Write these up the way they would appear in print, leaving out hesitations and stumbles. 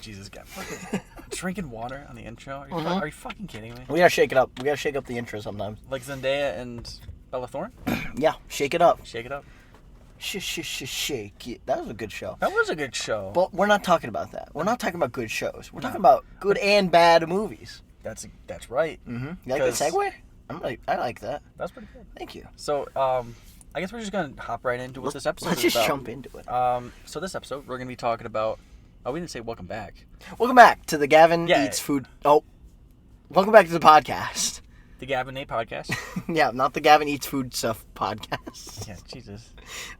Jesus, God. Drinking water on the intro? Are you fucking kidding me? We gotta shake it up. We gotta shake up the intro sometimes. Like Zendaya and Bella Thorne? Yeah, shake it up. Shake it up. Shake it. That was a good show. That was a good show. But we're not talking about that. We're not talking about good shows. We're talking about good and bad movies. That's right. Mm-hmm. You like that segue? I like that. That's pretty good. Thank you. So, I guess we're just going to hop right into what this episode Let's is just about. jump into it. So this episode, we're going to be talking about... Oh, we didn't say welcome back. Welcome back to the Gavin Eats Food... Oh. Welcome back to the podcast. The Gav and Nate Podcast? Yeah, not the Gavin Eats Food Stuff podcast. Yeah, Jesus.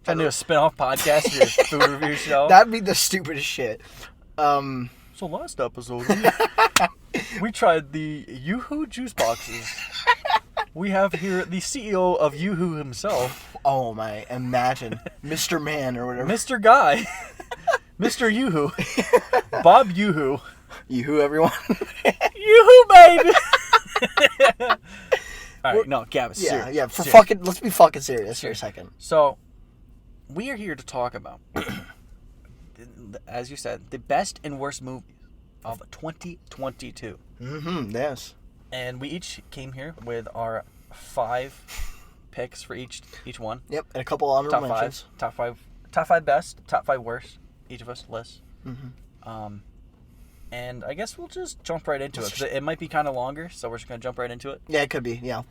Trying to do a spin-off podcast for your food review show? That'd be the stupidest shit. So last episode, we tried the Yoo-Hoo juice boxes. We have here the CEO of Yoo-Hoo himself. Oh my, imagine. Mr. Man or whatever. Mr. Guy. Mr. Yoo-Hoo. Bob Yoo-Hoo. Yoo-Hoo, everyone. Yoo-Hoo, baby! Alright, no, Gavin, serious. Yeah, let's be fucking serious for a second. So, we are here to talk about, as you said, the best and worst movies of 2022. Mm-hmm, yes. And we each came here with our 5 picks for each one. Yep, and a couple honorable mentions. Top five best, top 5 worst, each of us lists. Mm-hmm. And I guess we'll just jump right into it, because it might be kind of longer, so we're just going to jump right into it. Yeah, it could be, yeah.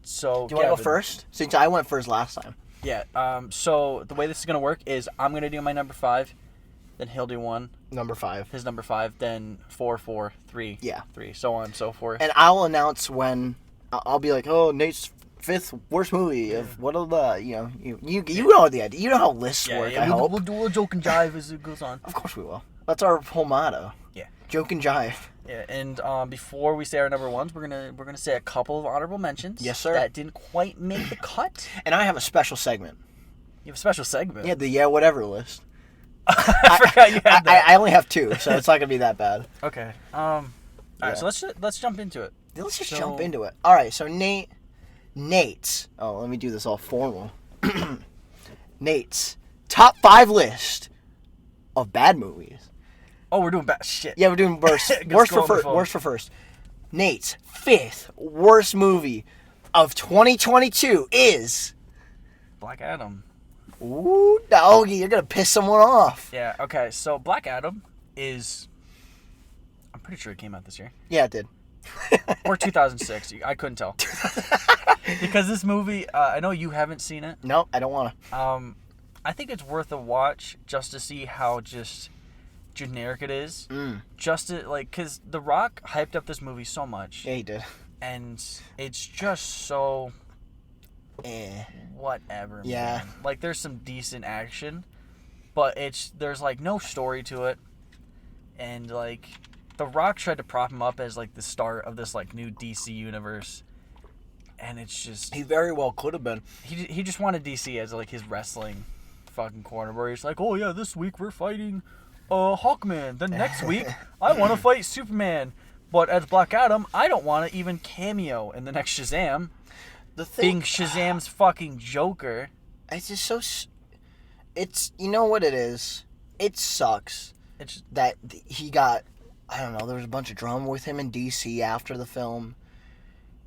So, do you want to go first? Since I went first last time. Yeah, so the way this is going to work is I'm going to do my number 5, then he'll do one. Number 5. His number 5, then 4, 3. Yeah. 3, so on and so forth. And I'll announce when, I'll be like, oh, Nate's 5th worst movie of what are the, you know the idea. You know how lists work, I hope. We'll do a joke and jive as it goes on. Of course we will. That's our whole motto. Yeah. Joke and jive. Yeah, and before we say our number 1s, we're gonna say a couple of honorable mentions. Yes, sir. That didn't quite make the cut. And I have a special segment. You have a special segment? Yeah, the whatever list. I forgot you had that. I only have 2, so it's not gonna be that bad. Okay. All right, so let's jump into it. Let's just jump into it. All right, so Nate's. Oh, let me do this all formal. Nate's top 5 list of bad movies. Oh, we're doing bad shit. Yeah, we're doing worst. Worst for first. Nate's 5th worst movie of 2022 is Black Adam. Ooh, doggy, you're gonna piss someone off. Yeah. Okay. So Black Adam is. I'm pretty sure it came out this year. Yeah, it did. Or 2006. I couldn't tell. Because this movie, I know you haven't seen it. No, I don't want to. I think it's worth a watch just to see how just generic it is. Just to, because The Rock hyped up this movie so much. Yeah, he did. And it's just so whatever. Yeah. Man. There's some decent action, but there's no story to it. And The Rock tried to prop him up as the start of this new DC universe. And it's just... He very well could have been. He just wanted DC as his wrestling fucking corner, where he's like, oh yeah, this week we're fighting Hawkman. Then next week I want to fight Superman. But as Black Adam, I don't want to even cameo in the next Shazam. Being Shazam's fucking Joker. It's just so... It's... You know what it is? It sucks that he got... I don't know, there was a bunch of drama with him in DC after the film.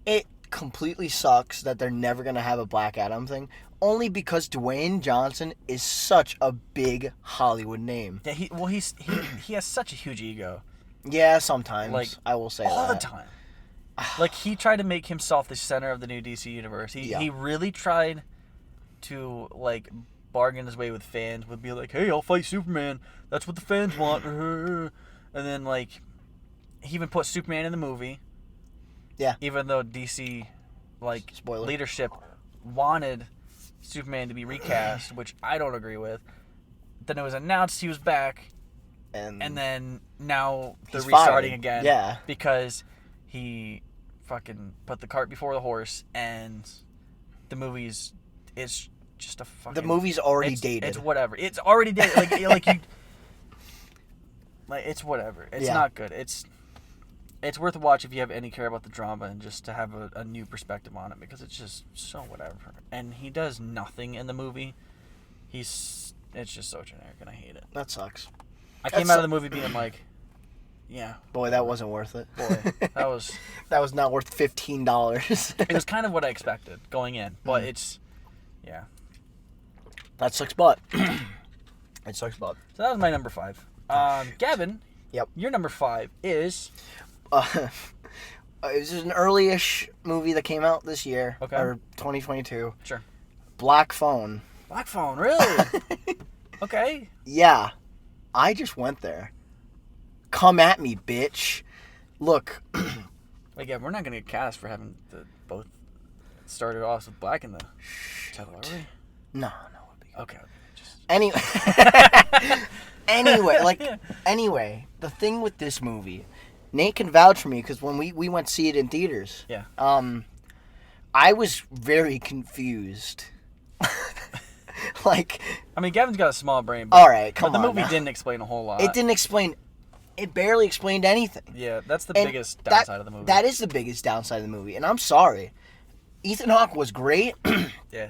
It completely sucks that they're never going to have a Black Adam thing. Only because Dwayne Johnson is such a big Hollywood name. Yeah, he has such a huge ego. Yeah, sometimes. I will say all that. The time. He tried to make himself the center of the new DC universe. He really tried to, bargain his way with fans. Would be like, hey, I'll fight Superman. That's what the fans want. And then, he even put Superman in the movie. Yeah. Even though DC, Spoiler. leadership wanted Superman to be recast, which I don't agree with. Then it was announced he was back. And then now they're restarting again. Yeah. Because he fucking put the cart before the horse, and the movie's... It's just a fucking... The movie's already dated. It's whatever. It's already dated. It's whatever. It's not good. It's worth a watch if you have any care about the drama and just to have a new perspective on it, because it's just so whatever. And he does nothing in the movie. It's just so generic, and I hate it. That sucks. I came out of the movie being like, yeah. Boy, that wasn't worth it. Boy, that was... that was not worth $15. It was kind of what I expected going in, but it's... Yeah. That sucks butt. It sucks butt. So that was my number 5. Gavin, yep. Your number 5 is... This is an early-ish movie that came out this year. Okay. Or 2022. Sure. Black Phone. Black Phone, really? Okay. Yeah. I just went there. Come at me, bitch. Look. Wait, Gavin, we're not going to get cast for having both started off with black in the title, are we? No. Okay. Just... Anyway. Anyway, the thing with this movie... Nate can vouch for me because when we went to see it in theaters, yeah. I was very confused. Like, I mean, Gavin's got a small brain. All right, come on. But the movie now. didn't explain a whole lot. It barely explained anything. Yeah, that's the biggest downside of the movie. That is the biggest downside of the movie, and I'm sorry. Ethan Hawke was great. Yeah.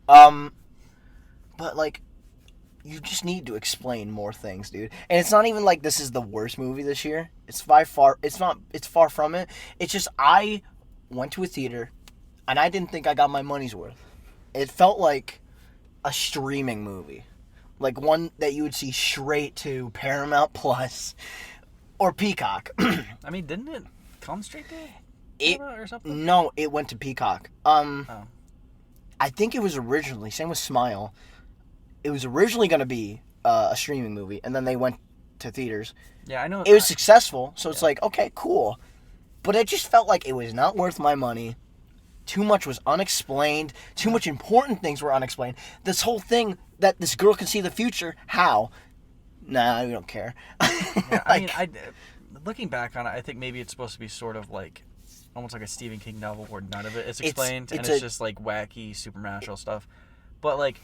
But like, you just need to explain more things, dude. And it's not even like this is the worst movie this year. It's far from it. It's just I went to a theater and I didn't think I got my money's worth. It felt like a streaming movie. Like one that you would see straight to Paramount Plus or Peacock. I mean, didn't it come straight to Paramount or something? No, it went to Peacock. Oh. I think it was originally, same with Smile. It was originally going to be a streaming movie, and then they went to theaters. Yeah, I know. It was successful, so it's like, okay, cool. But it just felt like it was not worth my money. Too much was unexplained. Too much important things were unexplained. This whole thing that this girl can see the future, how? Nah, we don't care. Yeah, I mean, looking back on it, I think maybe it's supposed to be sort of like, almost like a Stephen King novel where none of it is explained, and it's just like wacky supernatural stuff. But like,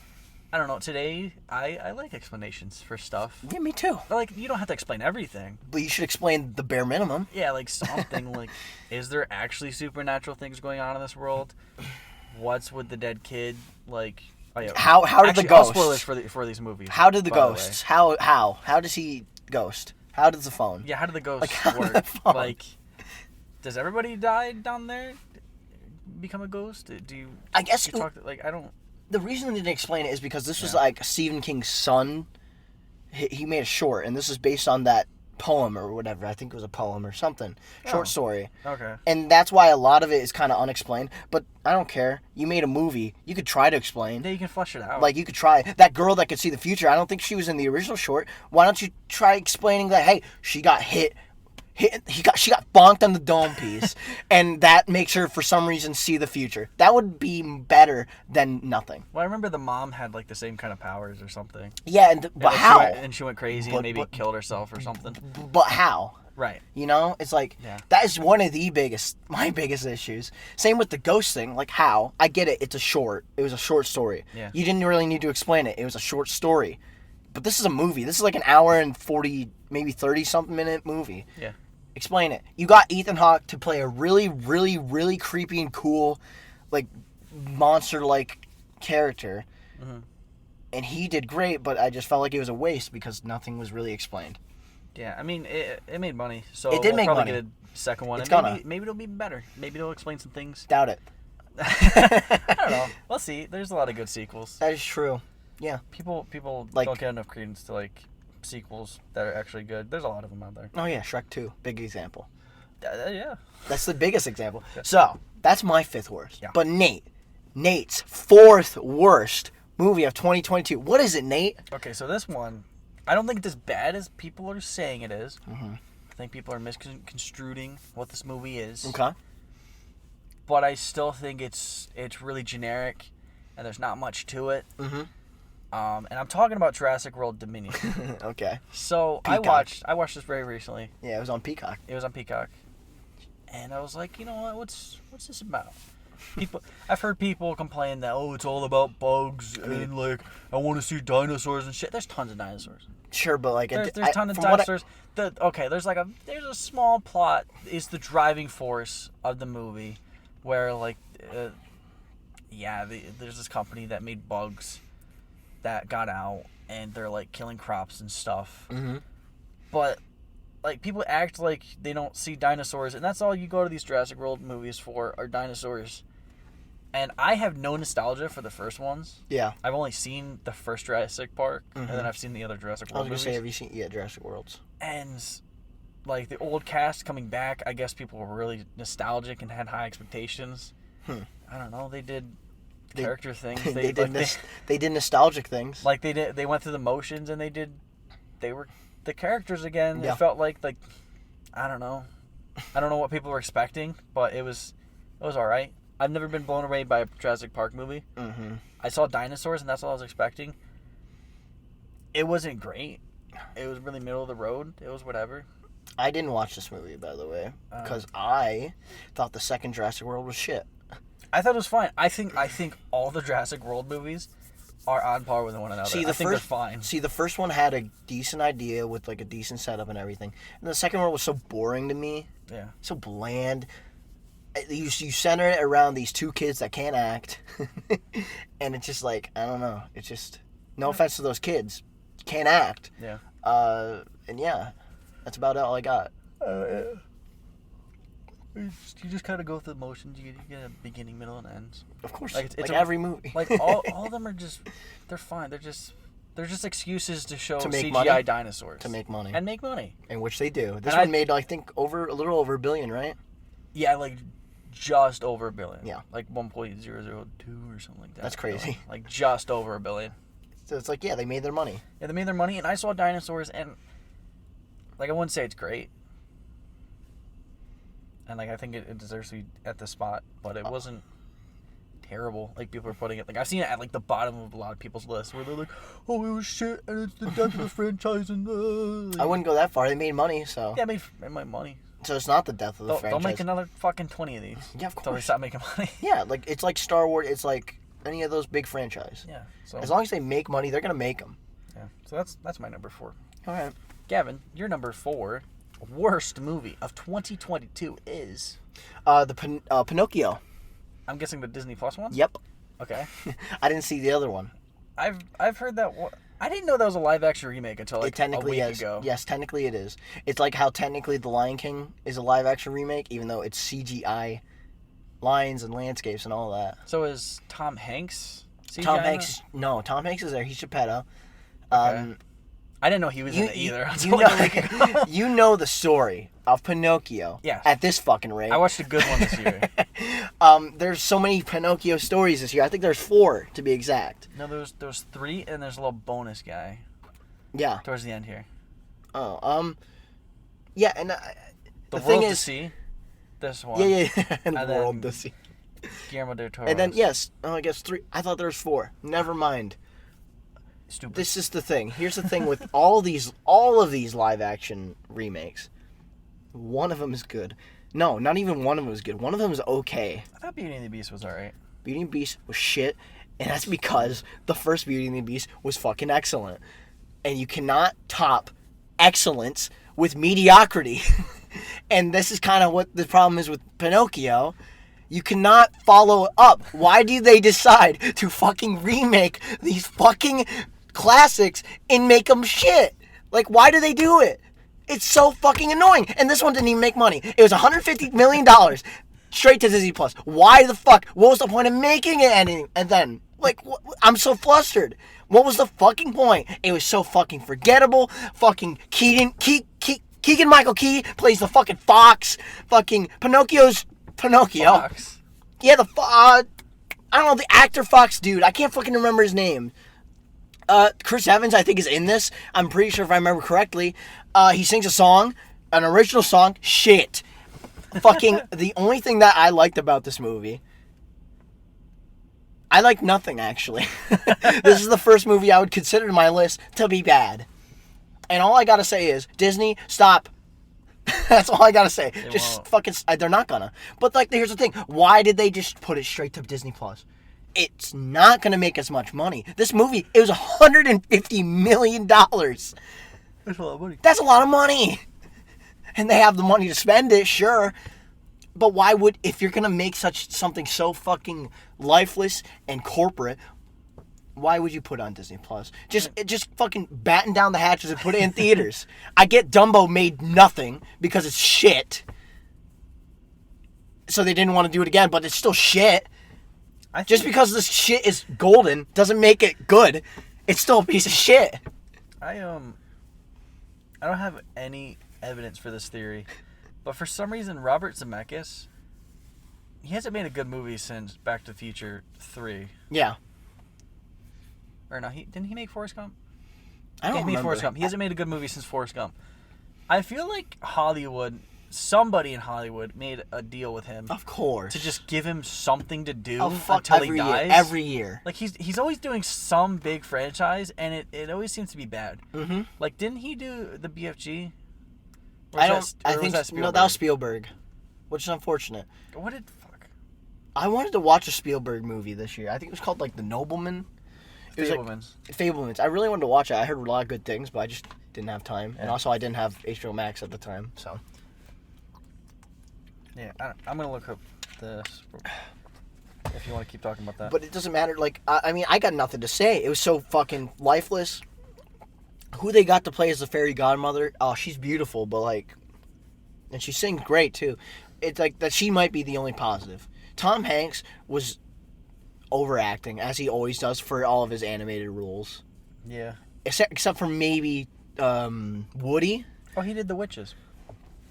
I don't know, today, I like explanations for stuff. Yeah, me too. But, like, you don't have to explain everything. But you should explain the bare minimum. Yeah, like, something, like, is there actually supernatural things going on in this world? What's with the dead kid? Like, oh, yeah. How did the ghost... spoilers for these movies. How did the ghosts... How does he ghost? How does the phone? Yeah, how did the ghost work? Like, does everybody die down there? Become a ghost? I guess... I don't... The reason they didn't explain it is because this was like Stephen King's son. He made a short, and this is based on that poem or whatever. I think it was a poem or something. Short story. Okay. And that's why a lot of it is kind of unexplained. But I don't care. You made a movie. You could try to explain. Yeah, you can flesh it out. Like, you could try. That girl that could see the future, I don't think she was in the original short. Why don't you try explaining that, hey, she got hit. She got bonked on the dome piece, and that makes her, for some reason, see the future. That would be better than nothing. Well, I remember the mom had, like, the same kind of powers or something. Yeah, but how? She went crazy and maybe killed herself or something. But how? Right. You know? It's like, that is one of my biggest issues. Same with the ghost thing. Like, how? I get it. It's a short. It was a short story. Yeah. You didn't really need to explain it. It was a short story. But this is a movie. This is like an hour and 40, maybe 30-something minute movie. Yeah. Explain it. You got Ethan Hawke to play a really, really, really creepy and cool, like, monster-like character. Mm-hmm. And he did great, but I just felt like it was a waste because nothing was really explained. Yeah, I mean, it made money. So it did make probably money. Get a second one. It's maybe it'll be better. Maybe it'll explain some things. Doubt it. I don't know. We'll see. There's a lot of good sequels. That is true. Yeah. People like, don't get enough credence to, like, sequels that are actually good. There's a lot of them out there. Oh yeah, Shrek 2, big example. Yeah. That's the biggest example. Yeah. So, that's my 5th worst. Yeah. But Nate's 4th worst movie of 2022. What is it, Nate? Okay, so this one, I don't think it's as bad as people are saying it is. Mm-hmm. I think people are misconstruing what this movie is. Okay. But I still think it's really generic, and there's not much to it. Mm-hmm. And I'm talking about Jurassic World Dominion. Okay. So Peacock. I watched this very recently. Yeah, it was on Peacock. And I was like, you know what? What's this about? I've heard people complain that it's all about bugs and like I want to see dinosaurs and shit. There's tons of dinosaurs. Sure, but like there's tons of dinosaurs. There's a small plot is the driving force of the movie, where like there's this company that made bugs that got out and they're like killing crops and stuff. Mm-hmm. But, like, people act like they don't see dinosaurs, and that's all you go to these Jurassic World movies for, are dinosaurs. And I have no nostalgia for the first ones. Yeah. I've only seen the first Jurassic Park, and then I've seen the other Jurassic World movies. I was going to say, have you seen Jurassic Worlds? And, like, the old cast coming back, I guess people were really nostalgic and had high expectations. I don't know, they did character things. They did nostalgic things. Like, they went through the motions, and they were the characters again. Yeah. It felt like, I don't know. I don't know what people were expecting, but it was all right. I've never been blown away by a Jurassic Park movie. I saw dinosaurs, and that's all I was expecting. It wasn't great. It was really middle of the road. It was whatever. I didn't watch this movie, by the way, because I thought the second Jurassic World was shit. I thought it was fine. I think all the Jurassic World movies are on par with one another. I think they're fine. See, the first one had a decent idea with, like, a decent setup and everything. And the second one was so boring to me. Yeah. So bland. You center it around these two kids that can't act. And it's just like, I don't know. It's just, no offense to those kids. Can't act. Yeah. And yeah, that's about all I got. Yeah. You just kind of go through the motions. You get a beginning, middle, and ends. Of course, like every movie. Like all of them are just, they're fine. They're just excuses to show CGI money? dinosaurs. To make money. And make money. In which they do. This one made, I think, a little over $1 billion, right? Yeah, like just over $1 billion. Yeah. Like 1.002 or something like that. That's crazy. Like just over $1 billion. So it's like, yeah, they made their money. Yeah, they made their money, and I saw dinosaurs, and, like, I wouldn't say it's great. And, like, I think it deserves to be at the spot, but it wasn't terrible. Like, people are putting it, like, I've seen it at, like, the bottom of a lot of people's lists, where they're like, oh, it was shit, and it's the death of the franchise, and I wouldn't go that far. They made money, so. Yeah, it made money. So it's not the death of the franchise. They'll make another fucking 20 of these. Yeah, of course. Until they stop making money. Yeah, like, it's like Star Wars, it's like any of those big franchises. Yeah. So, as long as they make money, they're going to make them. Yeah. So that's my number 4. All right. Gavin, your number 4 worst movie of 2022 is? Pinocchio. I'm guessing the Disney Plus one? Yep. Okay. I didn't see the other one. I've heard that one. I didn't know that was a live action remake until like a week ago. Yes, technically it is. It's like how technically The Lion King is a live action remake, even though it's CGI lines and landscapes and all that. So is Tom Hanks CGI? Tom Hanks is there. He's Geppetto. Okay. I didn't know he was in it either. You know the story of Pinocchio. Yes. At this fucking rate. I watched a good one this year. There's so many Pinocchio stories this year. I think there's 4 to be exact. No, there's 3, and there's a little bonus guy. Yeah. Towards the end here. Oh, yeah, and the World to See. This one. Yeah, and the World to See. Guillermo del Toro. And then I guess 3. I thought there was 4. Never mind. Stupid. This is the thing. Here's the thing with all of these live action remakes. One of them is good. No, not even one of them is good. One of them is okay. I thought Beauty and the Beast was alright. Beauty and the Beast was shit, and that's because the first Beauty and the Beast was fucking excellent. And you cannot top excellence with mediocrity. And this is kind of what the problem is with Pinocchio. You cannot follow up. Why do they decide to fucking remake these fucking classics and make them shit? Like, why do they do it? It's so fucking annoying. And this one didn't even make money. It was $150 million straight to Disney Plus. Why the fuck? What was the point of making it? And then, like, I'm so flustered. What was the fucking point? It was so fucking forgettable. Fucking Keegan-Michael Key plays the fucking fox. Fucking Pinocchio. Fox. Yeah, I don't know, the actor fox dude. I can't fucking remember his name. Chris Evans, I think, is in this. I'm pretty sure if I remember correctly. He sings a song, an original song. Shit. Fucking, the only thing that I liked about this movie, I liked nothing, actually. This is the first movie I would consider in my list to be bad. And all I gotta say is, Disney, stop. That's all I gotta say. They're not gonna. But, like, here's the thing. Why did they just put it straight to Disney Plus? It's not gonna make as much money. This movie, it was $150 million. That's a lot of money. That's a lot of money. And they have the money to spend it, sure. But why if you're gonna make something so fucking lifeless and corporate, Why would you put it on Disney Plus? Just fucking batten down the hatches and put it in theaters. I get Dumbo made nothing because it's shit. So they didn't want to do it again, but it's still shit. Just because this shit is golden doesn't make it good. It's still a piece of shit. I don't have any evidence for this theory, but for some reason Robert Zemeckis, he hasn't made a good movie since Back to the Future 3. Yeah. Or no, didn't he make Forrest Gump? I don't remember. Forrest Gump. He hasn't made a good movie since Forrest Gump. I feel like somebody in Hollywood made a deal with him. Of course. To just give him something to do until he dies. Every year. Like, he's always doing some big franchise, and it always seems to be bad. Mm-hmm. Like, didn't he do the BFG? I think that was Spielberg, which is unfortunate. Fuck? I wanted to watch a Spielberg movie this year. I think it was called, like, The Nobleman. Fablemans. I really wanted to watch it. I heard a lot of good things, but I just didn't have time. Yeah. And also, I didn't have HBO Max at the time, so. Yeah, I'm going to look up this if you want to keep talking about that. But it doesn't matter. Like, I mean, I got nothing to say. It was so fucking lifeless. Who they got to play as the fairy godmother, oh, she's beautiful, but, like, and she sings great, too. It's like that she might be the only positive. Tom Hanks was overacting, as he always does for all of his animated roles. Yeah. Except for maybe Woody. Oh, he did The Witches.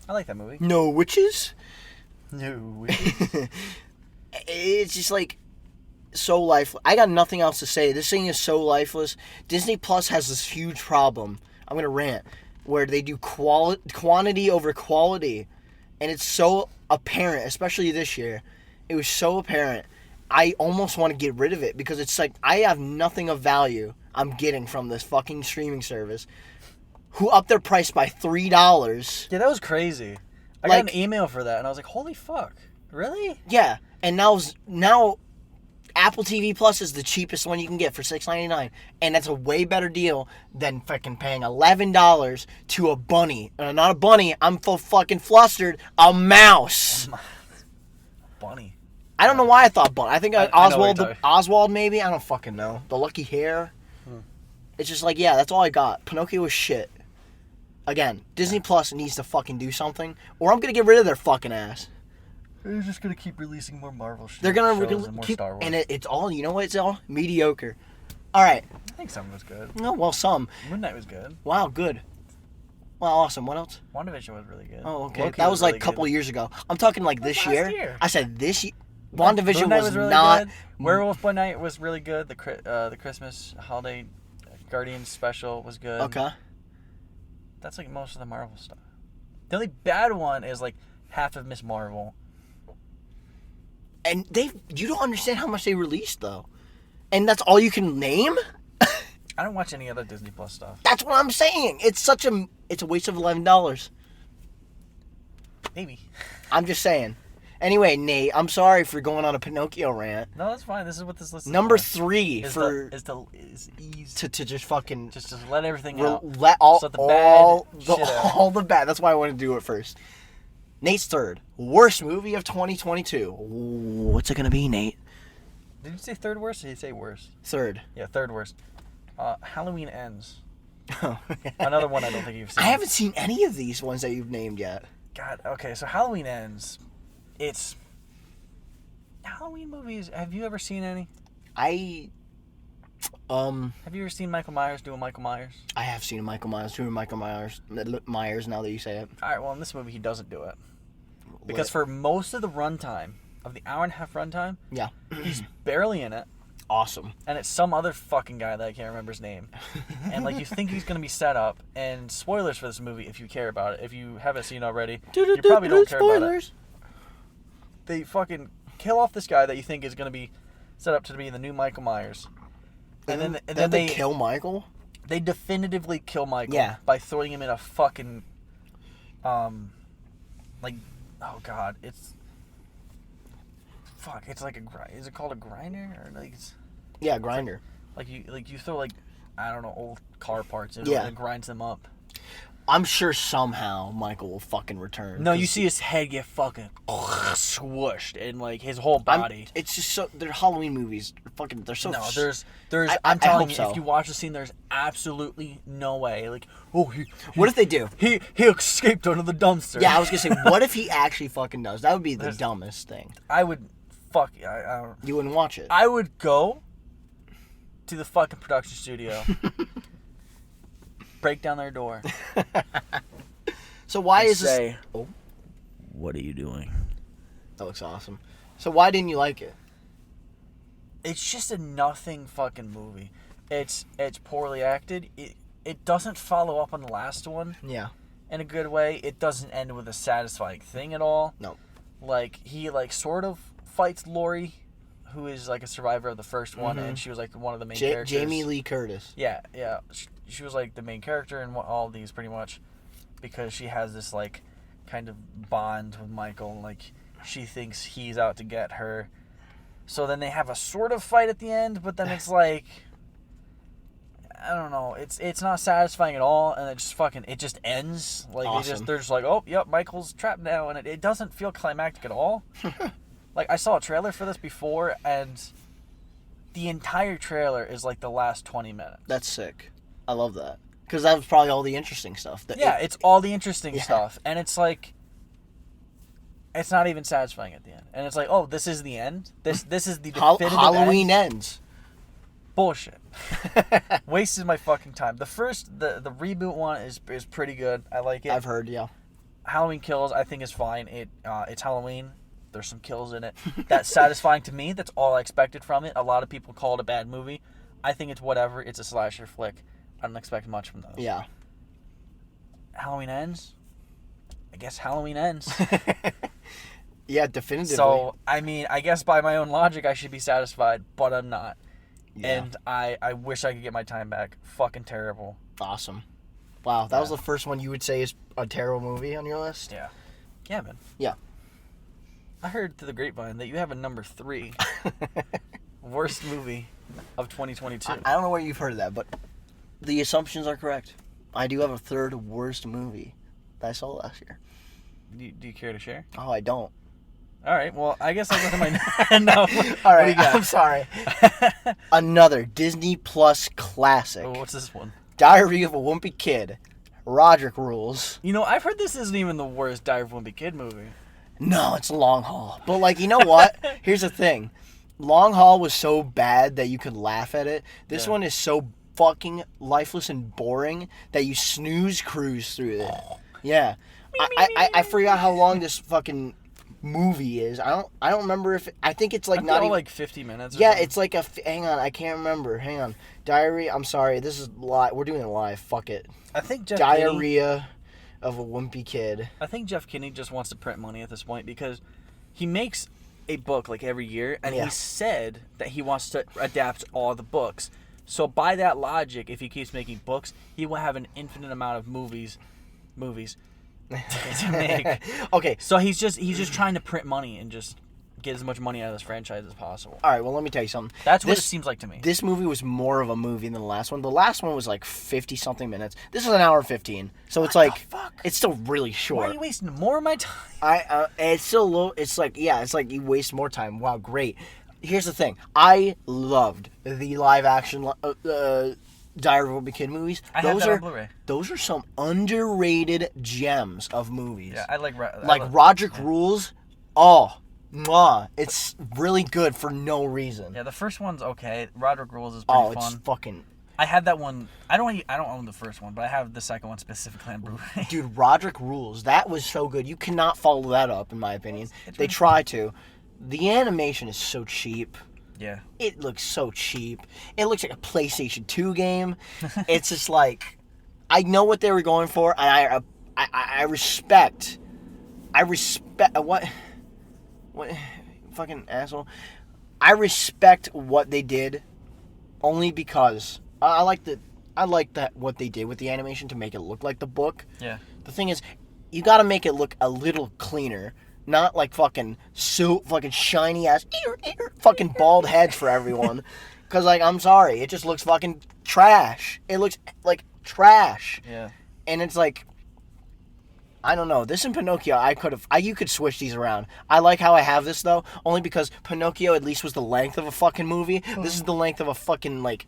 I like that movie. No witches? No witches. It's just like so lifeless. I got nothing else to say. This thing is so lifeless. Disney Plus has this huge problem. I'm going to rant. Where they do quantity over quality. And it's so apparent, especially this year. It was so apparent. I almost want to get rid of it because it's like I have nothing of value I'm getting from this fucking streaming service. Who upped their price by $3. Yeah, that was crazy. I got an email for that and I was like, holy fuck. Really? Yeah. And now Apple TV Plus is the cheapest one you can get for $6.99. And that's a way better deal than fucking paying $11 to a bunny. Not a bunny, I'm fucking flustered. A mouse. Bunny. I don't know why I thought bunny. I think Oswald maybe. I don't fucking know. The lucky hair. It's just like, yeah, that's all I got. Pinocchio was shit. Again, Disney Plus needs to fucking do something, or I'm gonna get rid of their fucking ass. They're just gonna keep releasing more Marvel shows. They're gonna and more keep, Star Wars. and it's all, you know what? It's all mediocre. All right. I think some was good. No, well, some. Moon Knight was good. Wow, good. Wow, awesome. What else? WandaVision was really good. Oh, okay. That was like a couple years ago. I'm talking like this year. I said this year. WandaVision was really not. Good. Werewolf by Night was really good. The Christmas holiday Guardians special was good. Okay. That's like most of the Marvel stuff. The only bad one is like half of Miss Marvel. And you don't understand how much they released though. And that's all you can name? I don't watch any other Disney Plus stuff. That's what I'm saying. It's a waste of $11. Maybe. I'm just saying. Anyway, Nate, I'm sorry for going on a Pinocchio rant. No, that's fine. This is what this list is Number for. 3 is ease to just fucking just let everything out. Let all the bad. That's why I want to do it first. Nate's third worst movie of 2022. What's it gonna be, Nate? Did you say third worst or did you say worst? Third. Yeah, third worst. Halloween Ends. Another one I don't think you've seen. I haven't seen any of these ones that you've named yet. God, okay, so Halloween Ends. It's Halloween movies. Have you ever seen any? Have you ever seen Michael Myers doing Michael Myers? I have seen Michael Myers doing Michael Myers now that you say it. All right, well, in this movie, he doesn't do it. Because for most of the runtime, of the hour and a half runtime, yeah, he's barely in it. Awesome. And it's some other fucking guy that I can't remember his name. And, like, you think he's going to be set up. And spoilers for this movie, if you care about it. If you haven't seen it already, you probably don't care about it. They fucking kill off this guy that you think is going to be set up to be the new Michael Myers. And then they kill Michael? They definitively kill Michael by throwing him in a fucking, like, oh god, it's like a is it called a grinder or like it's yeah, grinder. Like you throw like I don't know old car parts and it grinds them up. I'm sure somehow Michael will fucking return. No, you see his head get fucking swooshed and like his whole body. It's just so they're Halloween movies. Fucking, they're so. No, I'm telling you, if you watch the scene, there's absolutely no way. Like, what if they do? He escaped under the dumpster. Yeah, I was gonna say, what if he actually fucking does? That would be the dumbest thing. I would You wouldn't watch it. I would go to the fucking production studio. Break down their door. So why is say, this? Oh, what are you doing? That looks awesome. So why didn't you like it? It's just a nothing fucking movie. It's poorly acted. It doesn't follow up on the last one. Yeah. In a good way. It doesn't end with a satisfying thing at all. No. Like he like sort of fights Lori, who is like a survivor of the first one, and she was like one of the main characters. Jamie Lee Curtis. Yeah. She was like the main character in all of these pretty much, because she has this like kind of bond with Michael. Like she thinks he's out to get her. So then they have a sort of fight at the end, but then it's like, I don't know. It's not satisfying at all, and it just ends. Like awesome. they're just like, oh yep, Michael's trapped now, and it doesn't feel climactic at all. Like I saw a trailer for this before, and the entire trailer is like the last 20 minutes. That's sick. I love that. Because that was probably all the interesting stuff. It's all the interesting stuff. And it's like, it's not even satisfying at the end. And it's like, oh, this is the end? This is the definitive Halloween ends. Bullshit. Wasted my fucking time. The reboot one is pretty good. I like it. I've heard, yeah. Halloween Kills, I think, is fine. It's Halloween. There's some kills in it. That's satisfying to me. That's all I expected from it. A lot of people call it a bad movie. I think it's whatever. It's a slasher flick. I don't expect much from those. Yeah. Halloween Ends? I guess Halloween ends. Yeah, definitively. So, I mean, I guess by my own logic, I should be satisfied, but I'm not. Yeah. And I wish I could get my time back. Fucking terrible. Awesome. Wow, that was the first one you would say is a terrible movie on your list? Yeah. Gavin. Yeah. I heard through the grapevine that you have a number 3 worst movie of 2022. I don't know where you've heard of that, but the assumptions are correct. I do have a third worst movie that I saw last year. Do you care to share? Oh, I don't. All right. Well, I guess I'll go to my... No. All right. I'm sorry. Another Disney Plus classic. Oh, what's this one? Diary of a Wimpy Kid. Roderick Rules. You know, I've heard this isn't even the worst Diary of a Wimpy Kid movie. No, it's Long Haul. But, like, you know what? Here's the thing. Long Haul was so bad that you could laugh at it. This one is so fucking lifeless and boring that you snooze cruise through it. Yeah. I forgot how long this fucking movie is. I don't remember if... I think it's, like, not even... like 50 minutes or yeah, something. it's like a... Hang on, I can't remember. Hang on. Diary... I'm sorry. This is live. We're doing it live. Fuck it. I think Jeff Diarrhea of a Wimpy Kid. I think Jeff Kinney just wants to print money at this point because he makes a book like every year, and he said that he wants to adapt all the books. So by that logic, if he keeps making books, he will have an infinite amount of movies to make. Okay. So he's just trying to print money and just get as much money out of this franchise as possible. All right, well, let me tell you something. That's what it seems like to me. This movie was more of a movie than the last one. The last one was like 50-something minutes. This is an hour and 15. So it's like, it's still really short. Why are you wasting more of my time? It's still low. It's like, it's like you waste more time. Wow, great. Here's the thing. I loved the live-action Diary of a Wimpy Kid movies. I have that on Blu-ray. Those are some underrated gems of movies. Yeah, I like Roderick Rules. Oh, mwah. It's really good for no reason. Yeah, the first one's okay. Roderick Rules is pretty fun. Oh, it's fucking... I had that one. I don't own the first one, but I have the second one specifically on Blu-ray. Dude, Roderick Rules. That was so good. You cannot follow that up, in my opinion. They try to. The animation is so cheap. Yeah. It looks so cheap. It looks like a PlayStation 2 game. It's just like... I know what they were going for, and I respect... What? Fucking asshole. I respect what they did only because I like that what they did with the animation to make it look like the book. Yeah. The thing is, you got to make it look a little cleaner, not like fucking shiny ass fucking bald heads for everyone. Cuz like I'm sorry, it just looks fucking trash. It looks like trash. Yeah. And it's like I don't know. This and Pinocchio, you could switch these around. I like how I have this, though, only because Pinocchio at least was the length of a fucking movie. This is the length of a fucking, like,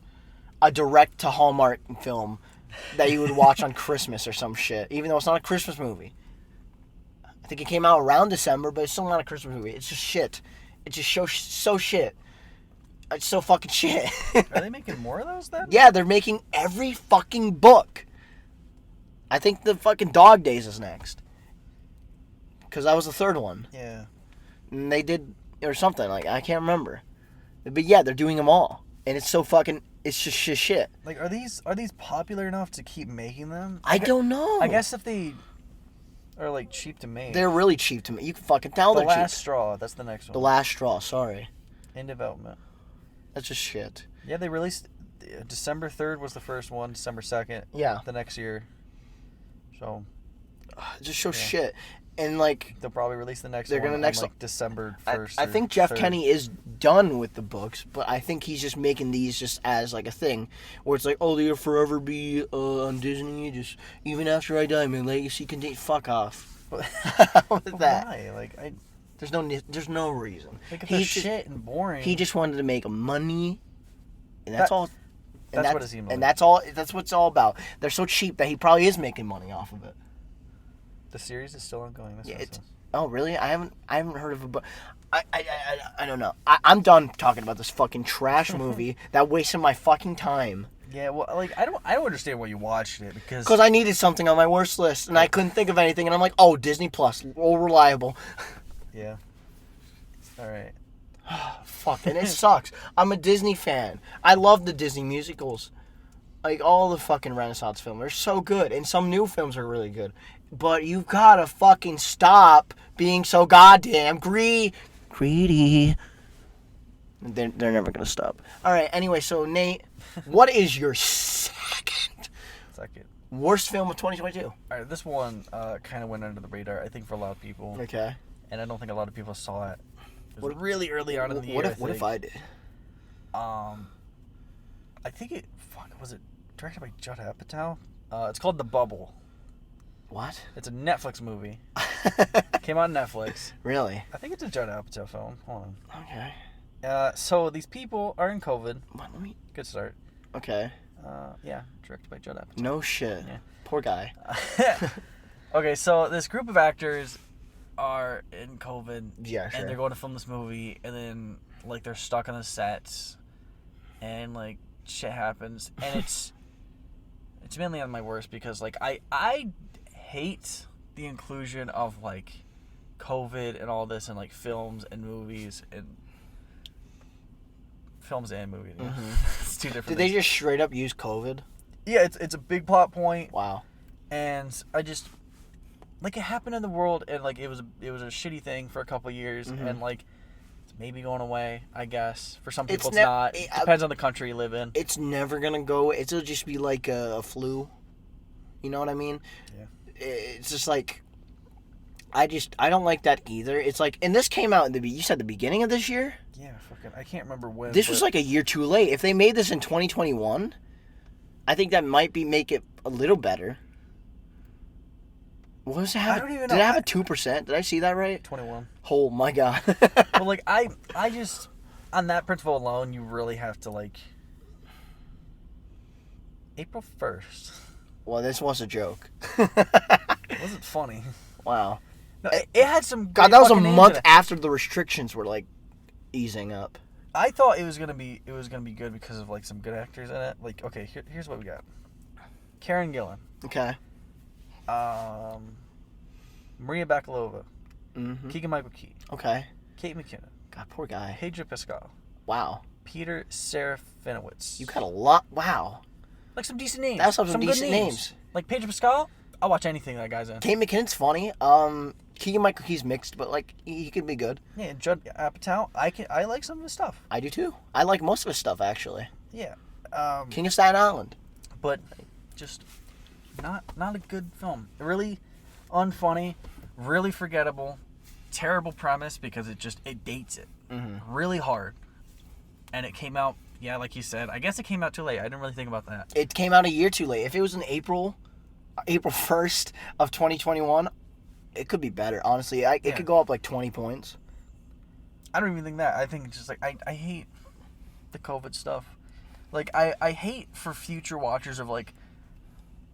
a direct to Hallmark film that you would watch on Christmas or some shit, even though it's not a Christmas movie. I think it came out around December, but it's still not a Christmas movie. It's just shit. It's just so shit. It's so fucking shit. Are they making more of those then? Yeah, they're making every fucking book. I think the fucking Dog Days is next. Because that was the third one. Yeah. And they did, or something, like, I can't remember. But yeah, they're doing them all. And it's so fucking, it's just shit. Like, are these popular enough to keep making them? I don't know. I guess if they are, like, cheap to make. They're really cheap to make. You can fucking tell they're cheap. The Last Straw, that's the next one. The Last Straw, sorry. In development. That's just shit. Yeah, they released, December 3rd was the first one, December 2nd. Yeah. The next year. So. It just shows shit. And, like, they'll probably release the next they're one gonna on, next like, December 1st. I think Jeff 3rd. Kenny is done with the books, but I think he's just making these just as, like, a thing. Where it's like, oh, they'll forever be on Disney, just, even after I die, my legacy continues. Fuck off. With that. Why? Like, There's no reason. Like, if they're shit and boring. He just wanted to make money, and that's all. And that's what it seemed like. And that's what it's all about. They're so cheap that he probably is making money off of it. The series is still ongoing. That's Yeah, what it says. Oh, really? I haven't heard of it, but I don't know. I'm done talking about this fucking trash movie that wasted my fucking time. Yeah, well, like, I don't understand why you watched it, because I needed something on my worst list, and I couldn't think of anything, and I'm like, oh, Disney Plus, all reliable. Yeah. All right. Fuck, and it sucks. I'm a Disney fan. I love the Disney musicals. Like, all the fucking Renaissance films. They're so good, and some new films are really good. But you've gotta fucking stop being so goddamn greedy. They're never gonna stop. Alright, anyway, so Nate, what is your second worst film of 2022? Alright, this one kind of went under the radar, I think, for a lot of people. Okay. And I don't think a lot of people saw it. It was really early on in the year. What if I did? I think was it directed by Judd Apatow? It's called The Bubble. What? It's a Netflix movie. Came out on Netflix. Really? I think it's a Judd Apatow film. Hold on. Okay. So these people are in COVID. Let me... Good start. Okay. Yeah, directed by Judd Apatow. No shit. Yeah. Poor guy. Okay, so this group of actors are in COVID. Yeah, sure. And they're going to film this movie, and then, like, they're stuck on the sets, and, like, shit happens, and it's mainly on my worst because, like, I hate the inclusion of, like, COVID and all this in, like, films and movies. Mm-hmm. It's two different Did things. they just straight up use COVID? Yeah, it's a big plot point. Wow. And I just, like, it happened in the world, and, like, it was a shitty thing for a couple years, Mm-hmm. and, like, it's maybe going away, I guess. For some It's people, it's ne- not. It depends on the country you live in. It's never gonna go. It'll just be like a flu. You know what I mean? Yeah. It's just like, I don't like that either. It's like, and this came out you said the beginning of this year? Yeah, fucking, I can't remember when. This was like a year too late. If they made this in 2021, I think that might make it a little better. What was it have? I don't even Did know. it have a 2%? Did I see that right? 21. Oh my god. Well, like, I just, on that principle alone, you really have to, like, April 1st. Well, this was a joke. It wasn't funny. Wow. No, it had some God, great that was a fucking names month in it. after the restrictions were like easing up. I thought it was gonna be good because of, like, some good actors in it. Like, okay, here's what we got: Karen Gillan, Okay. Maria Bakalova, Mm-hmm. Keegan-Michael Key, Okay. Kate McKinnon, God, poor guy. Pedro Pascal, Wow. Peter Serafinowicz. You got a lot. Wow. Like, some decent names. That's some good decent names. Like Pedro Pascal, I'll watch anything that guy's in. Kate McKinnon's funny. Keegan-Michael Key's mixed, but like he could be good. Yeah, Judd Apatow, I like some of his stuff. I do too. I like most of his stuff actually. Yeah. King of Staten Island. But just not a good film. Really unfunny, really forgettable, terrible premise because it dates it really hard. And it came out, yeah, like you said, I guess it came out too late. I didn't really think about that. It came out a year too late. If it was in April 1st of 2021, It could be better, honestly. It could go up like 20 points. I don't even think that. I think it's just like I hate the COVID stuff. Like I hate for future watchers of like,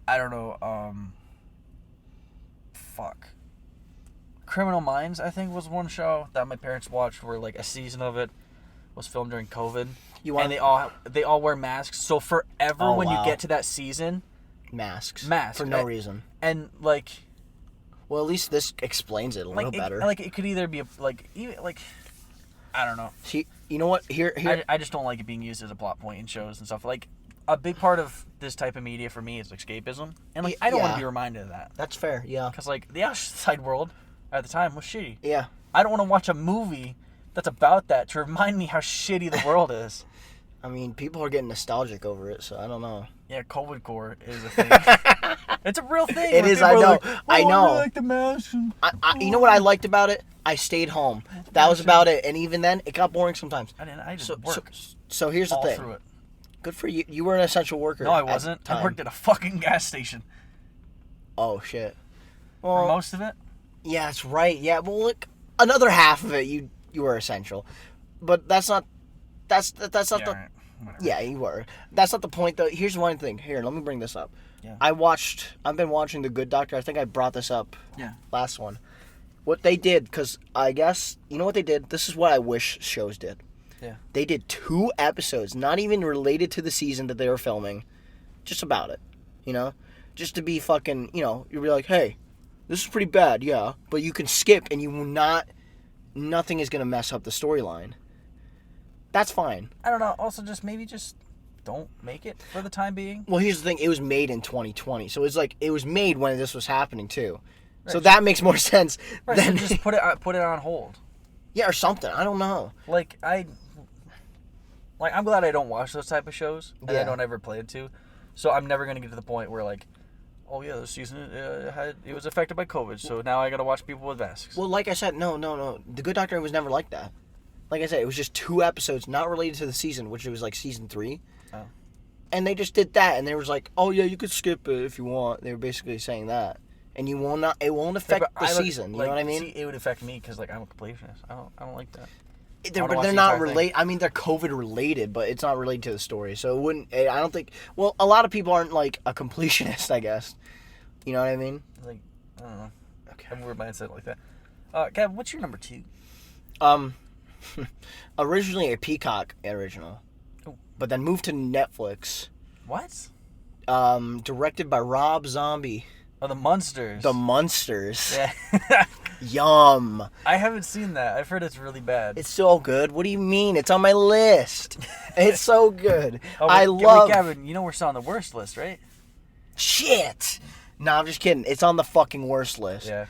I don't know, Criminal Minds, I think, was one show that my parents watched where like a season of it was filmed during COVID. And they all wear masks. So forever when you get to that season, masks for no reason. And like, well, at least this explains it a little better. Like it could either be I don't know. See, you know what? Here. I just don't like it being used as a plot point in shows and stuff. Like, a big part of this type of media for me is escapism, and like I don't want to be reminded of that. That's fair. Yeah. Because like the outside world at the time was shitty. Yeah. I don't want to watch a movie that's about that to remind me how shitty the world is. I mean, people are getting nostalgic over it, so I don't know. Yeah, COVID core is a thing. It's a real thing. It is. I know. Like, I know. I like the mask. You know what I liked about it? I stayed home. That was about it. And even then, it got boring sometimes. I just worked. So here's the thing. Through it. Good for you. You were an essential worker. No, I wasn't. I worked at a fucking gas station. Oh shit. Well, for most of it. Yeah, that's right. Yeah. Well, look, another half of it, you were essential, but that's not. That's not the. Right. Yeah, you were. That's not the point, though. Here's one thing. Here, let me bring this up. Yeah. I've been watching The Good Doctor. I think I brought this up. Yeah. Last one. What they did, because I guess, you know what they did? This is what I wish shows did. Yeah. They did 2 episodes, not even related to the season that they were filming, just about it, you know? Just to be fucking, you know, you'll be like, hey, this is pretty bad, yeah, but you can skip and you will not, nothing is going to mess up the storyline. That's fine. I don't know. Also, maybe don't make it for the time being. Well, here's the thing. It was made in 2020, so it's like it was made when this was happening too. Right. So that makes more sense. Right. Than... So just put it on hold. Yeah, or something. I don't know. I'm glad I don't watch those type of shows, and yeah. I don't ever plan to. So I'm never gonna get to the point where like, oh yeah, this season it was affected by COVID, so now I gotta watch people with masks. Well, like I said, no. The Good Doctor was never like that. Like I said, it was just 2 episodes, not related to the season, which it was like season 3. Oh. And they just did that, and they was like, oh yeah, you could skip it if you want. They were basically saying that, and it won't affect the season. You know what I mean? See, it would affect me because like I'm a completionist. I don't like that. They're not related. I mean, they're COVID related, but it's not related to the story, so it wouldn't. I don't think. Well, a lot of people aren't like a completionist, I guess. You know what I mean? Like, I don't know. Okay. I have a weird mindset like that. Gavin, what's your number 2? Originally a Peacock original, but then moved to Netflix. What? Directed by Rob Zombie. Oh, The Munsters. The Munsters. Yeah. Yum. I haven't seen that. I've heard it's really bad. It's so good. What do you mean? It's on my list. It's so good. Wait, Gavin, you know we're still on the worst list, right? Shit. No, I'm just kidding. It's on the fucking worst list. Yeah.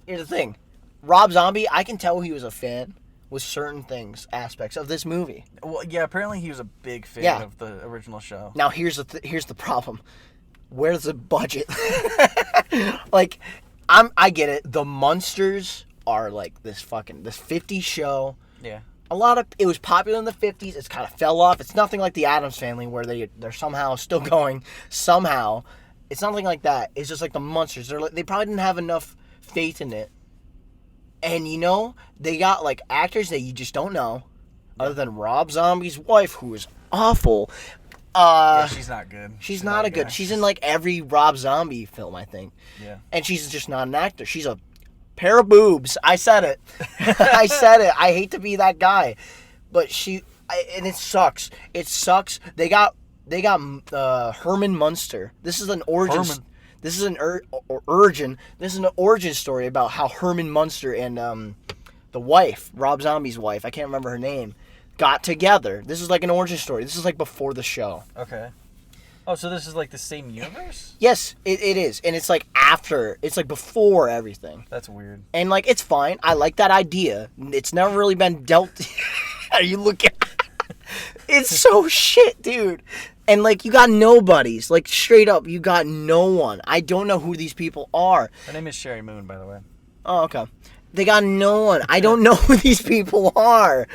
Here's the thing. Rob Zombie, I can tell he was a fan with certain aspects of this movie. Well, yeah, apparently he was a big fan of the original show. Now, here's the problem. Where's the budget? Like, I get it. The Munsters are like this 50s show. Yeah. It was popular in the 50s. It's kind of fell off. It's nothing like the Addams Family where they're somehow still going. Somehow. It's nothing like that. It's just like the Munsters. They probably didn't have enough faith in it. And, you know, they got, like, actors that you just don't know, other than Rob Zombie's wife, who is awful. Yeah, she's not good. She's not a good. She's in, like, every Rob Zombie film, I think. Yeah. And she's just not an actor. She's a pair of boobs. I said it. I said it. I hate to be that guy. But and it sucks. It sucks. They got Herman Munster. This is an origin. Herman. This is an origin. This is an origin story about how Herman Munster and the wife, Rob Zombie's wife, I can't remember her name, got together. This is like an origin story. This is like before the show. Okay. Oh, so this is like the same universe? Yes, it is, and it's like after. It's like before everything. That's weird. And like it's fine. I like that idea. It's never really been dealt. Are you looking? It's so shit, dude. And, like, you got nobodies. Like, straight up, you got no one. I don't know who these people are. Her name is Sherry Moon, by the way. Oh, okay. They got no one. I don't know who these people are.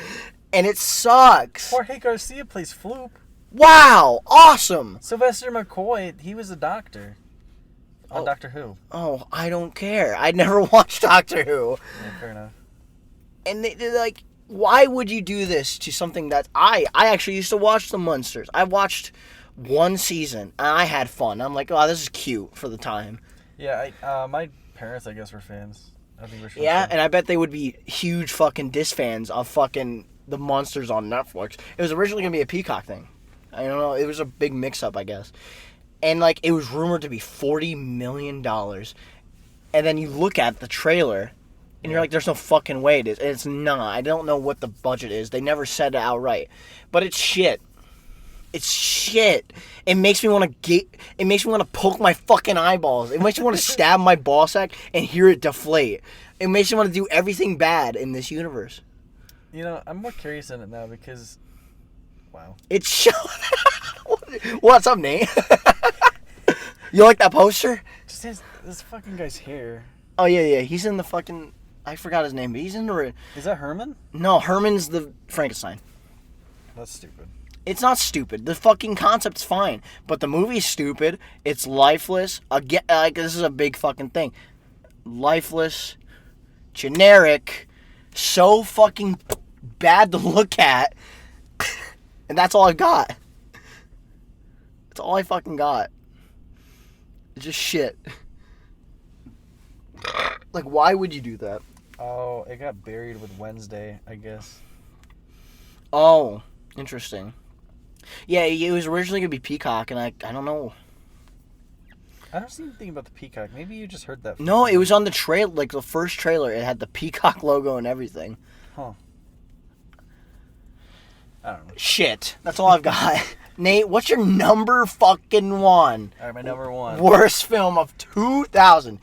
And it sucks. Jorge Garcia plays Floop. Wow. Awesome. Sylvester McCoy, he was a doctor. On Doctor Who. Oh, I don't care. I never watched Doctor Who. Yeah, fair enough. And they're like, why would you do this to something that I actually used to watch the Munsters. I watched one season and I had fun. I'm like, oh, this is cute for the time. Yeah, my parents, I guess, were fans. I think we're Yeah, and I bet they would be huge fucking fans of fucking the Munsters on Netflix. It was originally going to be a Peacock thing. I don't know. It was a big mix-up, I guess. And, like, it was rumored to be $40 million. And then you look at the trailer, and you're like, there's no fucking way it is. And it's not. I don't know what the budget is. They never said it outright. But it's shit. It's shit. It makes me want to poke my fucking eyeballs. It makes me want to stab my ball sack and hear it deflate. It makes me want to do everything bad in this universe. You know, I'm more curious in it now because, wow. It's What's up, Nate? You like that poster? Just this fucking guy's hair. Oh, yeah. He's in the fucking... I forgot his name, but he's in the... Is that Herman? No, Herman's the Frankenstein. That's stupid. It's not stupid. The fucking concept's fine. But the movie's stupid. It's lifeless. Again, like, this is a big fucking thing. Lifeless. Generic. So fucking bad to look at. And that's all I've got. That's all I fucking got. It's just shit. Like, why would you do that? Oh, it got buried with Wednesday, I guess. Oh, interesting. Yeah, it was originally going to be Peacock, and I don't know. I don't see anything about the Peacock. Maybe you just heard that. No, it was on the trailer, like the first trailer. It had the Peacock logo and everything. Huh. I don't know. Shit. That's all I've got. Nate, what's your number fucking one? All right, my number one. Worst film of 2020.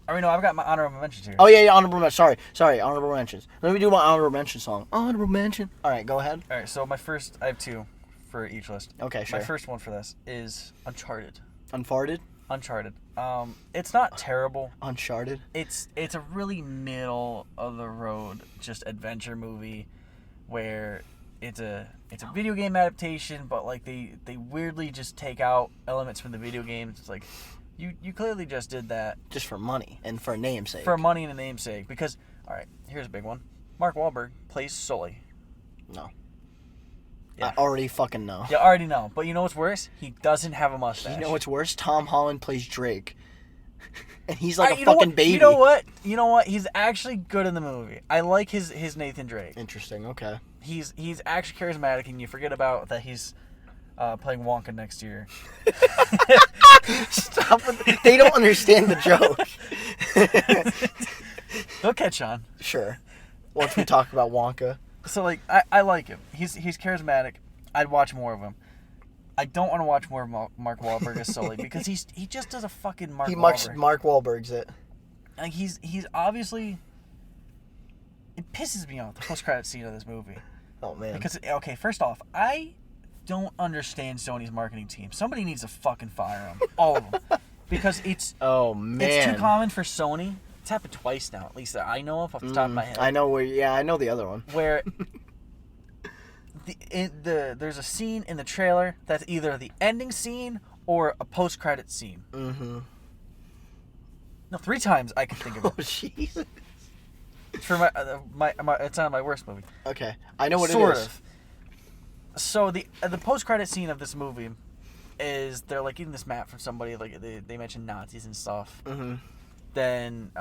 I mean, no, I've got my honorable mentions here. Oh, yeah, honorable mentions. Sorry, honorable mentions. Let me do my honorable mention song. Honorable mention. All right, go ahead. All right, so my first, I have two for each list. Okay, sure. My first one for this is Uncharted. Unfarted? Uncharted. It's not terrible. Uncharted? It's a really middle of the road just adventure movie where it's a video game adaptation, but like they weirdly just take out elements from the video games. It's like you clearly just did that just for money and for a namesake. For money and a namesake, because all right, here's a big one. Mark Wahlberg plays Sully. No. Yeah. I already fucking know. You already know, but you know what's worse? He doesn't have a mustache. You know what's worse? Tom Holland plays Drake. And he's like a fucking what? baby. You know what? He's actually good in the movie. I like his Nathan Drake. Interesting. Okay. He's actually charismatic, and you forget about that he's playing Wonka next year. Stop it. They don't understand the joke. They'll catch on. Sure. Once we talk about Wonka. So like I like him. He's charismatic. I'd watch more of him. I don't want to watch more of Mark Wahlberg as Sully because he just does a fucking Mark Wahlberg. Mark Wahlberg's it. Like he's obviously. It pisses me off, the post-credit scene of this movie. Oh man. Because okay, first off, I don't understand Sony's marketing team. Somebody needs to fucking fire them, all of them, because it's it's too common for Sony. It's happened twice now, at least that I know of off the top of my head. I know where. Yeah, I know the other one. Where there's a scene in the trailer that's either the ending scene or a post-credit scene. Mm-hmm. No, 3 times I can think of it. Oh Jesus. For my it's not my worst movie. Okay, I know what sort it is. of. So the post-credit scene of this movie is they're like eating this map from somebody, like they mention Nazis and stuff. Mm-hmm. Then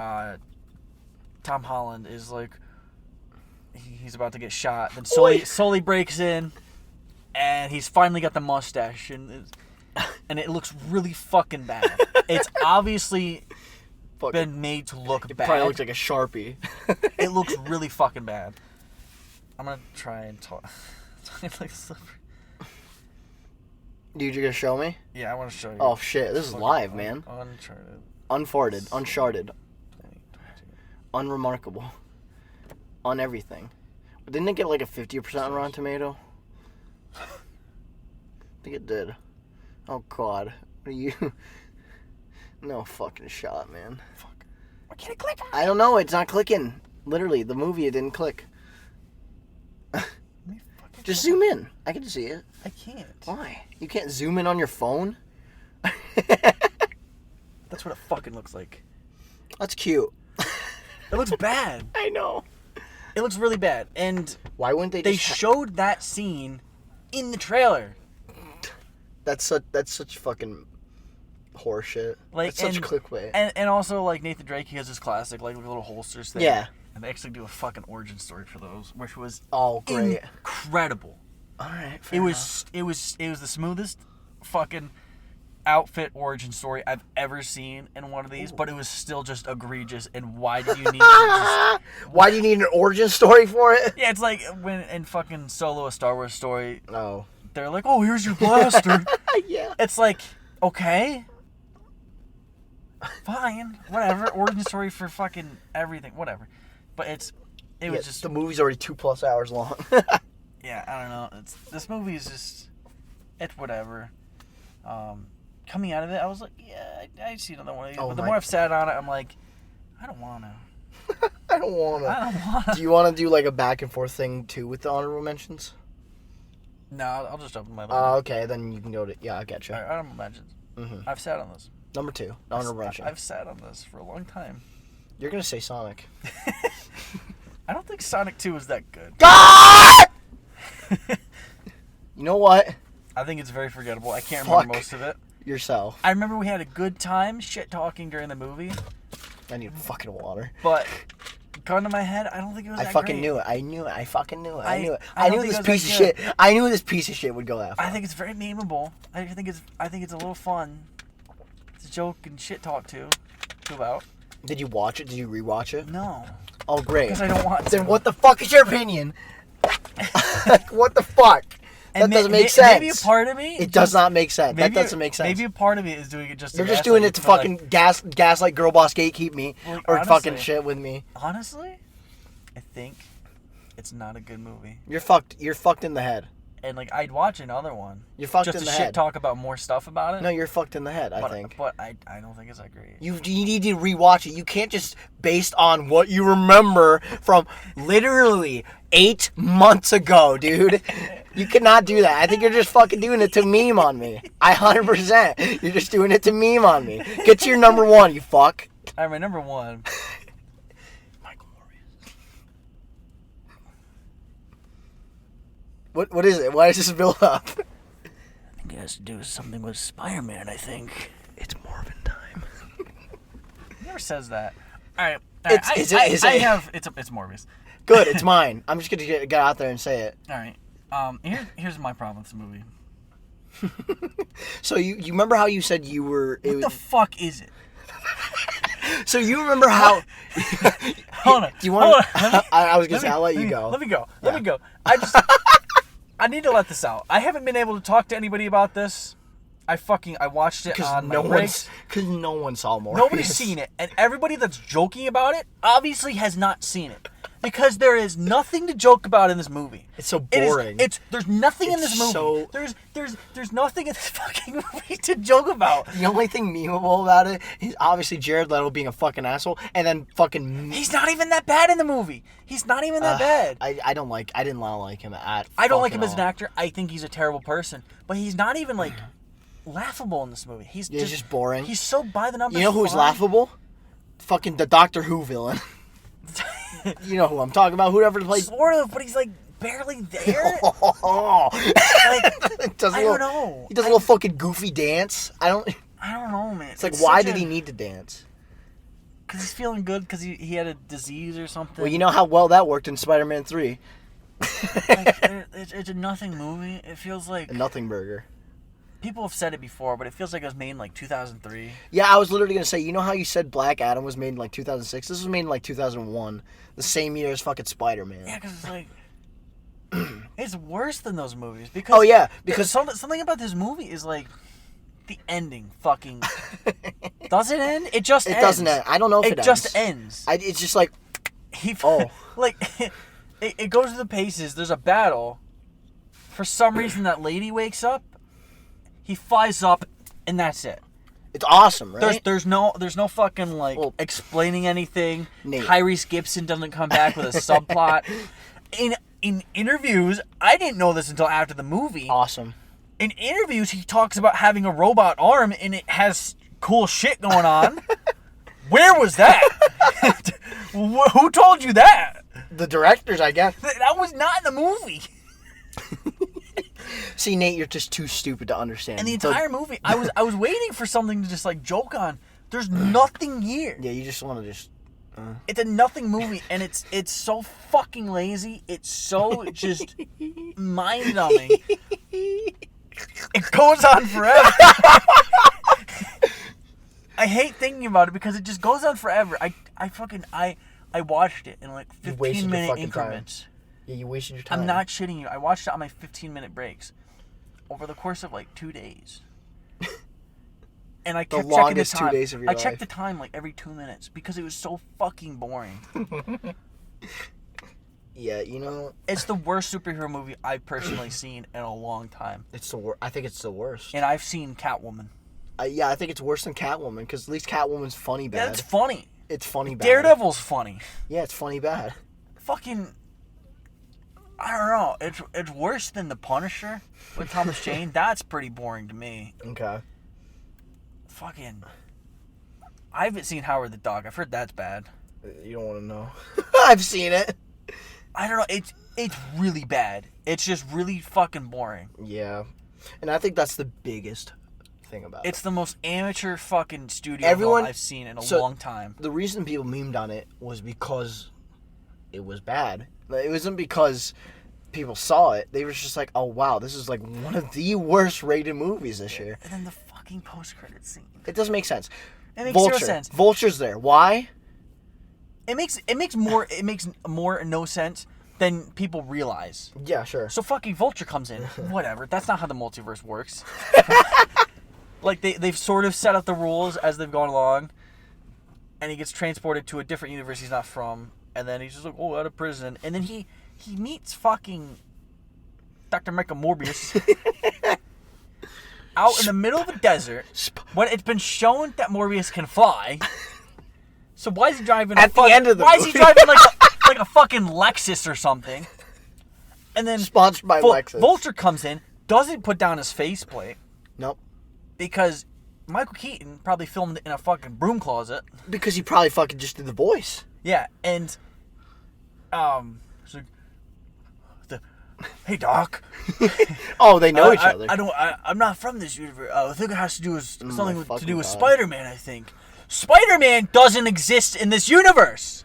Tom Holland is like he's about to get shot. Then Sully breaks in, and he's finally got the mustache, and it looks really fucking bad. It's obviously been made to look it bad. It probably looks like a Sharpie. It looks really fucking bad. I'm gonna try and talk. Dude, you're gonna show me? Yeah, I want to show you. Oh shit, this is live, man. Uncharted. Unremarkable. On everything. Didn't it get like a 50% on Rotten Tomato? I think it did. Oh god. What are you... No fucking shot, man. Fuck. Why can't it click? I don't know, it's not clicking. Literally, the movie, it didn't click. Just zoom in. I can see it. I can't. Why? You can't zoom in on your phone? That's what it fucking looks like. That's cute. It looks bad. I know. It looks really bad. And why wouldn't they? They showed that scene in the trailer. That's such fucking horseshit. Like, that's such clickbait. And also, like, Nathan Drake, he has his classic, like, little holsters thing. Yeah. And they actually do a fucking origin story for those, which was great. Incredible. All right. It was the smoothest fucking outfit origin story I've ever seen in one of these, but it was still just egregious. And why do you need why do you need an origin story for it? Yeah, it's like when in fucking Solo, a Star Wars story. Oh. They're like, oh, here's your blaster. Yeah. It's like, okay. Fine. Whatever. Origin story for fucking everything. Whatever. But it was just... The movie's already 2+ hours long. Yeah, I don't know. This movie is just... It's whatever. Coming out of it, I was like, yeah, I'd see another one of these. But the more I've sat on it, I'm like, I don't want to. I don't want to. Do you want to do like a back and forth thing too with the honorable mentions? No, I'll just open my list. Okay, then you can go to... Yeah, I get you. All right, honorable mentions. Mm-hmm. I've sat on this. Number 2, honorable mention. I've sat on this for a long time. You're going to say Sonic. I don't think Sonic 2 is that good. God! You know what? I think it's very forgettable. I can't remember most of it. Yourself. I remember we had a good time shit-talking during the movie. I need fucking water. But... gun to my head, I don't think it was that great. Knew it. I knew it. I fucking knew it. I knew it. I knew this piece of shit. I knew this piece of shit would go that far. I think it's very memeable. I think it's a little fun to joke and shit talk to about. Did you watch it? Did you rewatch it? No. Oh, great. Because I don't want to. Then what the fuck is your opinion? Like, what the fuck? That doesn't make sense. Maybe a part of me... It does not make sense. That doesn't make sense. Maybe a part of me is doing it just to... They're just doing it to fucking gaslight girl boss gatekeep me. Or honestly, fucking shit with me. Honestly, I think it's not a good movie. You're fucked. You're fucked in the head. And, like, I'd watch another one. You're fucked in the head. Just to shit talk about more stuff about it. No, you're fucked in the head, I think. But I don't think it's that great. You need to rewatch it. You can't just, based on what you remember from literally 8 months ago, dude. You cannot do that. I think you're just fucking doing it to meme on me. 100%. You're just doing it to meme on me. Get to your number 1, you fuck. All right, my number 1... What is it? Why does this build up? I think it has to do with something with Spider-Man, I think. It's Marvin time. He never says that. All right. It's Morbius. Good, it's mine. I'm just going to get out there and say it. All right. Here's my problem with the movie. So you remember how you said you were... What the fuck is it? So you remember how... Hold on. Do you want to... I was going to say, I'll let you go. Let me go. Let me go. I need to let this out. I haven't been able to talk to anybody about this. I watched it on my breaks. Because no one saw Morbius. Nobody's seen it. And everybody that's joking about it obviously has not seen it. Because there is nothing to joke about in this movie. It's so boring. There's nothing in this movie. There's nothing in this fucking movie to joke about. The only thing memeable about it is obviously Jared Leto being a fucking asshole, and then fucking... He's not even that bad in the movie. He's not even that bad. I didn't like him at I don't like him as an actor. I think he's a terrible person. But he's not even, like, laughable in this movie. He's just boring. He's so by the numbers. You know who's laughable? Fucking the Doctor Who villain. You know who I'm talking about. Whoever plays... Sort of, but he's, like, barely there. I don't know. He does a little fucking goofy dance. I don't know, man. It's like, why did he need to dance? Because he's feeling good because he had a disease or something. Well, you know how well that worked in Spider-Man 3. It's a nothing movie. It feels like... A nothing burger. People have said it before, but it feels like it was made in, like, 2003. Yeah, I was literally going to say, you know how you said Black Adam was made in, like, 2006? This was made in, like, 2001. The same year as fucking Spider-Man. Yeah, because it's like... it's worse than those movies. Because, oh, yeah. Because something about this movie is, like... The ending fucking... Does it end? It just ends. It doesn't end. I don't know if it ends. It just ends. It's just like... Like, it goes to the paces. There's a battle. For some reason, that lady wakes up. He flies up, and that's it. It's awesome, right? There's no fucking, like, explaining anything. Nate. Tyrese Gibson doesn't come back with a subplot. In interviews, I didn't know this until after the movie. Awesome. In interviews, he talks about having a robot arm, and it has cool shit going on. Where was that? Who told you that? The directors, I guess. That was not in the movie. See, Nate, you're just too stupid to understand. And the entire movie, I was waiting for something to just like joke on. There's nothing here. Yeah, you just want to just... It's a nothing movie, and it's so fucking lazy. It's so just mind-numbing. It goes on forever. I hate thinking about it because it just goes on forever. I watched it in like 15-minute increments. Time. Yeah, you wasted your time. I'm not shitting you. I watched it on my 15-minute breaks over the course of like 2 days. And I kept checking the time. 2 days of your life. I checked the time like every 2 minutes because it was so fucking boring. Yeah, you know, it's the worst superhero movie I've personally seen in a long time. It's the worst. I think it's the worst. And I've seen Catwoman. Yeah, I think it's worse than Catwoman because at least Catwoman's funny bad. Yeah, it's funny. It's funny bad. Daredevil's funny. Yeah, it's funny bad. Fucking, I don't know. It's worse than The Punisher with Thomas Jane. That's pretty boring to me. Okay. Fucking, I haven't seen Howard the Dog. I've heard that's bad. You don't want to know. I've seen it. I don't know. It's really bad. It's just really fucking boring. Yeah, and I think that's the biggest thing about it. It's the most amateur fucking studio film I've seen in a long time. The reason people memed on it was because it was bad. It wasn't because people saw it. They were just like, oh wow, this is like one of the worst rated movies this year. And then the fucking post-credit scene. It doesn't make sense. It makes zero sense. Vulture's there. Why? It makes more no sense than people realize. Yeah, sure. So fucking Vulture comes in. Whatever. That's not how the multiverse works. Like they've sort of set up the rules as they've gone along, and he gets transported to a different universe he's not from, and then he's just like, oh, out of prison, and then he meets fucking Dr. Michael Morbius out in the middle of a desert when it's been shown that Morbius can fly. So why is he driving at the end of the movie? Why is he driving like a fucking Lexus or something? And then sponsored by Lexus. Vulture comes in, doesn't put down his faceplate. Nope. Because Michael Keaton probably filmed it in a fucking broom closet. Because he probably fucking just did the voice. Yeah, and so hey Doc. Oh, they know each other. I'm not from this universe. I think it has to do with something to do with Spider-Man, I think. Spider-Man doesn't exist in this universe.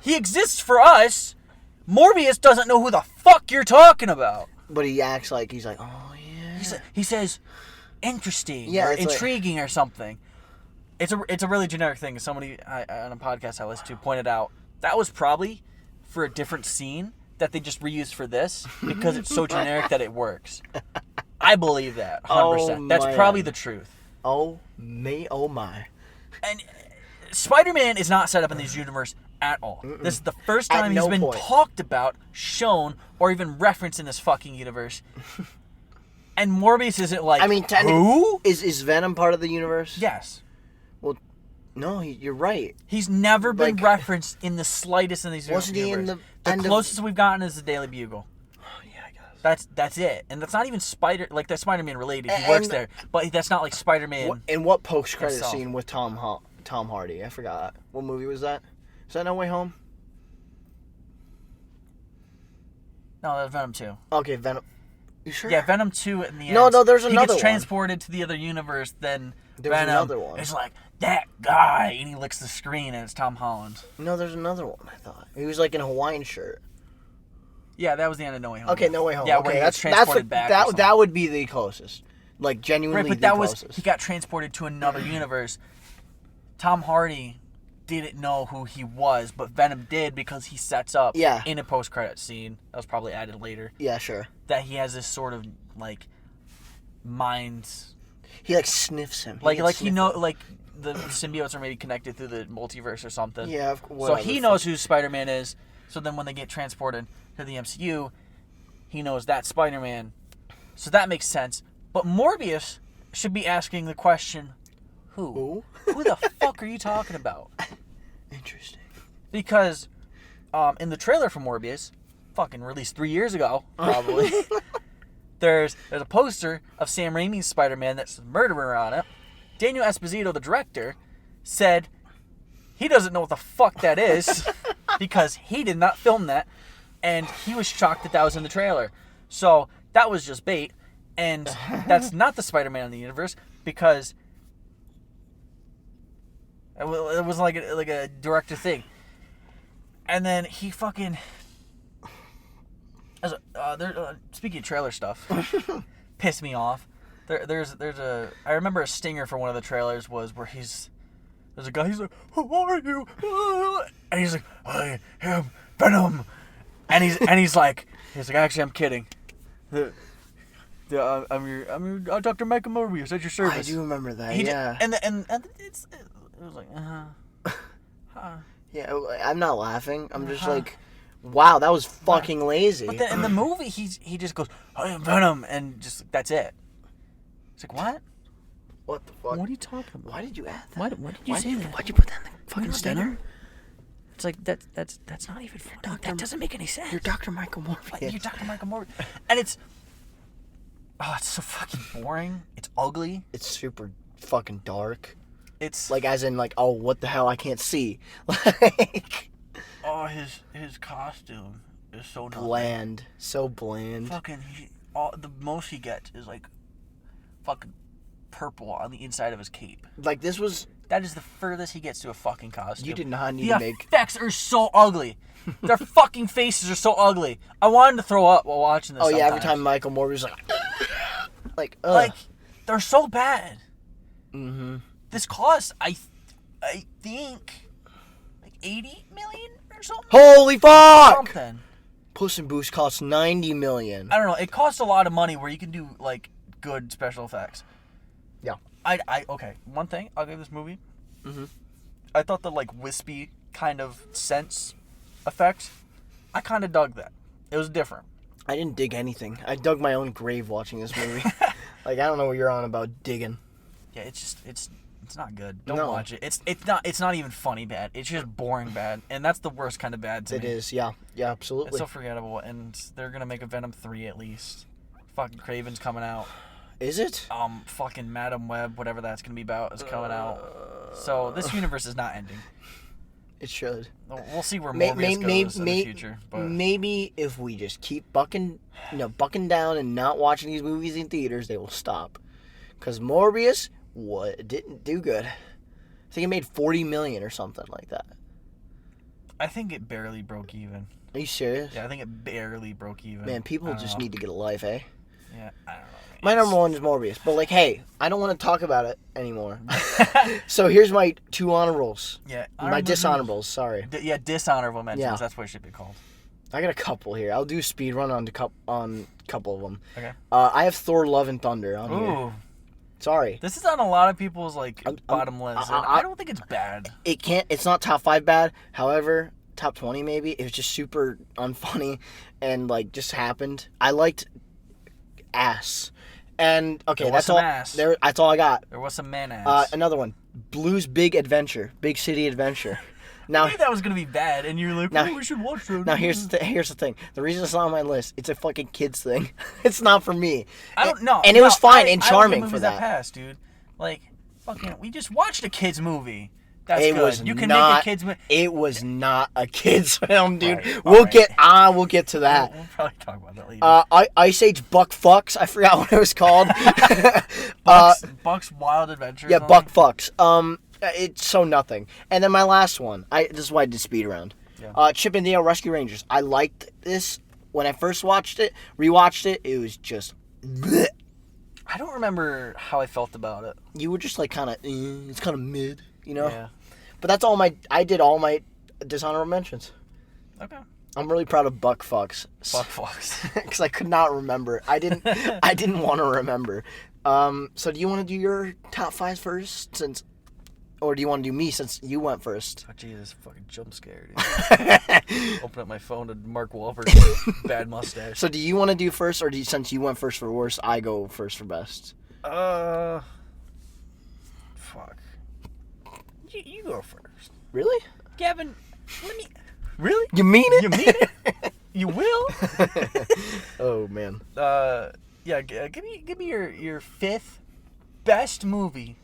He exists for us. Morbius doesn't know who the fuck you're talking about. But he acts like he's like, oh yeah. He says interesting or intriguing or something. It's a really generic thing. Somebody on a podcast I listened to pointed out that was probably for a different scene that they just reused for this because it's so generic that it works. I believe that 100%. Oh, that's probably the truth. Oh my. And Spider-Man is not set up in this universe at all. This is the first time he's been talked about, shown, or even referenced in this fucking universe. And Morbius isn't like, who? Is Venom part of the universe? Yes. Well, no, you're right. He's never been referenced in the slightest in these universes. Wasn't he in the closest we've gotten is the Daily Bugle. Oh, yeah, I guess. That's it. And that's not even that's Spider-Man related. He works there. But that's not like Spider-Man. In what post-credit scene with Tom Hardy? I forgot. What movie was that? Is that No Way Home? No, that was Venom 2. Okay, Venom. You sure? Yeah, Venom 2 in the end. No, there's another one. He gets transported to the other universe, then there's Venom another one. It's like, that guy, and he licks the screen, and it's Tom Holland. No, there's another one, I thought. He was like in a Hawaiian shirt. Yeah, that was the end of No Way Home. Okay, No Way Home. Yeah, okay, where he gets transported back. That would be the closest. Like, genuinely right, but that was, he got transported to another universe. Tom Hardy didn't know who he was, but Venom did because he sets up in a post-credit scene that was probably added later. Yeah, sure. That he has this sort of like mind. He like sniffs him. Like he like the symbiotes are maybe connected through the multiverse or something. Yeah, of course. So he knows who Spider-Man is. So then when they get transported to the MCU, he knows that's Spider-Man. So that makes sense. But Morbius should be asking the question, Who the fuck are you talking about? Interesting. Because in the trailer for Morbius, fucking released 3 years ago, probably, there's a poster of Sam Raimi's Spider-Man that's a murderer on it. Daniel Esposito, the director, said he doesn't know what the fuck that is because he did not film that, and he was shocked that was in the trailer. So that was just bait, and that's not the Spider-Man in the universe because it was like a director thing. And then he fucking... speaking of trailer stuff, pissed me off. There's a... I remember a stinger for one of the trailers was where there's a guy, he's like, who are you? And he's like, I am Venom. And he's like, actually, I'm kidding. I'm your Dr. Michael Morbius at your service. I do remember that, And it was like, Yeah, I'm not laughing. I'm just like, wow, that was fucking lazy. But then in the movie, he just goes, I am Venom, and just, that's it. It's like, what? What the fuck? What are you talking about? Why did you add that? Why did you say that? Why'd you put that in the fucking stinger? It's like, that's not even funny. That doesn't make any sense. You're Dr. Michael Morbius. You're Dr. Michael Morbius. And it's so fucking boring. It's ugly. It's super fucking dark. It's like, as in, like, oh, what the hell? I can't see. Like, oh, his costume is so bland, nothing. So bland. Fucking, the most he gets is like fucking purple on the inside of his cape. Like, that is the furthest he gets to a fucking costume. You did not need to make... The effects are so ugly. Their fucking faces are so ugly. I wanted to throw up while watching this. Oh, sometimes. yeah, every time Michael Morbius was like, ugh. Like, they're so bad. Mm-hmm. This cost, I think, like 80 million or something. Holy fuck! Something. Puss in Boots costs $90 million. I don't know. It costs a lot of money where you can do, like, good special effects. Yeah. Okay, one thing I'll give this movie. Mm-hmm. I thought the, like, wispy kind of sense effect, I kind of dug that. It was different. I didn't dig anything. I dug my own grave watching this movie. Like, I don't know what you're on about digging. Yeah, it's not good. Don't watch it. It's not even funny bad. It's just boring bad, and that's the worst kind of bad to me. It is, yeah, absolutely. It's so forgettable, and they're gonna make a Venom 3 at least. Fucking Craven's coming out. Is it? Fucking Madam Web, whatever that's gonna be about, is coming out. So this universe is not ending. It should. We'll see where Morbius goes in the future. But maybe if we just keep bucking down and not watching these movies in theaters, they will stop. Because Morbius, didn't do good. I think it made $40 million or something like that. I think it barely broke even. Are you serious? Yeah, I think it barely broke even. Man, people just need to get a life, eh? Yeah, I don't know. My number one is Morbius, but like, hey, I don't want to talk about it anymore. So here's my two honorables. Yeah, my dishonorables. Sorry. Dishonorable mentions. Yeah. That's what it should be called. I got a couple here. I'll do speed run on a couple of them. Okay. I have Thor: Love and Thunder on here. Sorry. This is on a lot of people's bottom list. I don't think it's bad. It's not top 5 bad. However, top 20 maybe. It was just super unfunny and like just happened. I liked ass. And okay, that's all. That's all I got. There was some man ass. Another one, Blue's Big Adventure, Big City Adventure. Now I knew that was gonna be bad, and you're like, we should watch it. Now here's the thing. The reason it's not on my list, it's a fucking kids thing. It's not for me. I don't know. And it was fine and charming for that. Passed, dude. Like, fucking, we just watched a kids movie. That's it good. Was you can not, make a kids movie. It was not a kids film, dude. Right, we'll get to that. We'll probably talk about that later. Ice Age Buck Fucks. I forgot what it was called. Buck's Wild Adventure. Yeah, Buck Fucks. It's so nothing. And then my last one. This is why I did speed around. Yeah. Chip and Dale Rescue Rangers. I liked this when I first rewatched it. It was just. Bleh. I don't remember how I felt about it. You were just like kind of. It's kind of mid. You know? Yeah. But that's all I did all my dishonorable mentions. Okay. I'm really proud of Buck Fucks. Buck Fucks. Because I could not remember. I didn't want to remember. So do you want to do your top 5 first or do you want to do me since you went first? Oh, Jesus, fucking jump scare, dude. Open up my phone to Mark Wahlberg's bad mustache. So do you want to do first, or since you went first for worst, I go first for best? Fuck. You go first. Really? Gavin, let me... Really? You mean it? You mean it? You will? Oh, man. Yeah, give me your 5th best movie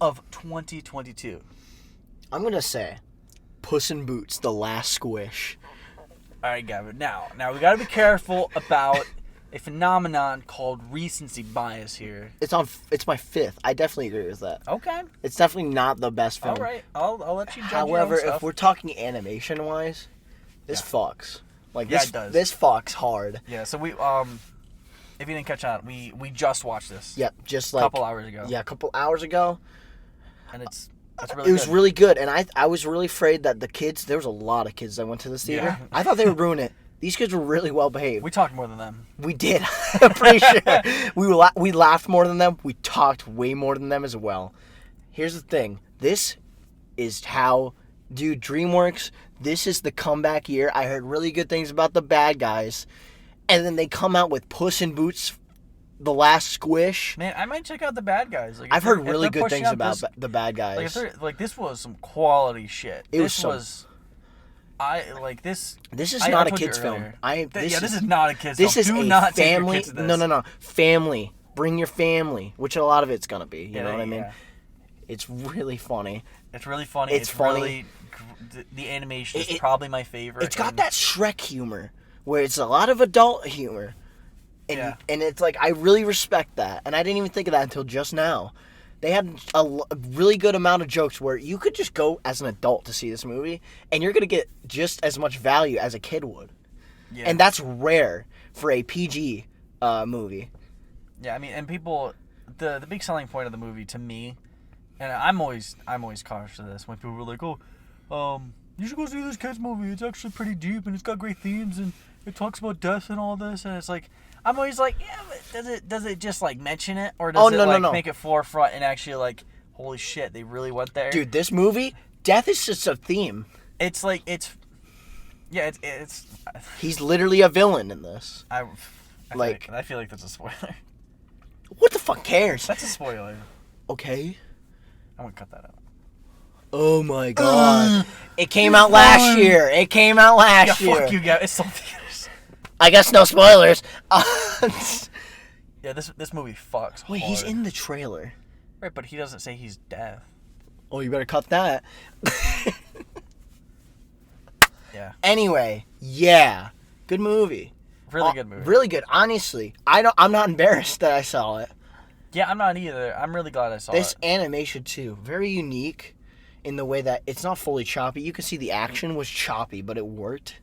of 2022? I'm going to say Puss in Boots, The Last Squish. All right, Gavin. Now we got to be careful about a phenomenon called recency bias here. It's my 5th. I definitely agree with that. Okay. It's definitely not the best film. All right. I'll let you judge. However, your own stuff. if we're talking animation-wise, this fucks. Like, it does. This fucks hard. Yeah, so we, if you didn't catch on, we just watched this. Yep, just like... a couple hours ago. Yeah, a couple hours ago. And it's really It good. was really good, and I was really afraid that the kids... There was a lot of kids that went to this theater. Yeah. I thought they would ruin it. These kids were really well behaved. We talked more than them. We did. I'm pretty sure. We laughed more than them. We talked way more than them as well. Here's the thing. This is how... Dude, DreamWorks, this is the comeback year. I heard really good things about the bad guys. And then they come out with Puss in Boots, The Last Squish. Man, I might check out the bad guys. Like, I've heard really good things about the bad guys. Like, if they're, like, this was some quality shit. This is not a kid's film. This is not a kid's film. This is Do a not family. Take your kids to this. No. Family. Bring your family, which a lot of it's gonna be. You know what I mean? Yeah. It's really funny. It's really funny. It's funny. Really, the animation is probably my favorite. It's got that Shrek humor, where it's a lot of adult humor. And, and it's like, I really respect that. And I didn't even think of that until just now. They had a really good amount of jokes where you could just go as an adult to see this movie, and you're going to get just as much value as a kid would. Yeah. And that's rare for a PG movie. Yeah, I mean, and people, the big selling point of the movie to me, and I'm always cautious of this when people are like, oh, you should go see this kid's movie. It's actually pretty deep, and it's got great themes, and it talks about death and all this, and it's like, I'm always like, yeah, but does it just like mention it, or does it make it forefront and actually like, holy shit, they really went there? Dude, this movie, death is just a theme. It's like it's. He's literally a villain in this. I feel like that's a spoiler. What the fuck cares? That's a spoiler. Okay. I'm gonna cut that out. Oh my god. It came out last year. It came out last year. Fuck you, guys. It's still theaters. I guess no spoilers. Yeah, this movie fucks. Wait, hard. he's in the trailer. Right, but he doesn't say he's deaf. Oh, you better cut that. Yeah. Anyway, yeah. Good movie. Really good movie. Really good. Honestly, I'm not embarrassed that I saw it. Yeah, I'm not either. I'm really glad I saw this it. This animation too, very unique in the way that it's not fully choppy. You can see the action was choppy, but it worked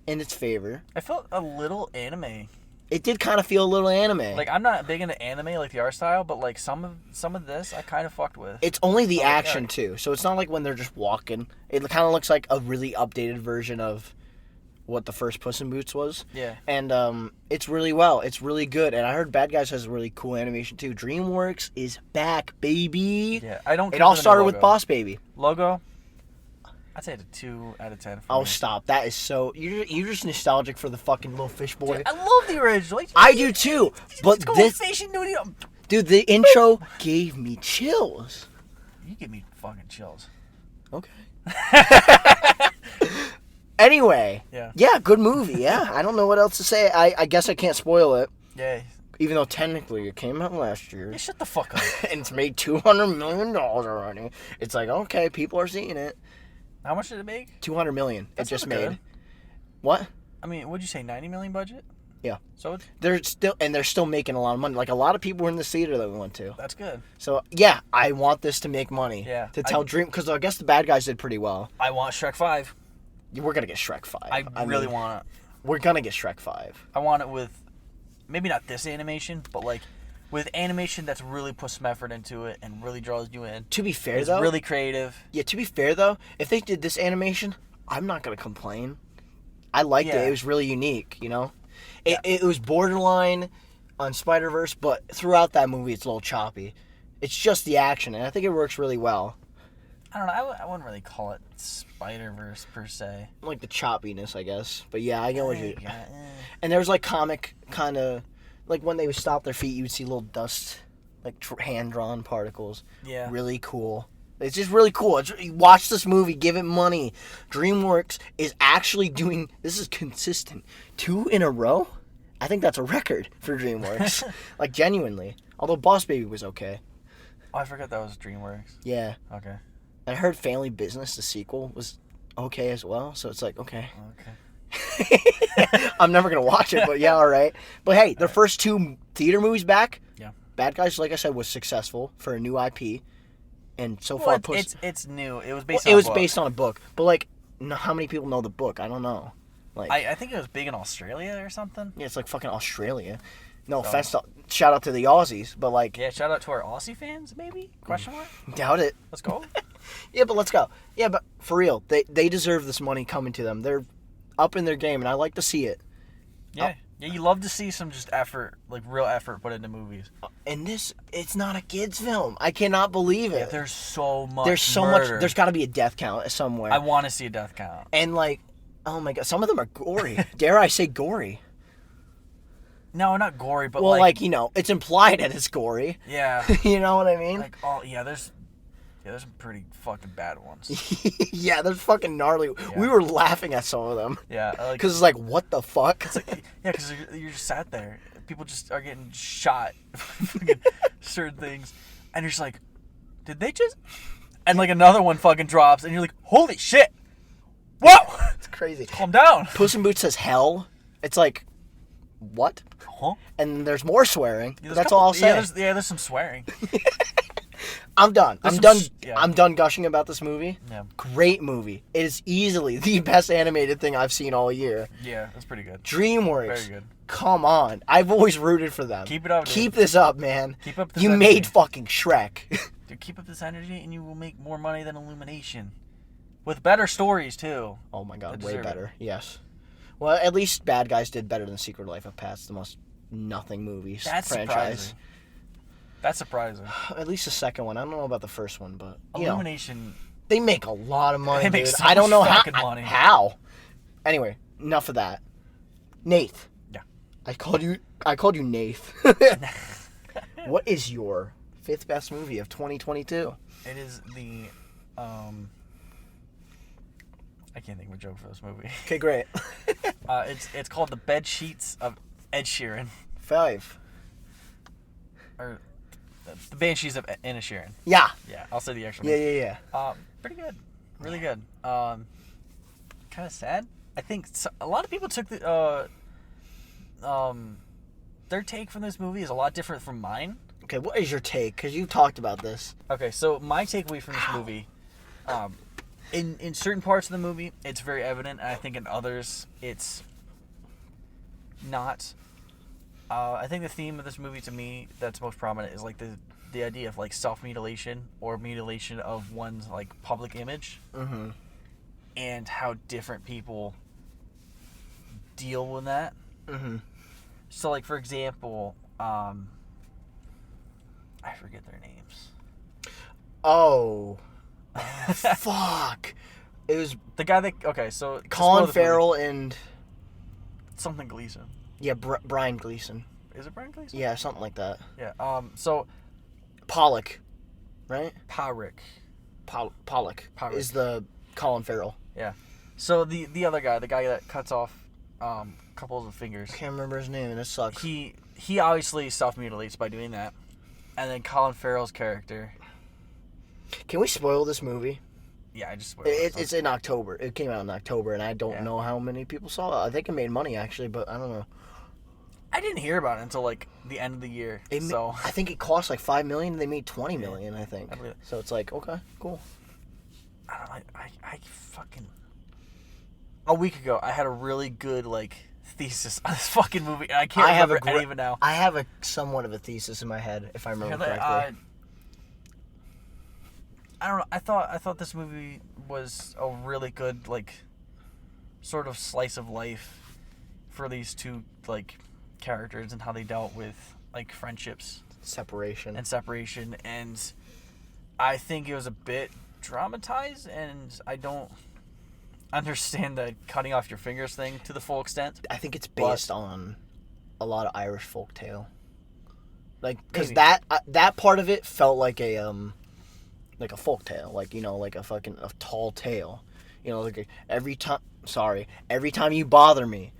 in its favor. I felt a little anime. It did kind of feel a little anime. Like, I'm not big into anime, like the art style, but like some of this I kind of fucked with. It's only the action too, so it's not like when they're just walking. It kind of looks like a really updated version of what the first Puss in Boots was. Yeah. And it's really well. It's really good. And I heard Bad Guys has really cool animation too. DreamWorks is back, baby. Yeah, I don't. It all started with Boss Baby. Logo. I'd say it's a 2 out of 10. For me. Stop! That is so. You're just nostalgic for the fucking little fish boy. Dude, I love the original. I do too. But this, dude, the intro gave me chills. You give me fucking chills. Okay. Anyway, yeah, good movie. Yeah, I don't know what else to say. I guess I can't spoil it. Yeah. Even though technically it came out last year. Yeah, shut the fuck up. And it's made $200 million already. It's like, okay, people are seeing it. How much did it make? $200 million. That's it just good. made. What? I mean, what'd you say? $90 million budget? Yeah. So they're still making a lot of money. Like a lot of people were in the theater that we went to. That's good. So yeah, I want this to make money. Yeah. To tell Dream, because I guess the Bad Guys did pretty well. I want Shrek 5. We're gonna get Shrek 5. I really want it. We're gonna get Shrek 5. I want it with, maybe not this animation, but like with animation that's really put some effort into it and really draws you in. To be fair, it's though, really creative. Yeah. To be fair though, if they did this animation, I'm not gonna complain. I liked it. It was really unique. You know, it was borderline on Spider-Verse, but throughout that movie, it's a little choppy. It's just the action, and I think it works really well. I don't know. I wouldn't really call it Spider-Verse per se. Like the choppiness, I guess. But yeah, I get what you. And there was like comic kind of, like when they would stop their feet, you would see little dust, like hand-drawn particles. Yeah. Really cool. It's just really cool. Watch this movie. Give it money. DreamWorks is actually doing. This is consistent. 2 in a row. I think that's a record for DreamWorks. Like genuinely. Although Boss Baby was okay. Oh, I forgot that was DreamWorks. Yeah. Okay. I heard Family Business, the sequel, was okay as well. So it's like, okay. I'm never going to watch it, but yeah, all right. But hey, the first 2 theater movies back, yeah. Bad Guys, like I said, was successful for a new IP. And so far, it's new. It was based based on a book. But like, how many people know the book? I don't know. Like, I think it was big in Australia or something. Yeah, it's like fucking Australia. No offense, shout out to the Aussies, but like... Yeah, shout out to our Aussie fans, maybe? Question mark? Doubt it. Let's go. Yeah, but let's go. Yeah, but for real, they deserve this money coming to them. They're up in their game, and I like to see it. Yeah, yeah, you love to see some just effort, like real effort put into movies. And it's not a kid's film. I cannot believe it. Yeah, there's so much much. There's got to be a death count somewhere. I want to see a death count. And like, oh my god, some of them are gory. Dare I say gory? No, not gory, but well, like you know, it's implied that it's gory. Yeah. You know what I mean? Like, oh yeah, there's some pretty fucking bad ones. Yeah, they're fucking gnarly. Yeah. We were laughing at some of them. Yeah, because it's like, what the fuck? It's like, yeah, because you're just sat there. People just are getting shot, certain things, and you're just like, did they just? And like another one fucking drops, and you're like, holy shit! Whoa! It's crazy. Calm down. Puss in Boots says hell. It's like, what? Huh? And there's more swearing. Yeah, that's all I'll say. There's some swearing. I'm done. I'm done gushing about this movie. Yeah. Great movie. It is easily the best animated thing I've seen all year. Yeah, that's pretty good. DreamWorks. Very good. Come on. I've always rooted for them. Keep it up, dude. Keep this up, man. Keep up this You energy. made fucking Shrek. Dude, keep up this energy and you will make more money than Illumination. With better stories, too. Oh my god, way better. Yes. Well, at least Bad Guys did better than Secret Life of Pets, the most nothing movies franchise. Surprising. That's surprising. At least the second one. I don't know about the first one, but Illumination. They make a lot of money. They make so I don't know much money. How. Anyway, enough of that. Nate. Yeah. I called you Nate. What is your 5th best movie of 2022? It is the I can't think of a joke for this movie. Okay, great. It's called The Bed Sheets of Ed Sheeran. 5. Or The Banshees of Ed Sheeran. Yeah. Yeah, I'll say the actual name. Yeah. Pretty good. Really good. Kind of sad. I think a lot of people took their take from this movie is a lot different from mine. Okay, what is your take? Because you've talked about this. Okay, so my takeaway from this movie, in certain parts of the movie, it's very evident, and I think in others, it's not. I think the theme of this movie, to me, that's most prominent is like the idea of like self-mutilation or mutilation of one's like public image, and how different people deal with that. So, like for example, I forget their names. Oh, fuck! It was the guy that so Colin Farrell and something Gleason. Yeah, Brian Gleason. Is it Brian Gleason? Yeah, something like that. Yeah. So Pollock, right? Pollock is the Colin Farrell. Yeah. So the other guy, the guy that cuts off couples of fingers. I can't remember his name, and it sucks. He obviously self-mutilates by doing that. And then Colin Farrell's character. Can we spoil this movie? Yeah, I just spoiled it. It's in October. It came out in October, and I don't know how many people saw it. I think it made money, actually, but I don't know. I didn't hear about it until, like, the end of the year. I think it cost, like, $5 million. They made $20 million, I think. So it's like, okay, cool. I don't know. I fucking... A week ago, I had a really good, like, thesis on this fucking movie, and I can't remember any of it now. I have a somewhat of a thesis in my head, if I remember correctly. I don't know. I thought this movie was a really good, like, sort of slice of life for these two, like, characters and how they dealt with, like, friendships. Separation. And I think it was a bit dramatized, and I don't understand the cutting off your fingers thing to the full extent. I think it's based on a lot of Irish folktale. Like, because that part of it felt like a folktale, like, you know, like a tall tale, you know, like every time you bother me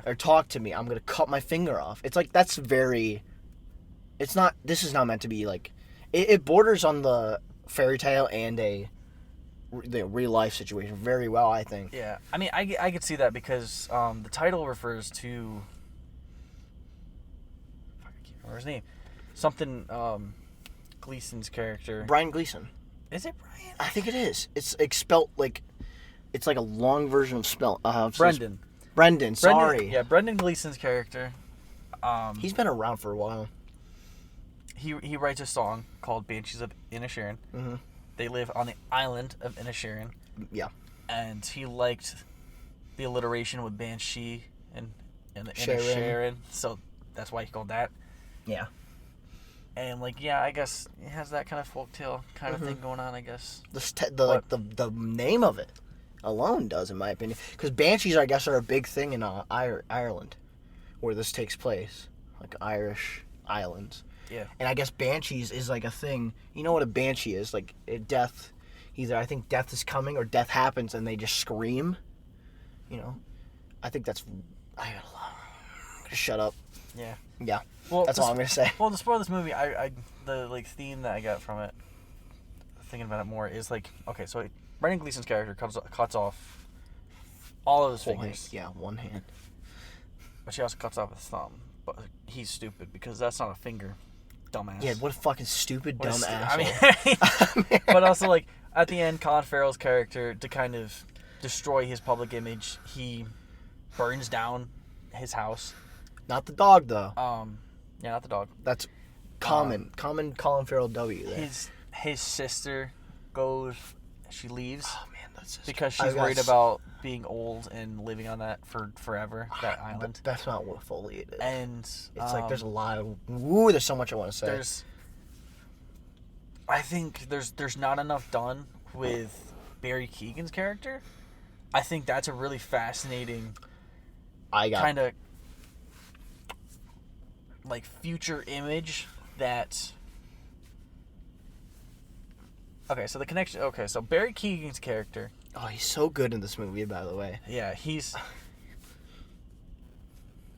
or talk to me, I'm gonna cut my finger off. It's like this is not meant to be like, It borders on the fairy tale and the real life situation very well, I think. Yeah, I mean, I could see that because the title refers to. Fuck, I can't remember his name. Something Gleason's character. Brian Gleason. Is it Brian? I think it is. It's spelt like. It's like a long version of spell. Brendan. Brendan, sorry. Yeah, Brendan Gleason's character. He's been around for a while. He writes a song called Banshees of Inisherin. Mm-hmm. They live on the island of Inisherin. Yeah. And he liked the alliteration with Banshee and the Sharon. Inisherin, so that's why he called that. Yeah. And like, yeah, I guess it has that kind of folktale kind of thing going on, I guess. The name of it alone does, in my opinion, because banshees, I guess, are a big thing in Ireland, where this takes place, like Irish islands. Yeah. And I guess banshees is like a thing. You know what a banshee is? Like death. Either I think death is coming or death happens, and they just scream. You know, I think that's. I'm gonna shut up. Yeah. Yeah. Well, that's all I'm gonna say. Well, to spoil this movie, the like theme that I got from it, thinking about it more, is like, okay, so Brendan Gleason's character cuts off all of his fingers. Yeah, one hand. But she also cuts off his thumb. But he's stupid because that's not a finger, dumbass. Yeah, what a fucking stupid, dumb asshole. I mean, but also, like, at the end, Colin Farrell's character, to kind of destroy his public image, he burns down his house. Not the dog, though. Yeah, not the dog. That's common Colin Farrell W there. His sister goes, she leaves. Oh, man, that's just... Because she's worried about being old and living on that for forever, that island. That's not what Foley is. And it's like there's a lot of... Ooh, there's so much I want to say. I think there's not enough done with Barry Keoghan's character. I think that's a really fascinating kind of like future image that... Okay, so the connection... Okay, so Barry Keoghan's character... Oh, he's so good in this movie, by the way. Yeah,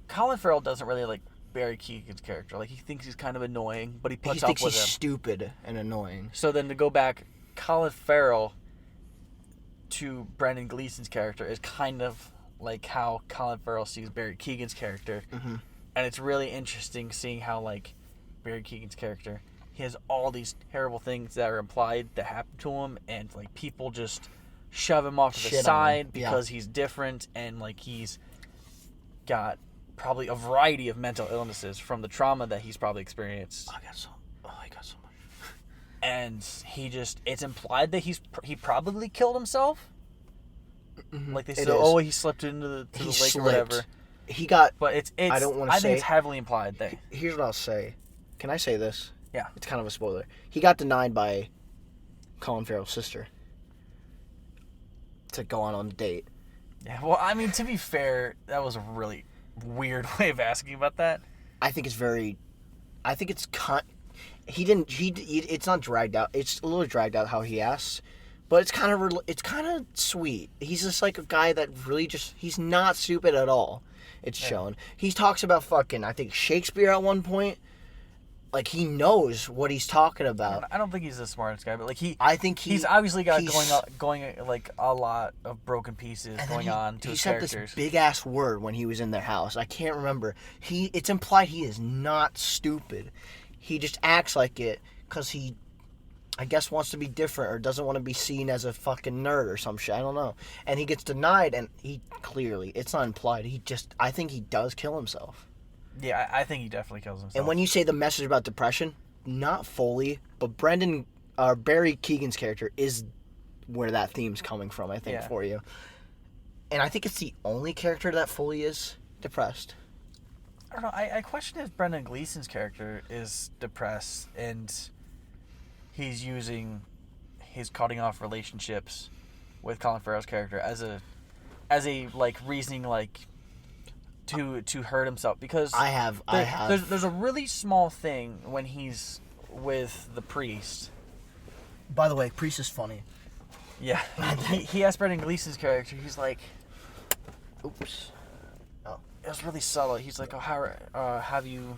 Colin Farrell doesn't really like Barry Keoghan's character. Like, he thinks he's kind of annoying, but he puts up with him. He thinks he's stupid and annoying. So then to go back, Colin Farrell to Brendan Gleason's character is kind of like how Colin Farrell sees Barry Keoghan's character. Mm-hmm. And it's really interesting seeing how, like, Barry Keoghan's character, he has all these terrible things that are implied that happen to him, and, like, people just shove him off to the side because he's different, and, like, he's got probably a variety of mental illnesses from the trauma that he's probably experienced. I got so much. And it's implied that he probably killed himself. Mm-hmm. Like, they said, he slipped into the lake or whatever. He got... But it's I don't want to say... I think it's heavily implied that... Here's what I'll say. Can I say this? Yeah. It's kind of a spoiler. He got denied by Colin Farrell's sister to go on a date. Yeah, well, I mean, to be fair, that was a really weird way of asking about that. I think it's very... I think it's... It's not dragged out. It's a little dragged out how he asks. But it's kind of sweet. He's just like a guy that really just... He's not stupid at all. It's shown. He talks about fucking, I think, Shakespeare at one point. Like, he knows what he's talking about. I don't think he's the smartest guy, but like he's obviously got going like a lot of broken pieces going on to his characters. He said this big ass word when he was in their house. I can't remember. It's implied he is not stupid. He just acts like it because he, I guess, wants to be different or doesn't want to be seen as a fucking nerd or some shit. I don't know. And he gets denied, and he clearly, it's not implied. I think he does kill himself. Yeah, I think he definitely kills himself. And when you say the message about depression, not Foley, but Barry Keoghan's character is where that theme's coming from, I think, for you. And I think it's the only character that Foley is depressed. I don't know. I question if Brendan Gleason's character is depressed and he's using his cutting off relationships with Colin Farrell's character as a like reasoning like to hurt himself, because there's a really small thing when he's with the priest. By the way, priest is funny. Yeah, he asked Brendan Gleason's character. He's like, "Oops." Oh, it was really subtle. He's like, "Oh, how have you?"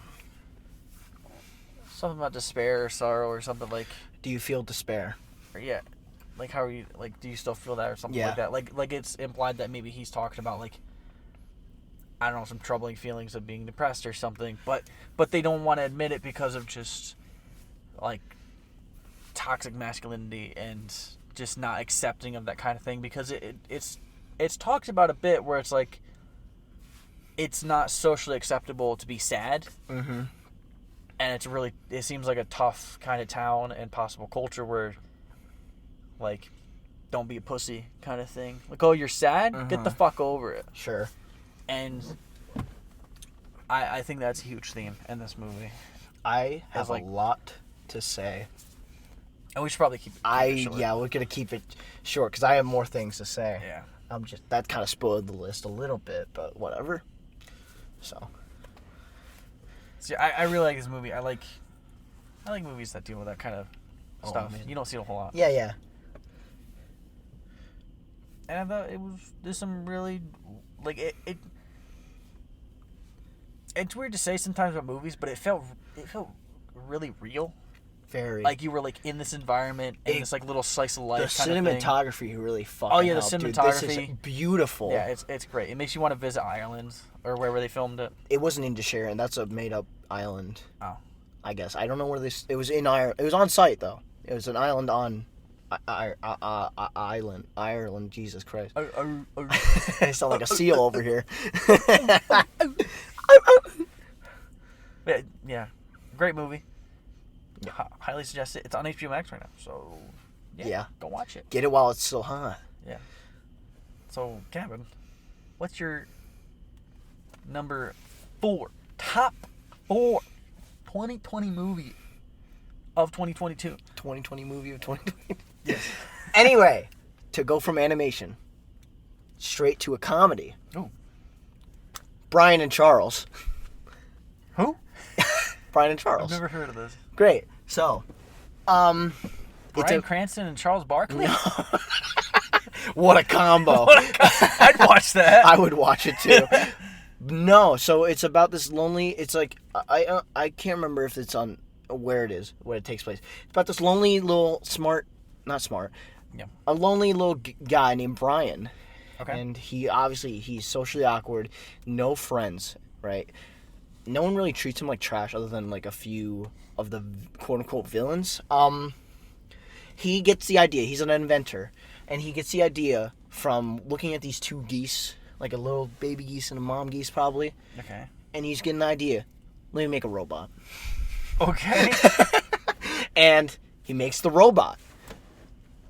something about despair or sorrow or something like. Do you feel despair? Or, yeah. Like, how are you, like, do you still feel that or something like that? Like, it's implied that maybe he's talking about, like, I don't know, some troubling feelings of being depressed or something, but they don't want to admit it because of just, like, toxic masculinity and just not accepting of that kind of thing, because it's talked about a bit where it's like, it's not socially acceptable to be sad. Mm-hmm. And it seems like a tough kind of town and possible culture where, like, don't be a pussy kind of thing. Like, oh, you're sad? Mm-hmm. Get the fuck over it. Sure. And I think that's a huge theme in this movie. I have a lot to say. And we should probably keep it short. Yeah, we're going to keep it short because I have more things to say. Yeah. That kind of spoiled the list a little bit, but whatever. So. See, I really like this movie. I like movies that deal with that kind of stuff. Man. You don't see it a whole lot. Yeah. And I thought there's some really, like, it's weird to say sometimes about movies, but it felt really real. Very. Like, you were, like, in this environment, in this, like, little slice of life kind of thing. The cinematography really fucking helped, the dude. cinematography. This is beautiful. Yeah, it's great. It makes you want to visit Ireland, or wherever they filmed it. It wasn't in Dishonorable. That's a made-up island. Oh. I guess. I don't know where this... It was in Ireland. It was on site, though. It was an island on... Ireland, Jesus Christ. I sound like a seal over here. Yeah. Great movie. Highly suggest it. It's on HBO Max right now, so yeah, go watch it. Get it while it's still hot. Yeah. So, Gavin, what's your number 4? Top 4 2020 movie of 2022. 2020 movie of 2020. Yes. Anyway, to go from animation straight to a comedy. Ooh. Brian and Charles. Who? Brian and Charles. I've never heard of this. Great. So, Bryan Cranston and Charles Barkley? What a combo. I'd watch that. I would watch it too. No, so it's about this lonely, it's like, I can't remember if it's on where it is, where it takes place. It's about this lonely little a lonely little guy named Brian. Okay. And he's socially awkward, no friends, right? No one really treats him like trash other than like a few of the quote-unquote villains. He gets the idea. He's an inventor. And he gets the idea from looking at these two geese, like a little baby geese and a mom geese probably. Okay. And he's getting an idea. Let me make a robot. Okay. And he makes the robot.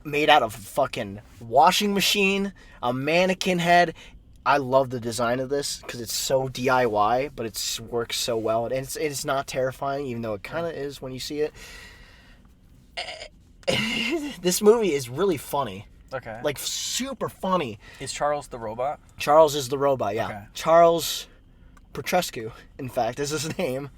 Made out of a fucking washing machine, a mannequin head. I love the design of this because it's so DIY, but it works so well. And it's not terrifying, even though it kind of is when you see it. This movie is really funny. Okay. Like, super funny. Is Charles the robot? Charles is the robot, yeah. Okay. Charles Petrescu, in fact, is his name.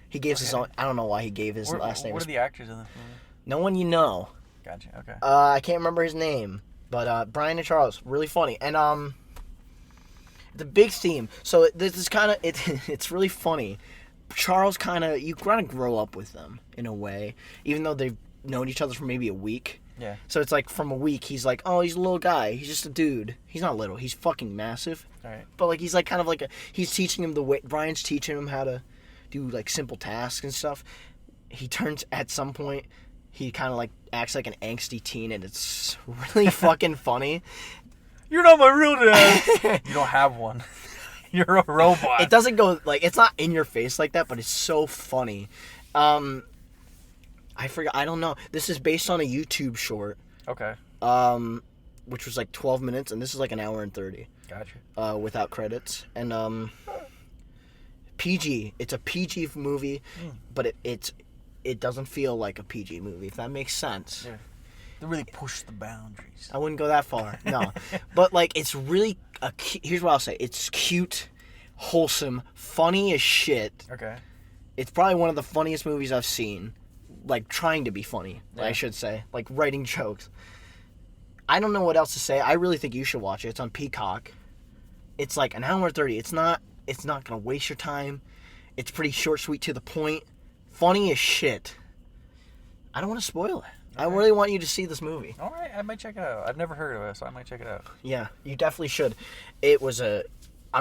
He gives his own... I don't know why he gave his last name. What are the actors in this movie? No one you know. Gotcha, okay. I can't remember his name. But Brian and Charles, really funny. And the big theme. So this is kind of... It's really funny. Charles kind of... You kind of grow up with them, in a way. Even though they've known each other for maybe a week. Yeah. So it's like from a week, he's like, oh, he's a little guy. He's just a dude. He's not little. He's fucking massive. All right. But like he's like kind of like he's teaching him the way. Brian's teaching him how to do like simple tasks and stuff. He turns at some point. He kind of like acts like an angsty teen, and it's really fucking funny. You're not my real dad. You don't have one. You're a robot. It doesn't go like it's not in your face like that, but it's so funny. I forgot. I don't know. This is based on a YouTube short. Okay. Which was like 12 minutes, and this is like an hour and 30. Gotcha. Without credits, and PG. It's a PG movie, but it doesn't feel like a PG movie. If that makes sense. Yeah. They really push the boundaries. I wouldn't go that far. No, but like it's really here's what I'll say. It's cute, wholesome, funny as shit. Okay. It's probably one of the funniest movies I've seen. Like, trying to be funny, yeah. I should say. Like, writing jokes. I don't know what else to say. I really think you should watch it. It's on Peacock. It's like an hour 30. It's not going to waste your time. It's pretty short, sweet, to the point. funny as shit. I don't want to spoil it. Okay. I really want you to see this movie. All right, I might check it out. I've never heard of it, so I might check it out. Yeah, you definitely should. It was I'm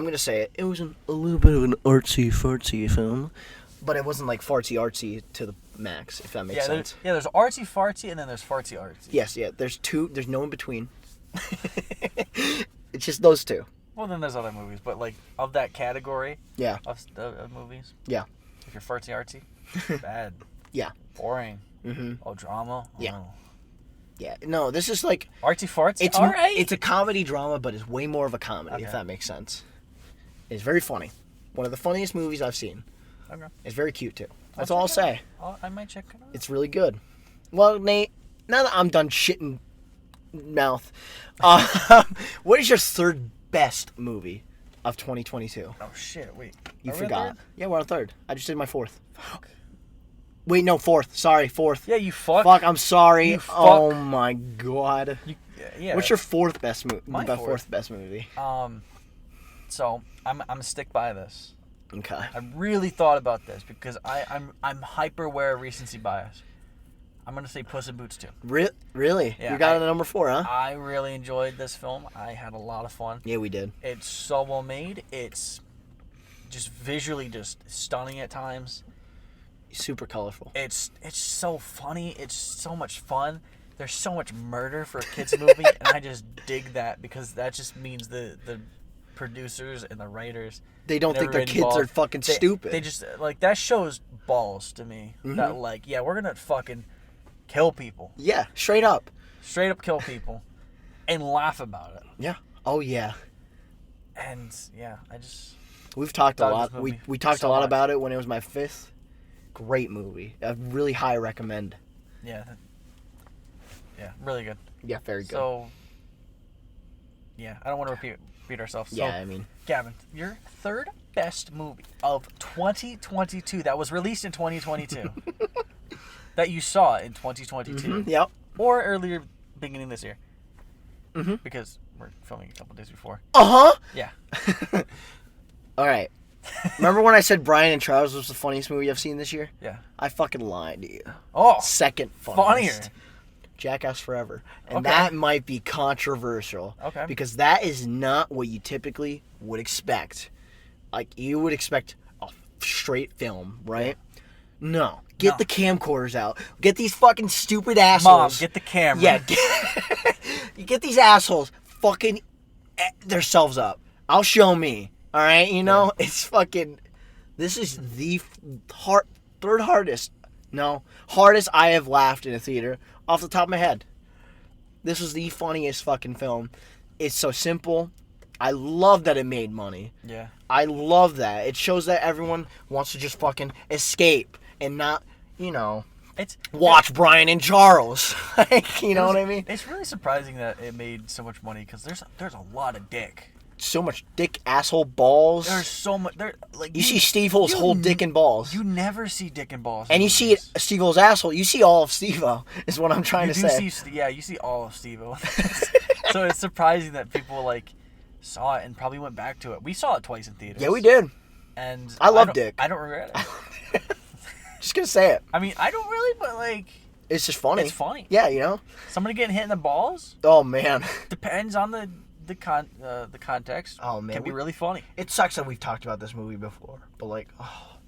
going to say it was a little bit of an artsy-fartsy film, but it wasn't like fartsy-artsy to the max, if that makes sense. There's artsy-fartsy, and then there's fartsy-artsy. Yes, yeah, there's no in between. It's just those two. Well, then there's other movies, but like of that category of movies. Yeah. If you're fartsy-artsy, bad. Yeah. Boring. Mm-hmm. Oh, drama? Yeah. Oh. Yeah, no, this is like... Artsy-fartsy? It's, all right. It's a comedy drama, but it's way more of a comedy, Okay. if that makes sense. It's very funny. One of the funniest movies I've seen. Okay. It's very cute, too. That's all I'll say. I might check it out. It's really good. Well, Nate, now that I'm done shitting mouth, what is your third best movie of 2022? Oh, shit, wait. You Are we forgot. on third? Yeah, we're on third. I just did my fourth. Fuck. Wait, no, fourth. Sorry, fourth. Yeah, you fuck. Fuck, I'm sorry. You fuck. Oh, my God. Yeah. What's your fourth best movie? My fourth best movie. So I'm gonna stick by this. Okay. I really thought about this because I'm hyper aware of recency bias. I'm gonna say Puss in Boots 2. Really? Yeah, you got it at number 4, huh? I really enjoyed this film. I had a lot of fun. Yeah, we did. It's so well made. It's just visually just stunning at times. Super colorful. It's so funny. It's so much fun. There's so much murder for a kids movie, and I just dig that because that just means the producers and the writers, they don't think their kids are fucking stupid. They just like that shows balls to me. Mm-hmm. That like, yeah, we're gonna fucking kill people. Yeah, straight up Kill people, and laugh about it. Yeah. Oh yeah. And yeah, we've talked a lot. Movie We talked so a lot much. about it when it was my 5th. Great movie. A really high recommend. Yeah. Yeah, really good. Yeah, very good. So, yeah, I don't want to repeat ourselves. Yeah, so, I mean, Gavin, your third best movie of 2022 that was released in 2022 that you saw in 2022 mm-hmm, yep. or earlier beginning this year, Mm-hmm. because we're filming a couple days before. Uh-huh. Yeah. All right. Remember when I said Brian and Charles was the funniest movie I've seen this year? Yeah. I fucking lied to you. Oh, Second funnier. funniest. Jackass Forever. And Okay. that might be controversial. Okay. Because that is not what you typically would expect. Like, you would expect a straight film, right? No. Get the camcorders out. Get these fucking stupid assholes. Mom, get the camera. Yeah. You get these assholes fucking themselves up. I'll show me. All right? You know? Yeah. It's fucking... This is the third hardest. No. Hardest I have laughed in a theater off the top of my head. This was the funniest fucking film. It's so simple. I love that it made money. Yeah. I love that. It shows that everyone wants to just fucking escape and not, you know, watch Brian and Charles. Like, you know what I mean? It's really surprising that it made so much money because there's a lot of dick. So much dick, asshole, balls. There's so much. Like you see Steve O's whole dick and balls. You never see dick and balls. And you see Steve O's asshole. You see all of Steve O, is what I'm trying to say. You see all of Steve O. So it's surprising that people like saw it and probably went back to it. We saw it twice in theaters. Yeah, we did. And I love dick. I don't regret it. Just gonna say it. I mean, I don't really, but like, it's just funny. It's funny. Yeah, you know. Somebody getting hit in the balls. Oh man. Depends on the context. Oh man, can be really funny. It sucks that we've talked about this movie before, but like,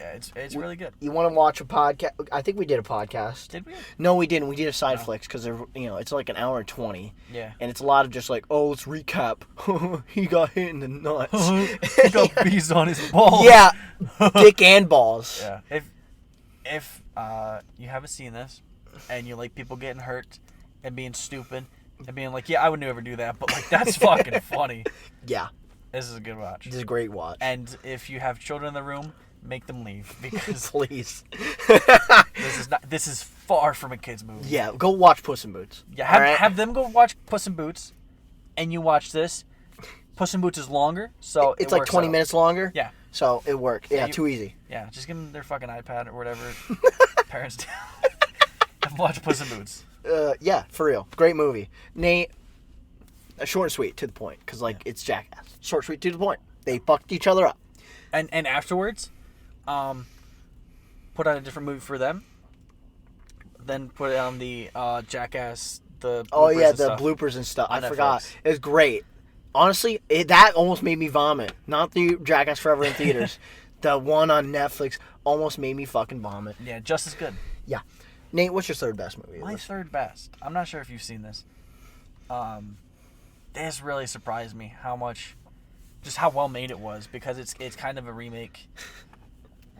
yeah, it's really good. You want to watch a podcast? I think we did a podcast. Did we? No, we didn't. We did a Sideflicks because it's like an hour and 20. Yeah. And it's a lot of just like, oh, let's recap. He got hit in the nuts. He got bees on his balls. Yeah, dick and balls. Yeah. If you haven't seen this, and you like people getting hurt and being stupid. And being like, yeah, I would never do that, but like that's fucking funny. Yeah. This is a good watch. This is a great watch. And if you have children in the room, make them leave because please. This is far from a kid's movie. Yeah, go watch Puss in Boots. Yeah, have them go watch Puss in Boots, and you watch this. Puss in Boots is longer, so it's like 20 minutes longer. Yeah. So it worked. Yeah, too easy. Yeah, just give them their fucking iPad or whatever parents do. And watch Puss in Boots. Yeah, for real. Great movie. Nate, short and sweet, to the point, because, it's Jackass. Short, sweet, to the point. They fucked each other up. And afterwards, put on a different movie for them. Then put it on the Jackass, the bloopers and stuff. I forgot. It was great. Honestly, that almost made me vomit. Not the Jackass Forever in theaters. The one on Netflix almost made me fucking vomit. Yeah, just as good. Yeah. Nate, what's your third best movie? My third best. I'm not sure if you've seen this. This really surprised me just how well made it was, because it's kind of a remake,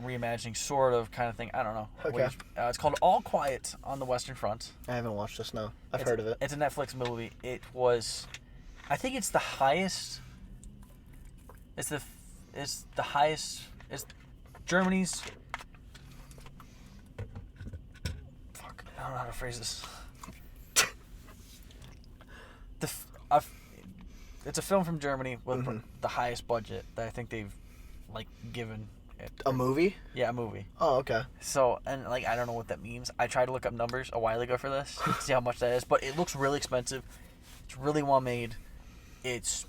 reimagining sort of kind of thing. I don't know. Okay. It's called All Quiet on the Western Front. I haven't watched this, no. I've heard of it. It's a Netflix movie. It was, I think it's the highest. It's the highest. It's Germany's. Fuck, I don't know how to phrase this. It's a film from Germany with the highest budget that I think they've given it. A movie? Yeah, a movie. Oh, okay. So, and I don't know what that means. I tried to look up numbers a while ago for this to see how much that is, but it looks really expensive. It's really well made. It's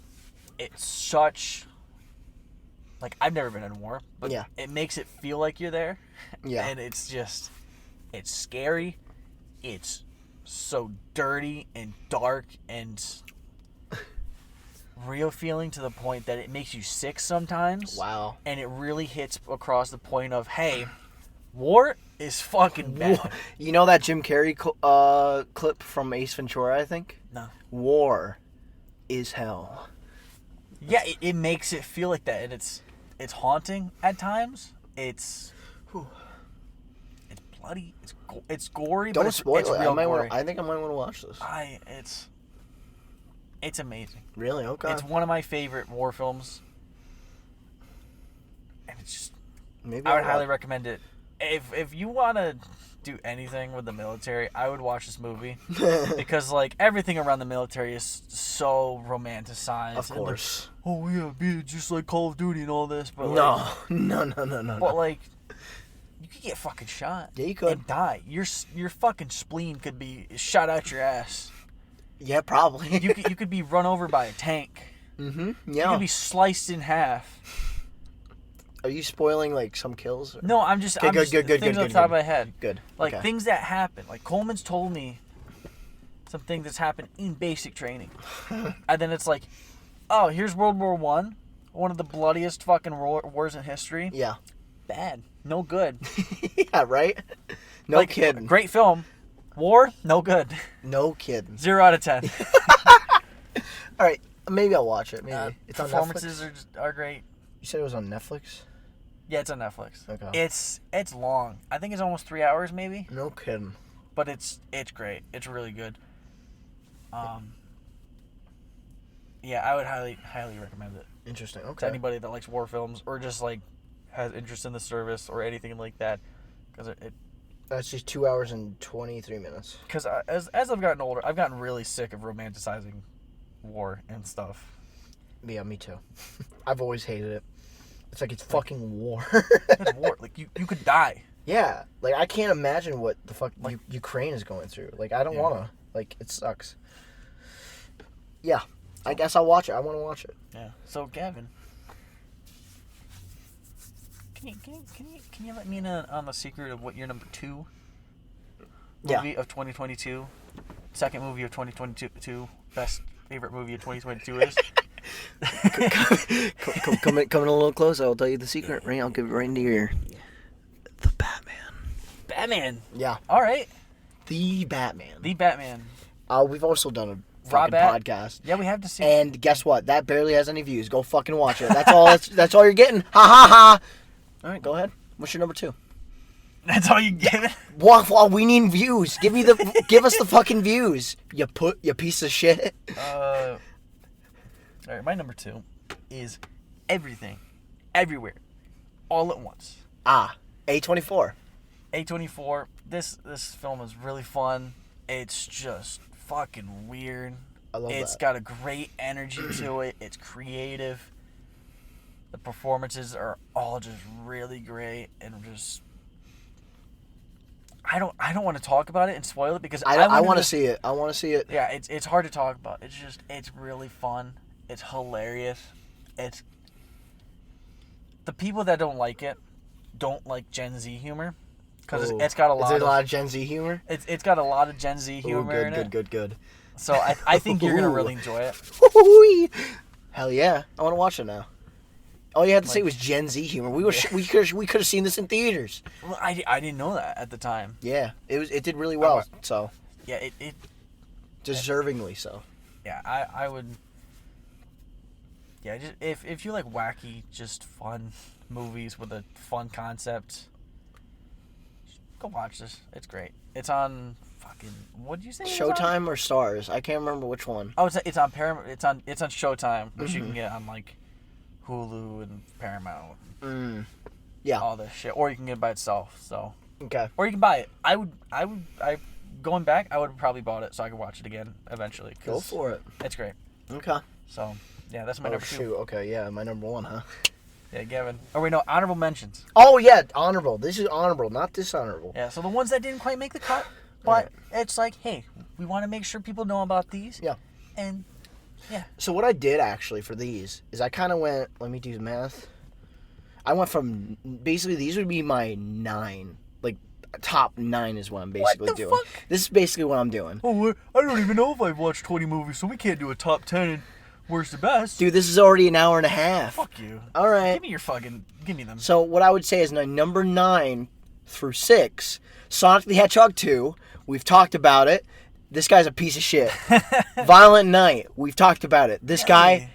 such, I've never been in a war, but it makes it feel like you're there. Yeah. And it's scary. It's so dirty and dark and real feeling, to the point that it makes you sick sometimes. Wow. And it really hits across the point of, hey, war is fucking bad. You know that Jim Carrey clip from Ace Ventura, I think? No. War is hell. Yeah, it makes it feel like that, and it's haunting at times. It's bloody. It's gory. Don't but spoil it's it. real gory. I think I might want to watch this. It's amazing. Really? Okay. It's one of my favorite war films, and it's just. Maybe I would highly recommend it. If you want to do anything with the military, I would watch this movie because everything around the military is so romanticized. Of course. Oh yeah, be just like Call of Duty and all this, but no. But you could get fucking shot. Yeah, you could. And die. Your fucking spleen could be shot out your ass. Yeah, probably. you could be run over by a tank. Mm-hmm. You Yeah. could be sliced in half. Are you spoiling some kills? Or? No, I'm just good, things on top of my head. Good. Things that happen. Coleman's told me some things that's happened in basic training. And then it's oh, here's World War I, one of the bloodiest fucking wars in history. Yeah. Bad. No good. Yeah, right? No kidding. Great film. War, no good. No kidding. 0 out of 10. All right, maybe I'll watch it. Maybe it's on Netflix. Performances are great. You said it was on Netflix? Yeah, it's on Netflix. Okay. It's long. I think it's almost 3 hours, maybe. No kidding. But it's great. It's really good. Yeah, I would highly recommend it. Interesting. Okay. To anybody that likes war films or just has interest in the service or anything like that, because That's just 2 hours and 23 minutes. Because as I've gotten older, I've gotten really sick of romanticizing war and stuff. Yeah, me too. I've always hated it. It's it's fucking war. It's war. You could die. Yeah. I can't imagine what the fuck Ukraine is going through. I don't want to. It sucks. Yeah. I guess I'll watch it. I want to watch it. Yeah. So, Gavin, can you let me in on the secret of what your number 2 movie of 2022, second movie of 2022, best favorite movie of 2022 is? Coming a little closer, I'll tell you the secret. Right, I'll give it right into your ear. The Batman. Batman. Yeah. All right. The Batman. We've also done a fucking podcast. Yeah, we have to see. And guess what? That barely has any views. Go fucking watch it. That's all. That's all you're getting. Ha ha ha. All right, go ahead. What's your number 2? That's all you get. Well, we need views. Give us the fucking views. You piece of shit. All right, my number 2 is Everything, Everywhere, All at Once. A24. A24. This film is really fun. It's just fucking weird. I love It's that. got a great energy to it. It's creative. The performances are all just really great, and just I don't want to talk about it and spoil it because I want to see it. I want to see it. Yeah, it's hard to talk about. It's really fun. It's hilarious. It's the people that don't like it don't like Gen Z humor. Because it's got a lot. Is there a lot of Gen Z humor? It's got a lot of Gen Z humor in it. Good. So I think you're gonna really enjoy it. Hell yeah! I want to watch it now. All you had to say was Gen Z humor. We could have seen this in theaters. Well, I didn't know that at the time. Yeah, it did really well. So yeah, it deservingly so. Yeah, I would. Yeah, just if you like wacky, just fun movies with a fun concept, go watch this. It's great. It's on fucking, what did you say? Showtime or Stars? I can't remember which one. Oh, it's on Paramount. It's on Showtime, which you can get on like Hulu and Paramount. Yeah. All this shit, or you can get it by itself. So. Okay. Or you can buy it. I going back, I would have probably bought it so I could watch it again eventually. Go for it. It's great. Okay. So yeah, that's my number 2. Shoot. Okay. Yeah, my number 1, huh? Yeah, Gavin. Oh wait, no, honorable mentions. Oh yeah, honorable. This is honorable, not dishonorable. Yeah, so the ones that didn't quite make the cut, but it's like, hey, we want to make sure people know about these. Yeah. And yeah. So what I did actually for these is I kind of went. Let me do the math. I went from basically these would be my 9, like top 9 is what I'm basically doing. Fuck? This is basically what I'm doing. Oh, I don't even know if I've watched 20 movies, so we can't do a top 10 and worst to best. Dude, this is already an hour and a half. Fuck you. All right. Give me them. So what I would say is my number 9 through 6, Sonic the Hedgehog 2. We've talked about it. This guy's a piece of shit. Violent Night. We've talked about it. This guy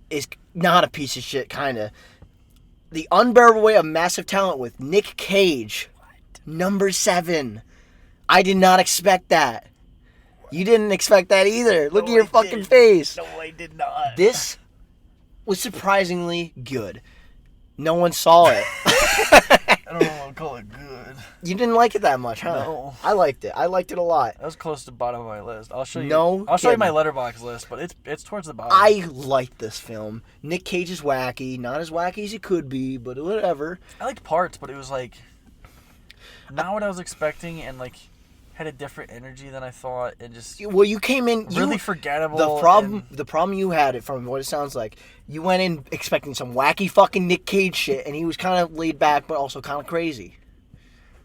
is not a piece of shit, kind of. The Unbearable Weight of Massive Talent with Nick Cage. Number 7. I did not expect that. You didn't expect that either. Look at your fucking face. No, I did not. This was surprisingly good. No one saw it. I don't know what to call it good. You didn't like it that much, huh? No. I liked it. I liked it a lot. That was close to the bottom of my list. I'll show you. No I'll show you my kidding. letterbox list, but it's towards the bottom. I liked this film. Nick Cage is wacky. Not as wacky as he could be, but whatever. I liked parts, but it was like not what I was expecting, and like had a different energy than I thought, and just Well, you came in really forgettable. The problem you had, it from what it sounds like, you went in expecting some wacky fucking Nick Cage shit, and he was kind of laid back, but also kind of crazy.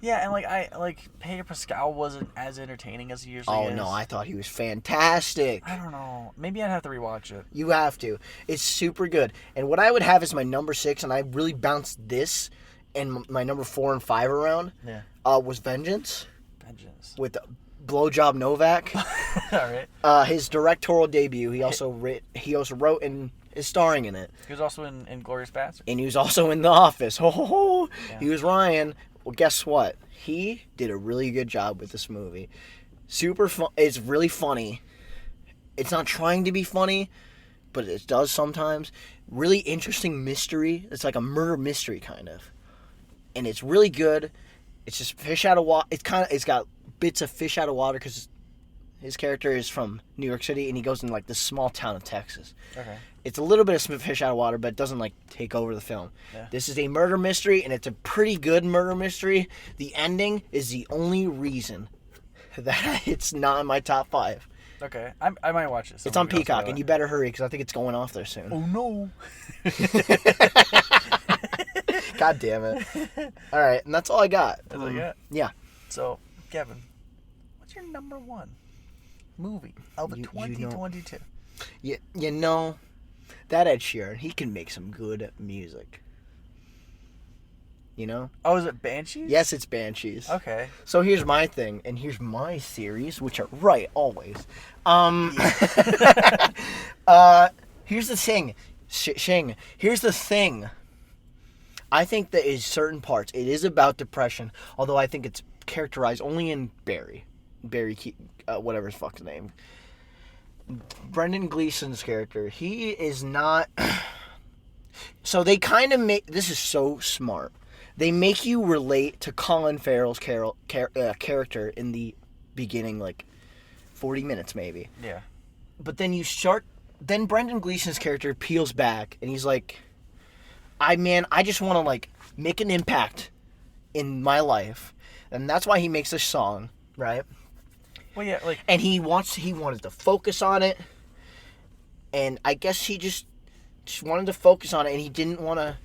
Yeah, and Pedro Pascal wasn't as entertaining as he usually is. Oh no, I thought he was fantastic. I don't know. Maybe I'd have to rewatch it. You have to. It's super good. And what I would have is my number 6, and I really bounced this and my number 4 and 5 around. Yeah. Was Vengeance. With Blowjob Novak. All right. His directorial debut. He also wrote and is starring in it. He was also in Inglourious Basterds. And he was also in The Office. Yeah. He was Ryan. Well, guess what? He did a really good job with this movie. Super fun. It's really funny. It's not trying to be funny, but it does sometimes. Really interesting mystery. It's like a murder mystery kind of. And it's really good. It's just fish out of water. It's got bits of fish out of water because his character is from New York City and he goes in like this small town of Texas. Okay. It's a little bit of fish out of water, but it doesn't like take over the film. Yeah. This is a murder mystery, and it's a pretty good murder mystery. The ending is the only reason that it's not in my top 5. Okay, I might watch it. It's on Peacock, and you better hurry because I think it's going off there soon. Oh no! God damn it! All right, and that's all I got. That's all you got? Yeah. So, Kevin, what's your number 1 movie of 2022? You know, that Ed Sheeran, he can make some good music. You know? Oh, is it Banshees? Yes, it's Banshees. Okay. So here's my thing, and here's my theories, which are right always. Here's the thing. Here's the thing. I think that in certain parts, it is about depression, although I think it's characterized only in Barry, whatever his fuck's name. Brendan Gleeson's character, he is not... So they kind of make... This is so smart. They make you relate to Colin Farrell's character in the beginning, like 40 minutes maybe. Yeah. But then then Brendan Gleeson's character peels back, and he's like, I just want to like make an impact in my life. And that's why he makes this song, right? Well, yeah, like... And he wanted to focus on it, and I guess he just wanted to focus on it, and he didn't want to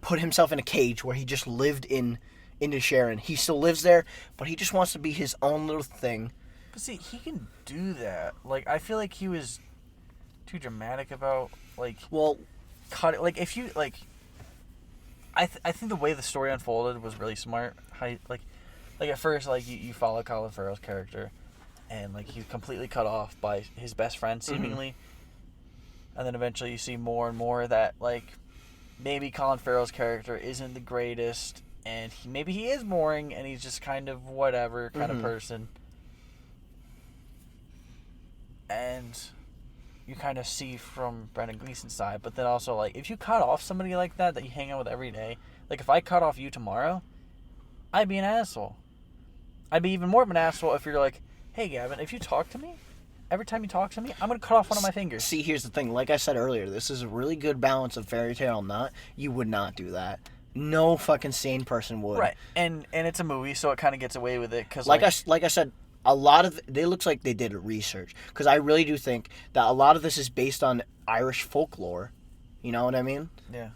put himself in a cage where he just lived in into Sharon. He still lives there, but he just wants to be his own little thing. But see, he can do that. Like, I feel like he was too dramatic about, like... Well... Cut it. Like, if you, like... I think the way the story unfolded was really smart. How, like at first, like, you follow Colin Farrell's character, and, like, he's completely cut off by his best friend, seemingly. Mm-hmm. And then eventually you see more and more that, like, maybe Colin Farrell's character isn't the greatest, and maybe he is boring, and he's just kind of whatever kind of person. And you kind of see from Brendan Gleeson's side, but then also, like, if you cut off somebody like that you hang out with every day, like, if I cut off you tomorrow, I'd be an asshole. I'd be even more of an asshole if you're like, hey, Gavin, if you talk to me, every time you talk to me, I'm going to cut off one of my fingers. See, here's the thing. Like I said earlier, this is a really good balance of fairy tale and not. You would not do that. No fucking sane person would. Right. And it's a movie, so it kind of gets away with it. Cause like I said, a lot of it looks like they did research, because I really do think that a lot of this is based on Irish folklore. You know what I mean? Yeah.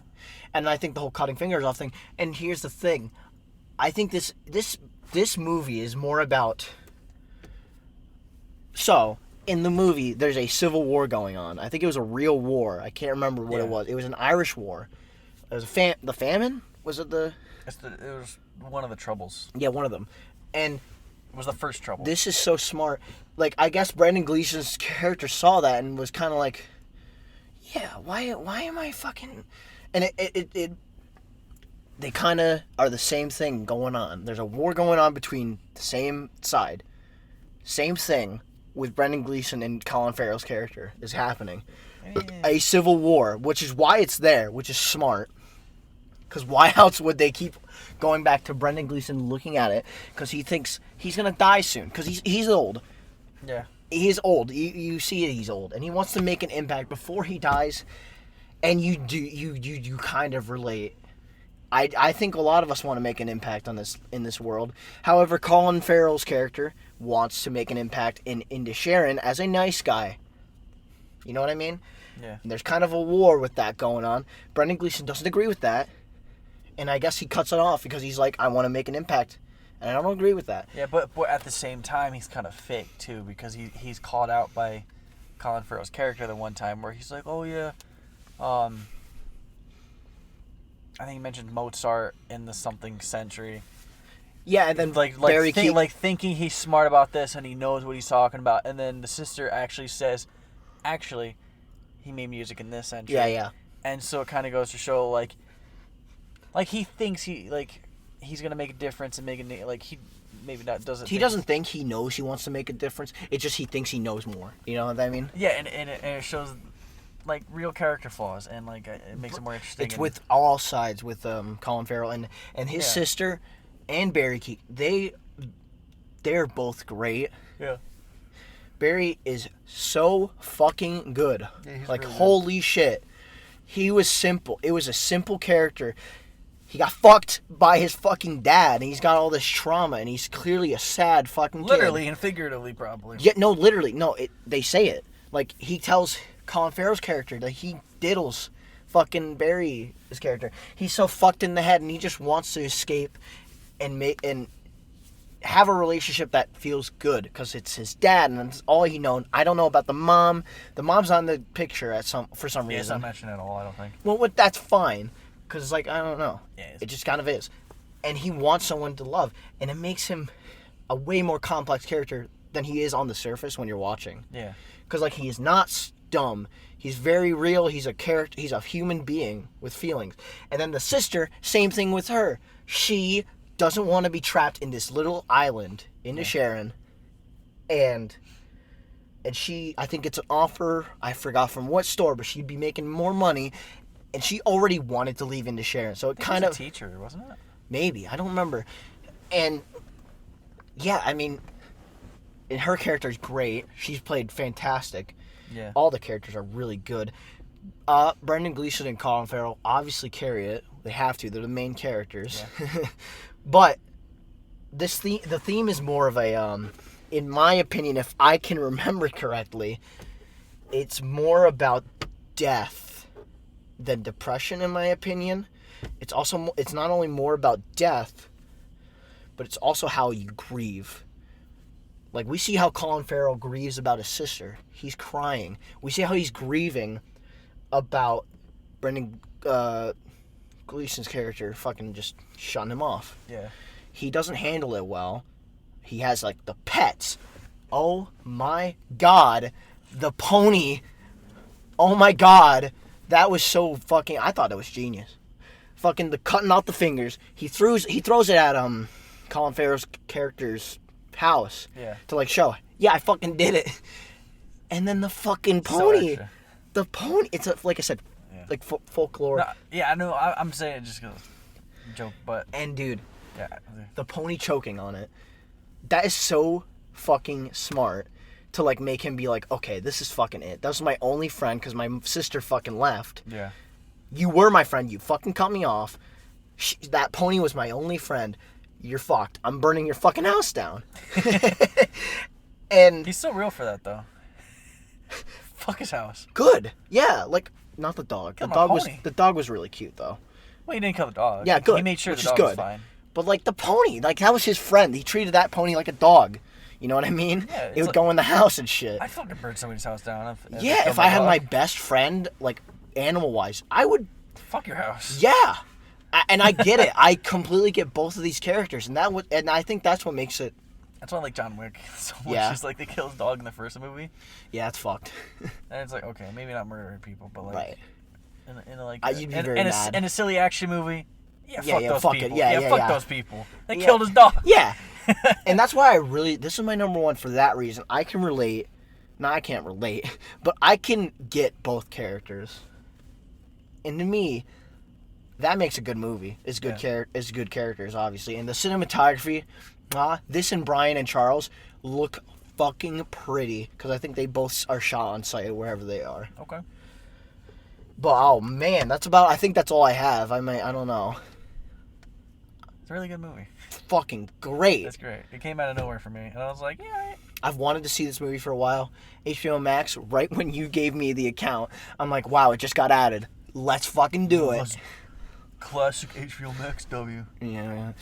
And I think the whole cutting fingers off thing. And here's the thing, I think this movie is more about. So in the movie, there's a civil war going on. I think it was a real war. I can't remember what it was. It was an Irish war. It was the famine. Was it the? It was one of the troubles. Yeah, one of them, and. Was the first trouble. This is so smart. Like, I guess Brendan Gleeson's character saw that and was kind of like, yeah, why am I fucking... And they kind of are the same thing going on. There's a war going on between the same side. Same thing with Brendan Gleeson and Colin Farrell's character is happening. A civil war, which is why it's there, which is smart. Because why else would they keep going back to Brendan Gleeson looking at it? Because he thinks he's going to die soon. Because he's old. Yeah. He is old. You see it, he's old. And he wants to make an impact before he dies. And you kind of relate. I think a lot of us want to make an impact in this world. However, Colin Farrell's character wants to make an impact into Sharon as a nice guy. You know what I mean? Yeah. And there's kind of a war with that going on. Brendan Gleeson doesn't agree with that. And I guess he cuts it off because he's like, I want to make an impact. And I don't agree with that. Yeah, but at the same time, he's kind of fake, too, because he's called out by Colin Farrell's character the one time where he's like, oh, yeah, I think he mentioned Mozart in the something century. Yeah, and then thinking he's smart about this and he knows what he's talking about. And then the sister actually says, actually, he made music in this century. Yeah. And so it kind of goes to show, like he thinks he's gonna make a difference and he maybe not doesn't. He doesn't think he knows he wants to make a difference. It's just he thinks he knows more. You know what I mean? Yeah, and it shows like real character flaws and like it makes it more interesting. It's with all sides with Colin Farrell and his sister and Barry Keoghan. They're both great. Yeah. Barry is so fucking good. Yeah, like really holy shit. He was simple. It was a simple character. He got fucked by his fucking dad, and he's got all this trauma, and he's clearly a sad fucking kid. Literally and figuratively, probably. Yeah, no, literally. No, they say it. Like, he tells Colin Farrell's character that he diddles fucking Barry's character. He's so fucked in the head, and he just wants to escape and have a relationship that feels good, because it's his dad, and it's all he knows. I don't know about the mom. The mom's on the picture for some reason. Yeah, it's not mentioned at all, I don't think. Well, that's fine. Because it's like, I don't know. Yeah, it just kind of is. And he wants someone to love. And it makes him a way more complex character than he is on the surface when you're watching. Yeah. Because, like, he is not dumb. He's very real. He's a character. He's a human being with feelings. And then the sister, same thing with her. She doesn't want to be trapped in this little island into Sharon. And she, I think it's an offer, I forgot from what store, but she'd be making more money. And she already wanted to leave into Sharon, so it kind of... a teacher, wasn't it? Maybe, I don't remember. And, yeah, I mean, and her character's great. She's played fantastic. Yeah. All the characters are really good. Brendan Gleeson and Colin Farrell obviously carry it. They have to. They're the main characters. Yeah. But the theme is more of a, in my opinion, if I can remember correctly, it's more about death than depression, in my opinion. It's not only more about death, but it's also how you grieve. Like, we see how Colin Farrell grieves about his sister. He's crying. We see how he's grieving about Brendan Gleeson's character fucking just shutting him off. Yeah. He doesn't handle it well. He has, like, the pets. Oh, my God. The pony. Oh, my God. That was so fucking... I thought it was genius. Fucking the cutting out the fingers. He throws it at Colin Farrell's character's house. Yeah. To, like, show, yeah, I fucking did it. And then the fucking pony. So the pony. It's, like I said, like folklore. No, yeah, I know. I'm saying it just because joke, but... And, dude, yeah, the pony choking on it. That is so fucking smart to, like, make him be like, okay, this is fucking it. That was my only friend because my sister fucking left. Yeah. You were my friend. You fucking cut me off. That pony was my only friend. You're fucked. I'm burning your fucking house down. And he's so real for that, though. Fuck his house. Good. Yeah, like, not the dog. Kill The dog was really cute, though. Well, he didn't kill the dog. Yeah, good. He made sure which the dog is good. was fine. But, like, the pony, like, that was his friend. He treated that pony like a dog. You know what I mean? Yeah, it would go in the house and shit. I'd fucking burn somebody's house down. If I had my best friend, like, animal-wise, I would... Fuck your house. Yeah. And I get it. I completely get both of these characters. And I think that's what makes it... That's why I like John Wick so much. Yeah. It's like they kill his dog in the first movie. Yeah, it's fucked. And it's like, okay, maybe not murdering people, but like... Right. In a, like... You'd be very mad. In a silly action movie... Yeah, fuck those people. Yeah, fuck those people. They killed his dog. Yeah. And that's why this is my number one for that reason. I can relate. No, I can't relate. But I can get both characters. And to me, that makes a good movie. It's good it's good characters, obviously. And the cinematography, this and Brian and Charles look fucking pretty. Because I think they both are shot on site wherever they are. Okay. But, oh man, I think that's all I have. I don't know. It's a really good movie. Fucking great. That's great. It came out of nowhere for me, and I was like, yeah. I've wanted to see this movie for a while. HBO Max, right when you gave me the account, I'm like, wow, it just got added. Let's fucking do it. Classic HBO Max W. Yeah.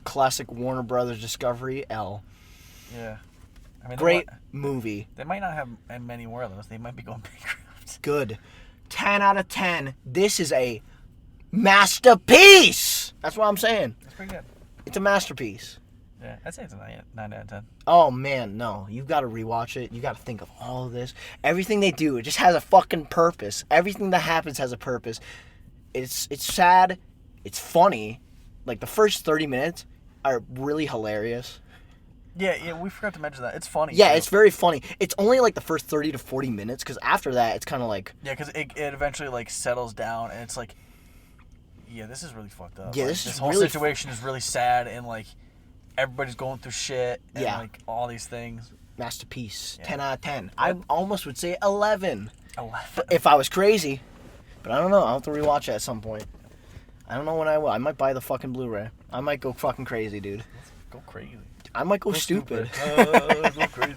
Classic Warner Brothers Discovery L. Yeah. I mean, great movie. They might not have many more of those. They might be going bankrupt. Good. 10 out of 10. This is a masterpiece. That's what I'm saying. That's pretty good. It's a masterpiece. Yeah, I'd say it's a 9 out of 10. Oh, man, no. You've got to rewatch it. You got to think of all of this. Everything they do, it just has a fucking purpose. Everything that happens has a purpose. It's sad. It's funny. Like, the first 30 minutes are really hilarious. Yeah, we forgot to mention that. It's funny. Yeah, too. It's very funny. It's only, like, the first 30 to 40 minutes, because after that, it's kind of like... Yeah, because it eventually, like, settles down, and it's like... Yeah, this is really fucked up. Yeah, like, this whole really situation is really sad, and, like, everybody's going through shit, and, like, all these things. Masterpiece. Yeah. 10 out of 10. I almost would say 11. 11. If I was crazy. But I don't know. I'll have to rewatch it at some point. I don't know when I will. I might buy the fucking Blu-ray. I might go fucking crazy, dude. Let's go crazy. I might go stupid. Go crazy.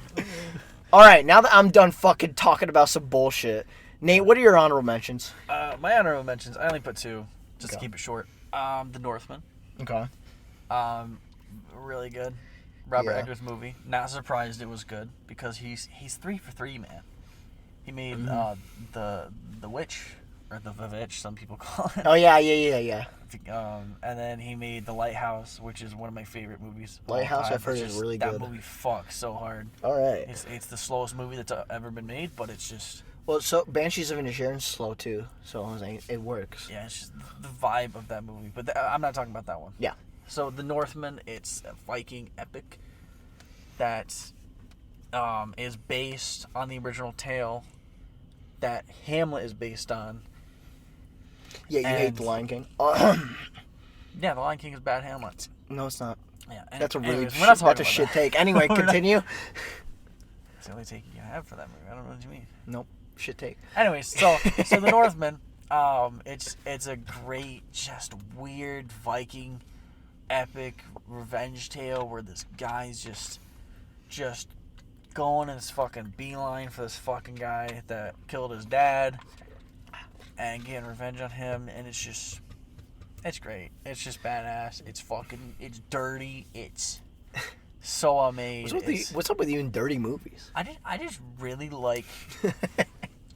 Alright, now that I'm done fucking talking about some bullshit. Nate, what are your honorable mentions? My honorable mentions, I only put 2, just to keep it short. The Northman. Okay. Really good. Robert Eggers movie. Not surprised it was good, because he's 3 for 3, man. He made the Witch, or the Vivitch, some people call it. Oh, yeah. And then he made The Lighthouse, which is one of my favorite movies. Lighthouse, I've heard, is really good. That movie fucks so hard. All right. It's the slowest movie that's ever been made, but it's just... Well, so Banshees of Inisherin's slow, too. So I was like, it works. Yeah, it's just the vibe of that movie. But I'm not talking about that one. Yeah. So The Northman, it's a Viking epic that is based on the original tale that Hamlet is based on. Yeah, you hate The Lion King. Yeah, The Lion King is bad Hamlet. No, it's not. Yeah, that's a really that's a shit take. Anyway, continue. It's the only take you can have for that movie. I don't know what you mean. Nope, shit take. Anyways, so The Northman, it's a great, just weird Viking epic revenge tale where this guy's just going in this fucking beeline for this fucking guy that killed his dad and getting revenge on him, and it's It's great. It's just badass. It's dirty. It's so amazing. What's up with you in dirty movies? I just really like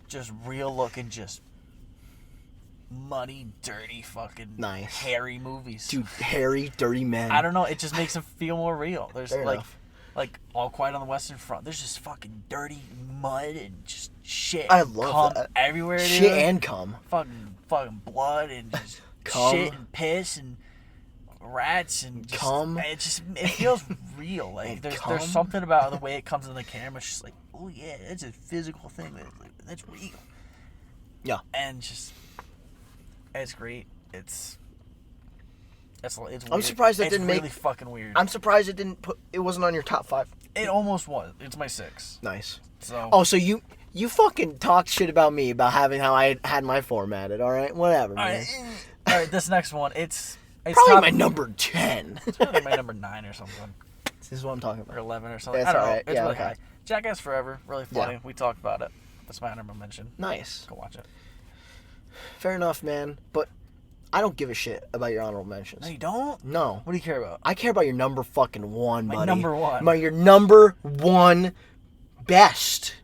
just real looking, just muddy, dirty, fucking hairy movies. Dude, hairy, dirty men. I don't know. It just makes them feel more real. There's Fair enough. like All Quiet on the Western Front. There's just fucking dirty mud and just shit. I love that. Everywhere. Shit and cum. Fucking blood and just shit and piss and rats and just, cum. It feels real. Like there's something about the way it comes in the camera. It's just like, oh yeah, it's a physical thing. That's real. Yeah. And just, it's great. It's weird. I'm surprised it didn't really make. Fucking weird. I'm surprised it wasn't on your top 5. It almost was. It's my 6. Nice. So. Oh, so you fucking talked shit about me about having how I had my formatted. All right, whatever, man. All right. This next one, it's probably my number 10. It's probably my number 9 or something. This is what I'm talking about. Or 11 or something. That's I don't know. right. It's Yeah, really okay. high. Jackass Forever, really funny. Yeah. We talked about it. That's my honorable mention. Nice. Go watch it. Fair enough, man. But I don't give a shit about your honorable mentions. No, you don't? No. What do you care about? I care about your number fucking 1, buddy. My number 1. Your number 1 best.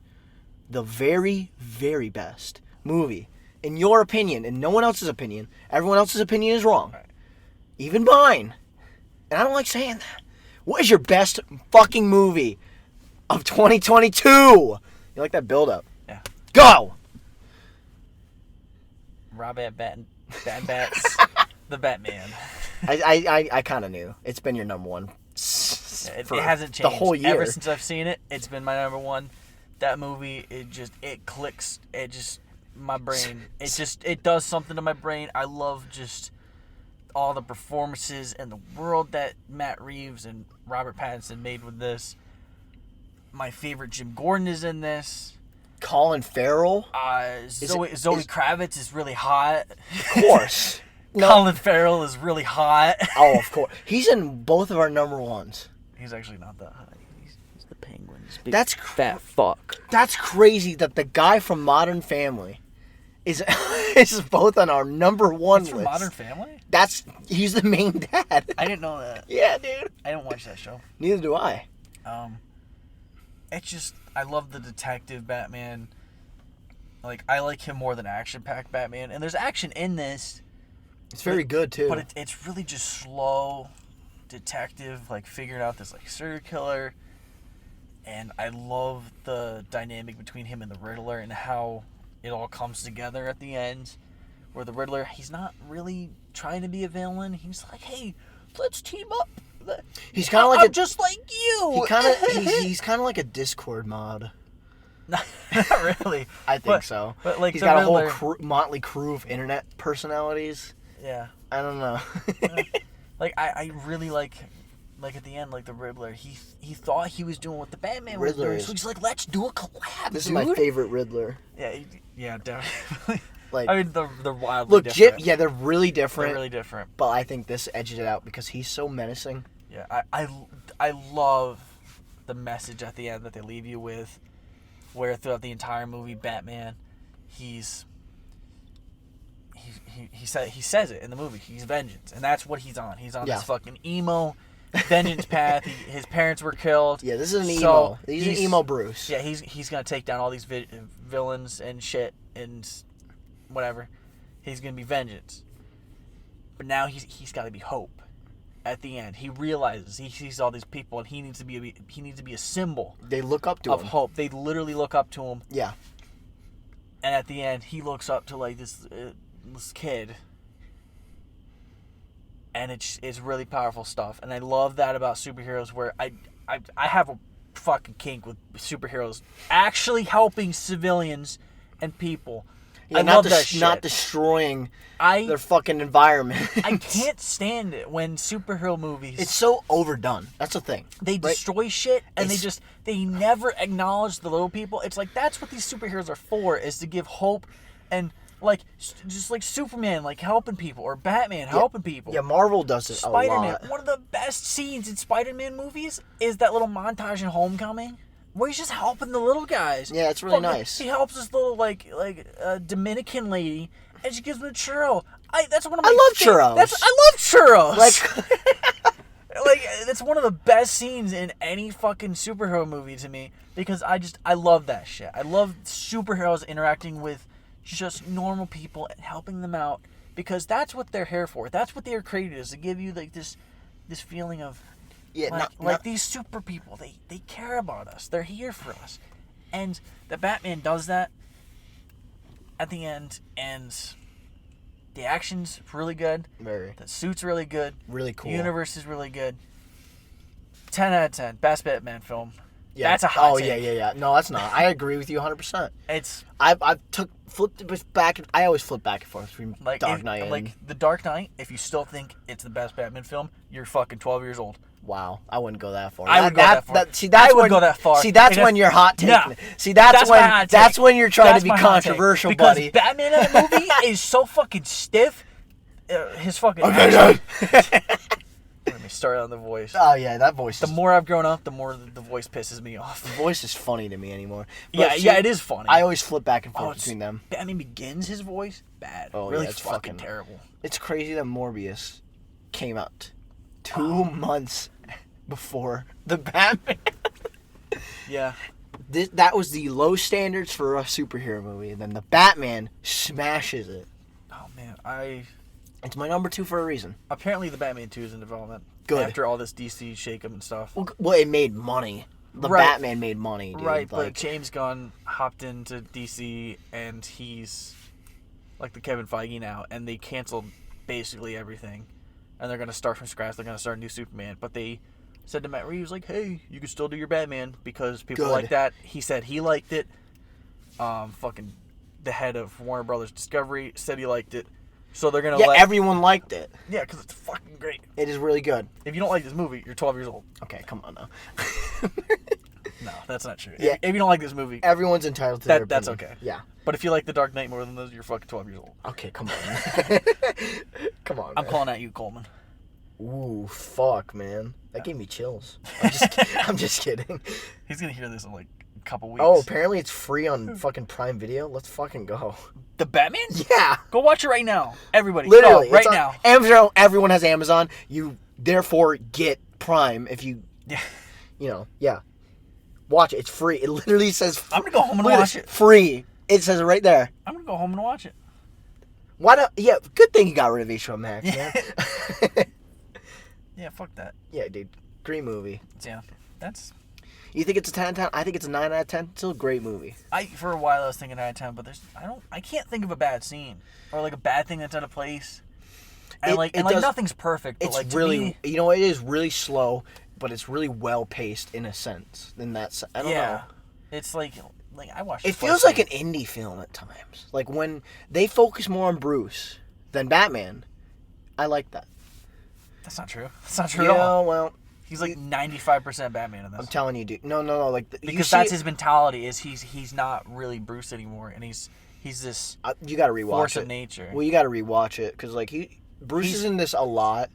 The very, very best movie. In your opinion, and no one else's opinion. Everyone else's opinion is wrong. Right. Even mine. And I don't like saying that. What is your best fucking movie of 2022? You like that build-up? Yeah. Go! Bad Bats. The Batman. I kind of knew. It's been your number 1. It hasn't changed. The whole year. Ever since I've seen it, it's been my number 1. That movie, it clicks. My brain. It does something to my brain. I love just all the performances and the world that Matt Reeves and Robert Pattinson made with this. My favorite Jim Gordon is in this. Colin Farrell. Zoe Kravitz is really hot. Of course. No. Colin Farrell is really hot. Oh, of course. He's in both of our number 1s. He's actually not that hot. He's the Penguin. Big That's fat fuck. That's crazy that the guy from Modern Family is both on our number 1 He's list. from Modern Family? He's the main dad. I didn't know that. Yeah, dude. I didn't watch that show. Neither do I. It's just, I love the detective Batman. Like, I like him more than action-packed Batman. And there's action in this. It's very good, too. But it's really just slow detective, like, figuring out this, like, serial killer. And I love the dynamic between him and the Riddler and how it all comes together at the end. Where the Riddler, he's not really trying to be a villain. He's like, hey, let's team up. He's kind of like just like you. He's kind of like a Discord mod. Not really. I think so. But like he's the got Riddler, a whole motley crew of internet personalities. Yeah. I don't know. Like I really like at the end, like the Riddler, he thought he was doing what the Batman was doing. So he's like, let's do a collab. This dude. is my favorite Riddler. Yeah, definitely. Like, I mean, they're wildly different. Legit, yeah, they're really different. They're really different. But I think this edged it out because he's so menacing. Yeah, I love the message at the end that they leave you with, where throughout the entire movie, Batman, he says it in the movie. He's vengeance, and that's what he's on. He's on this fucking emo vengeance path. His parents were killed. Yeah, this is an emo. He's an emo Bruce. Yeah, he's gonna take down all these villains and shit and whatever. He's gonna be vengeance, but now he's got to be hope. At the end, he realizes he sees all these people, and he needs to be a symbol. They look up to him. Of hope. They literally look up to him. Yeah. And at the end, he looks up to like this kid, and it's really powerful stuff. And I love that about superheroes, where I have a fucking kink with superheroes actually helping civilians and people. Yeah, I love that shit. Not destroying their fucking environment. I can't stand it when superhero movies... It's so overdone. That's the thing. They destroy shit, and they never acknowledge the little people. It's like, that's what these superheroes are for, is to give hope and, like, just like Superman, like, helping people, or Batman helping people. Yeah, Marvel does it a lot. Spider-Man. One of the best scenes in Spider-Man movies is that little montage in Homecoming, where he's just helping the little guys. Yeah, it's really nice. He helps this little, like Dominican lady, and she gives him a churro. That's one of my. I love churros. I love churros. Like, that's one of the best scenes in any fucking superhero movie to me because I love that shit. I love superheroes interacting with just normal people and helping them out because that's what they're here for. That's what they're created is to give you like this feeling of these super people. They care about us. They're here for us, and the Batman does that at the end and. The action's really good. Very. The suit's really good. Really cool. The universe is really good. 10 out of 10. Best Batman film. Yeah. That's a hot take. Yeah. No, that's not. I agree with you 100%. I always flip back and forth between Dark Knight and... Like, The Dark Knight, if you still think it's the best Batman film, you're fucking 12 years old. Wow. I wouldn't go that far. I would go that far. I would go that far. See, that's when you're hot taking it. See, that's when you're trying to be controversial, buddy. Because Batman in the movie is so fucking stiff. His fucking... Okay, Let me start on the voice. Oh, yeah, that voice. The more I've grown up, the more the voice pisses me off. The voice is funny to me anymore. But yeah, it is funny. I always flip back and forth between them. Batman Begins, his voice, bad. Oh, really yeah, it's fucking terrible. It's crazy that Morbius came out 2 months before the Batman. Yeah. That was the low standards for a superhero movie, and then the Batman smashes it. Oh, man, It's my number 2 for a reason. Apparently the Batman 2 is in development. Good. After all this DC shake-up and stuff. Well, it made money. The Batman made money, dude. Right, but James Gunn hopped into DC, and he's like the Kevin Feige now, and they canceled basically everything. And they're going to start from scratch. They're going to start a new Superman. But they said to Matt Reeves, like, hey, you can still do your Batman because people like that. He said he liked it. Fucking the head of Warner Brothers Discovery said he liked it. So they're going to everyone liked it. Yeah, because it's fucking great. It is really good. If you don't like this movie, you're 12 years old. Okay, come on now. No, that's not true. Yeah. If you don't like this movie... Everyone's entitled to their opinion. That's okay. Yeah. But if you like The Dark Knight more than those, you're fucking 12 years old. Okay, come on. Come on, man. I'm calling at you, Coleman. Ooh, fuck, man. That gave me chills. I'm just kidding. He's going to hear this in like a couple weeks. Oh, apparently it's free on fucking Prime Video. Let's fucking go. The Batman? Yeah. Go watch it right now. Everybody. Literally. Right now. Amazon, everyone has Amazon. You therefore get Prime if you... Yeah. You know, yeah. Watch it. It's free. It literally says... I'm going to go home and watch it. Free. It says it right there. I'm going to go home and watch it. Why not? Yeah, good thing you got rid of HBO Max, man. Yeah, fuck that. Yeah, dude. Great movie. Yeah. That's... You think it's a 10 out of 10? I think it's a 9 out of 10. Still a great movie. For a while I was thinking 9 out of 10, but I can't think of a bad scene. Or like a bad thing that's out of place. And nothing's perfect. But it's really... You know, it is really slow, but it's really well paced in a sense. I don't know. It's like I watched it feels like an indie film at times. Like when they focus more on Bruce than Batman. I like that. That's not true. That's not true at all. Yeah, well... He's like 95% Batman in this. I'm telling you, dude. No. Like because that's his mentality. Is he's not really Bruce anymore, and he's this. You got to rewatch force it. of nature. Well, you got to rewatch it because like Bruce is in this a lot,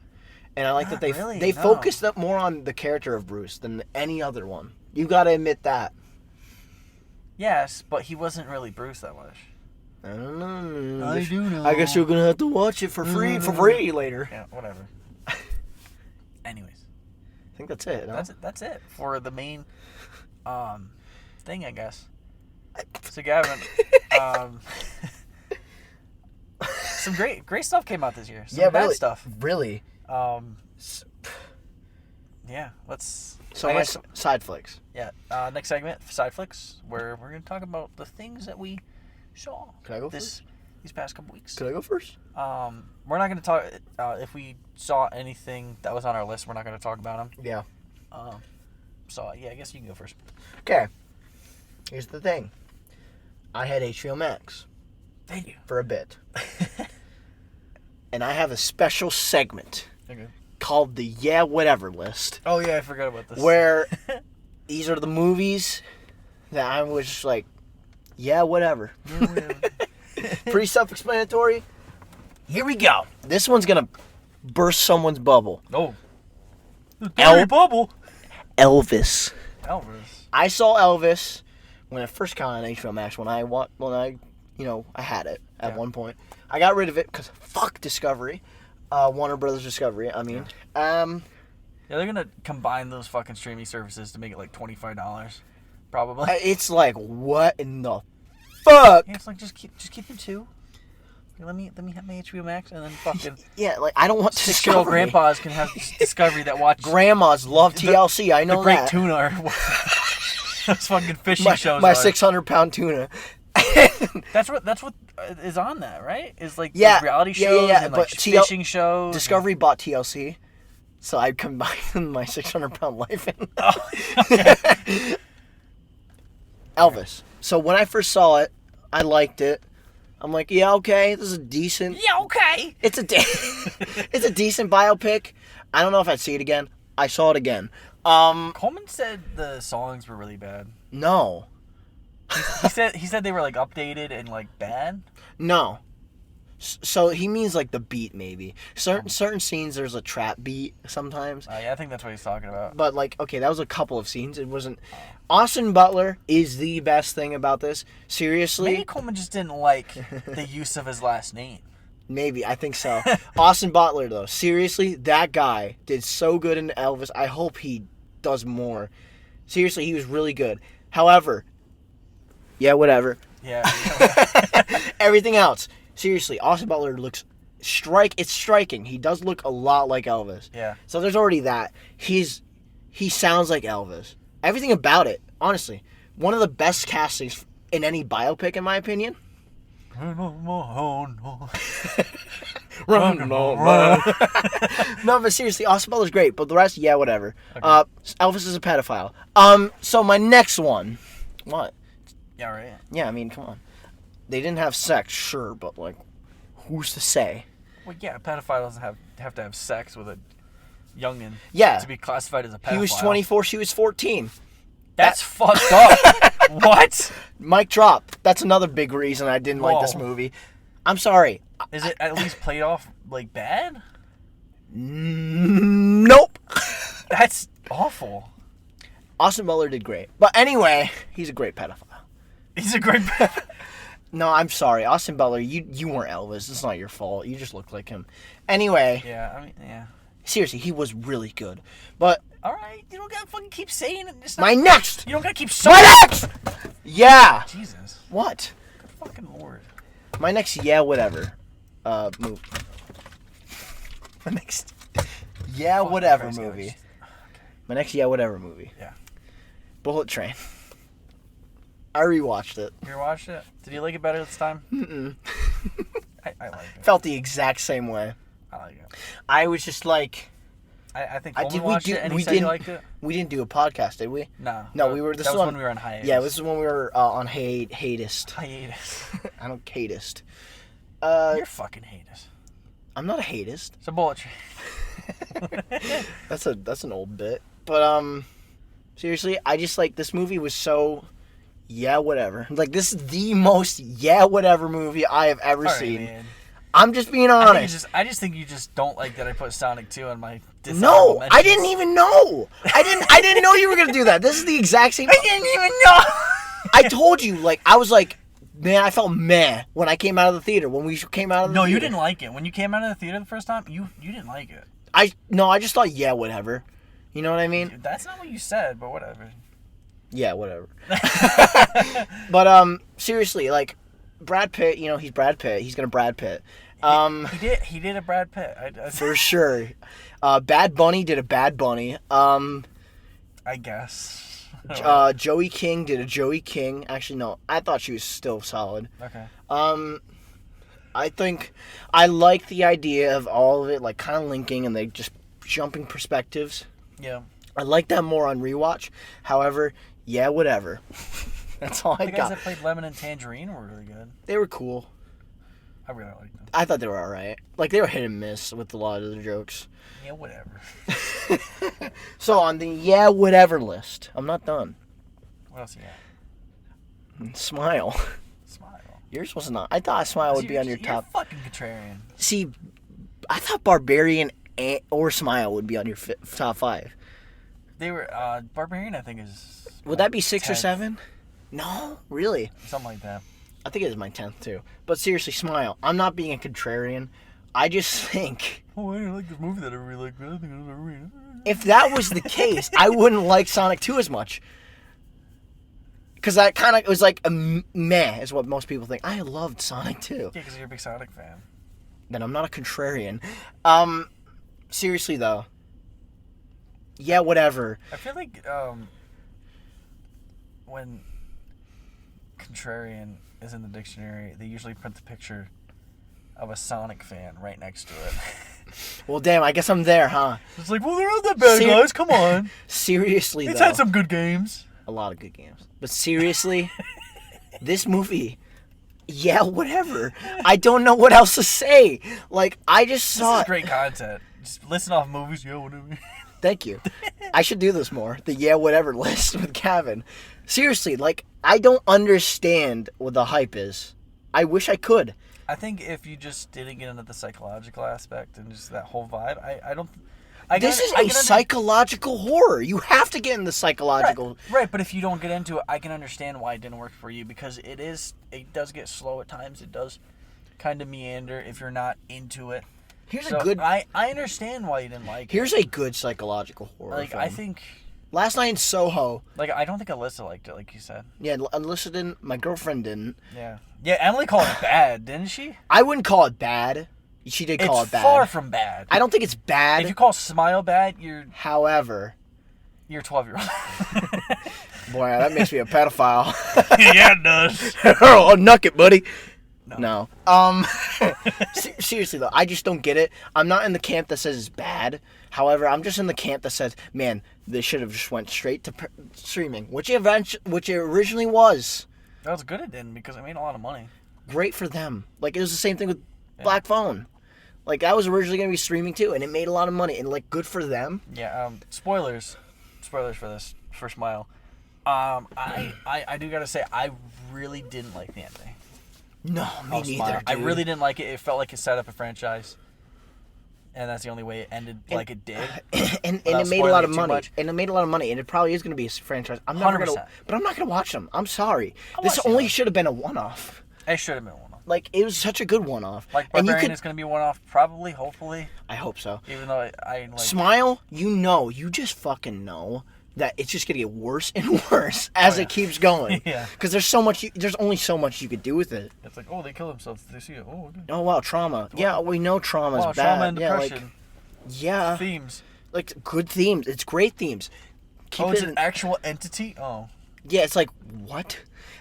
and I like that they focused up more on the character of Bruce than any other one. You got to admit that. Yes, but he wasn't really Bruce that much. I don't know. I do know. I guess you're gonna have to watch it for free later. Yeah, whatever. Anyways. I think that's it. No? That's it for the main thing, I guess. So Gavin, some great stuff came out this year. Some bad stuff. Really. Yeah. Let's. So my Sideflicks. Yeah. Next segment, Sideflicks, where we're gonna talk about the things that we saw. Can I go first? These past couple weeks. Could I go first? We're not going to talk... if we saw anything that was on our list, we're not going to talk about them. Yeah. So, yeah, I guess you can go first. Okay. Here's the thing. I had HBO Max. Thank you. For a bit. And I have a special segment called the Yeah Whatever list. Oh, yeah, I forgot about this. Where these are the movies that I was just like, yeah, whatever. Yeah, whatever. Pretty self-explanatory. Here we go. This one's gonna burst someone's bubble. Oh. Bubble. Elvis. I saw Elvis when it first came on HBO Max. When I I had it at one point. I got rid of it because fuck Discovery. Warner Brothers Discovery, I mean. Yeah, they're going to combine those fucking streaming services to make it like $25, probably. It's like, what in the fuck? Yeah, it's like, just keep them two. Let me have my HBO Max and then fucking... Yeah, like, I don't want 6-year-old grandpas can have Discovery that watch... Grandmas love TLC, I know the Great that. Tuna or those fucking fishing shows My 600-pound tuna. That's what is on that, right? Is like those reality shows and like fishing shows. Discovery bought TLC, so I combined my 600-pound life in. Oh, okay. Elvis. So when I first saw it, I liked it. I'm like, yeah, okay, this is decent. Yeah, okay. It's a decent biopic. I don't know if I'd see it again. I saw it again. Coleman said the songs were really bad. No. He said they were like updated and like bad. No. So he means like the beat maybe. Certain scenes there's a trap beat sometimes. Yeah, I think that's what he's talking about. But like, okay, that was a couple of scenes. It wasn't. Austin Butler is the best thing about this. Seriously. Maybe Coleman just didn't like the use of his last name. Maybe, I think so. Austin Butler though, seriously, that guy did so good in Elvis. I hope he does more. Seriously, he was really good. However, yeah, whatever. Yeah. Everything else. Seriously, Austin Butler looks it's striking. He does look a lot like Elvis. Yeah. So there's already that. He sounds like Elvis. Everything about it, honestly, one of the best castings in any biopic, in my opinion. No, but seriously, Austin Butler's great, but the rest, yeah, whatever. Okay. Elvis is a pedophile. So my next one, what? Yeah, right. Yeah, I mean, come on. They didn't have sex, sure, but like, who's to say? Well, yeah, a pedophile doesn't have to have sex with a youngin. Yeah. To be classified as a pedophile. He was 24, she was 14. That's fucked up. What? Mic drop. That's another big reason I didn't like this movie. I'm sorry. Is it at least played off like bad? Nope. That's awful. Austin Butler did great. But anyway, he's a great pedophile. He's a great pedophile. No, I'm sorry. Austin Butler, you weren't Elvis. It's not your fault. You just look like him. Anyway. Yeah, I mean, yeah. Seriously, he was really good. But... Alright, you don't gotta fucking keep saying it. My next! You don't gotta keep saying My next! Yeah! Jesus. What? Good fucking lord. My next yeah whatever movie. My next yeah fucking whatever Christ, movie. Okay. My next yeah whatever movie. Yeah. Bullet Train. I rewatched it. You watched it? Did you like it better this time? Mm-mm. I like it. Felt the exact same way. I like it. I was just like... I think Coleman watched it and he said he liked it. We didn't do a podcast, did we? No. No, we were... That was when we were on hiatus. Yeah, this is when we were on hiatus. Hiatus. I don't hatist. You're fucking hatist. I'm not a hatist. It's a Bullet Train. That's an old bit. But, seriously, I just, like, this movie was so... Yeah, whatever. Like, this is the most yeah, whatever movie I have ever seen. Man. I'm just being honest. I just think you just don't like that I put Sonic 2 on my Dishonorable mentions. I didn't even know. I didn't know you were gonna do that. This is the exact same. I didn't even know. I told you, like, I was like, man, I felt meh when I came out of the theater. When we came out of the theater. No, you didn't like it. When you came out of the theater the first time, you didn't like it. I just thought, yeah, whatever. You know what I mean? Dude, that's not what you said, but whatever. Yeah, whatever. But seriously, like, Brad Pitt, he's Brad Pitt. He's gonna Brad Pitt. He did a Brad Pitt. For sure. Bad Bunny did a Bad Bunny. I guess. Joey King did a Joey King. Actually, no. I thought she was still solid. Okay. I think I like the idea of all of it, like, kind of linking and they just jumping perspectives. Yeah. I like that more on rewatch. However, yeah, whatever. That's all I got. The guys that played Lemon and Tangerine were really good. They were cool. I really liked them. I thought they were alright. Like, they were hit and miss with a lot of the jokes. Yeah, whatever. So, on the yeah, whatever list, I'm not done. What else you got? Smile. Smile. Yours was not. I thought Smile would be on your top. You're fucking contrarian. See, I thought Barbarian or Smile would be on your top 5. They were, Barbarian, I think, is... Would that be 6 or 10th. 7? No, really. Something like that. I think it is my 10th too. But seriously, Smile. I'm not being a contrarian. I just think... Oh, I didn't like this movie that I really liked, but I think it was a really... If that was the case, I wouldn't like Sonic 2 as much. Because that kind of was like a meh, is what most people think. I loved Sonic 2. Yeah, because you're a big Sonic fan. Then I'm not a contrarian. Seriously, though. Yeah, whatever. I feel like when contrarian is in the dictionary, they usually print the picture of a Sonic fan right next to it. Well, damn, I guess I'm there, huh? It's like, well, they're not that bad, guys. Come on. Seriously, It's though. had some good games. A lot of good games. But seriously, this movie, yeah, whatever. I don't know what else to say. Like, I just saw... This is great content. Just listen off movies, yeah, whatever. Thank you. I should do this more. The yeah, whatever list with Gavin. Seriously, like, I don't understand what the hype is. I wish I could. I think if you just didn't get into the psychological aspect and just that whole vibe, I don't... This is a psychological horror. You have to get in the psychological... Right, but if you don't get into it, I can understand why it didn't work for you, because it does get slow at times. It does kind of meander if you're not into it. I understand why you didn't like it. Here's a good psychological horror film. I think... Last Night in Soho. Like, I don't think Alyssa liked it, like you said. Yeah, Alyssa didn't. My girlfriend didn't. Yeah. Yeah, Emily called it bad, didn't she? I wouldn't call it bad. She did call it bad. It's far from bad. I don't think it's bad. If you call Smile bad, However... You're a 12-year-old. Boy, that makes me a pedophile. Yeah, it does. Oh, nuck it, buddy. No. Seriously, though, I just don't get it. I'm not in the camp that says it's bad. However, I'm just in the camp that says, man, they should have just went straight to streaming, which it originally was. That was good it didn't, because it made a lot of money. Great for them. Like, it was the same thing with Black Phone. Like, that was originally going to be streaming, too, and it made a lot of money. And, like, good for them. Yeah, spoilers. Spoilers for this, for Smile. I do gotta say, I really didn't like the ending. No, me neither, dude. I really didn't like it. It felt like it set up a franchise. And that's the only way it ended like it did. And it made a lot of money. And it made a lot of money. And it probably is going to be a franchise. I'm not going to... But I'm not going to watch them. I'm sorry. This only should have been a one-off. It should have been a one-off. Like, it was such a good one-off. Like, Barbarian is going to be a one-off, probably, hopefully. I hope so. Even though I like... Smile, you just fucking know that it's just going to get worse and worse as it keeps going. Yeah. Because there's only so much you could do with it. It's like, oh, they kill themselves. They see it. Oh, okay. Oh, wow, trauma. Yeah, we know trauma's bad. Trauma and depression. Yeah. Themes. Like, good themes. It's great themes. It's an actual entity? Oh. Yeah, it's like, what?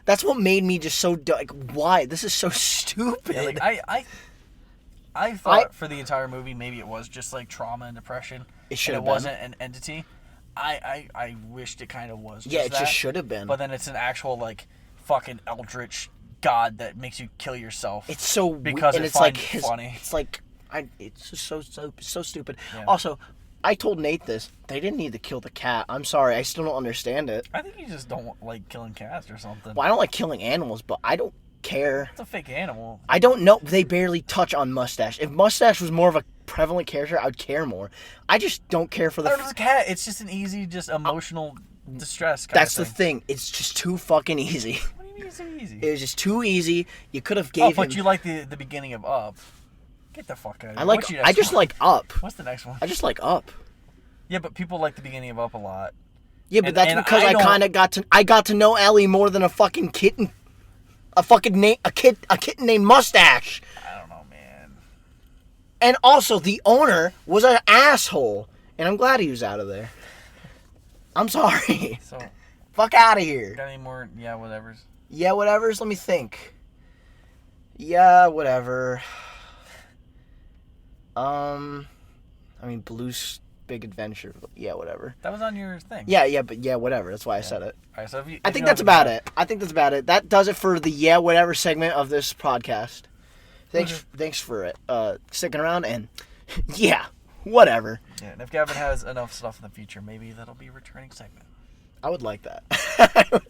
That's what made me just so... Like, why? This is so stupid. Yeah, like, I thought for the entire movie, maybe it was just, like, trauma and depression. It should have been. It wasn't an entity. I wished it kind of was just it just should have been. But then it's an actual, like, fucking eldritch god that makes you kill yourself. It's so... Because and it it's like funny. It's like... It's just so stupid. Yeah. Also, I told Nate this. They didn't need to kill the cat. I'm sorry. I still don't understand it. I think you just don't like killing cats or something. Well, I don't like killing animals, but I don't care. It's a fake animal. I don't know. They barely touch on Mustache. If Mustache was more of a prevalent character, I would care more. I just don't care for the... It's a cat. It's just an easy, just emotional distress kind That's of the thing. It's just too fucking easy. What do you mean it's so easy? It was just too easy. You could have gave him... but you like the beginning of Up. Get the fuck out of here. I just like Up. What's the next one? I just like Up. Yeah, but people like the beginning of Up a lot. Yeah, but that's because I kind of got to know Ellie more than a fucking kitten. A kitten named Mustache. I don't know, man. And also, the owner was an asshole, and I'm glad he was out of there. I'm sorry. So, fuck out of here. Got any more? Yeah, whatevers. Yeah, whatevers. Let me think. Yeah, whatever. I mean, Blue's Big Adventure. Yeah, whatever. That was on your thing. Yeah, but yeah, whatever. That's why I said it. All right, so I think that's about it. That does it for the yeah, whatever segment of this podcast. Thanks for it. Sticking around and yeah, whatever. Yeah, and if Gavin has enough stuff in the future, maybe that'll be a returning segment. I would like that.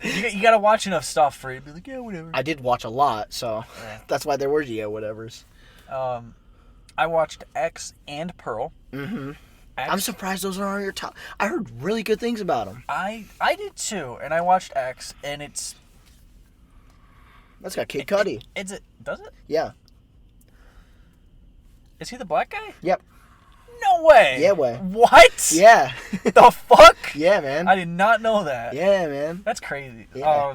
you gotta watch enough stuff for you to be like, yeah, whatever. I did watch a lot, so that's why there were yeah, whatevers. I watched X and Pearl. Mm-hmm. I'm surprised those are on your top. I heard really good things about them. I did too, and I watched X, and it's That's got Kid Cudi. Does it? Yeah. Is he the black guy? Yep. No way. Yeah, way. What? Yeah. The fuck? Yeah, man. I did not know that. Yeah, man. That's crazy. Yeah.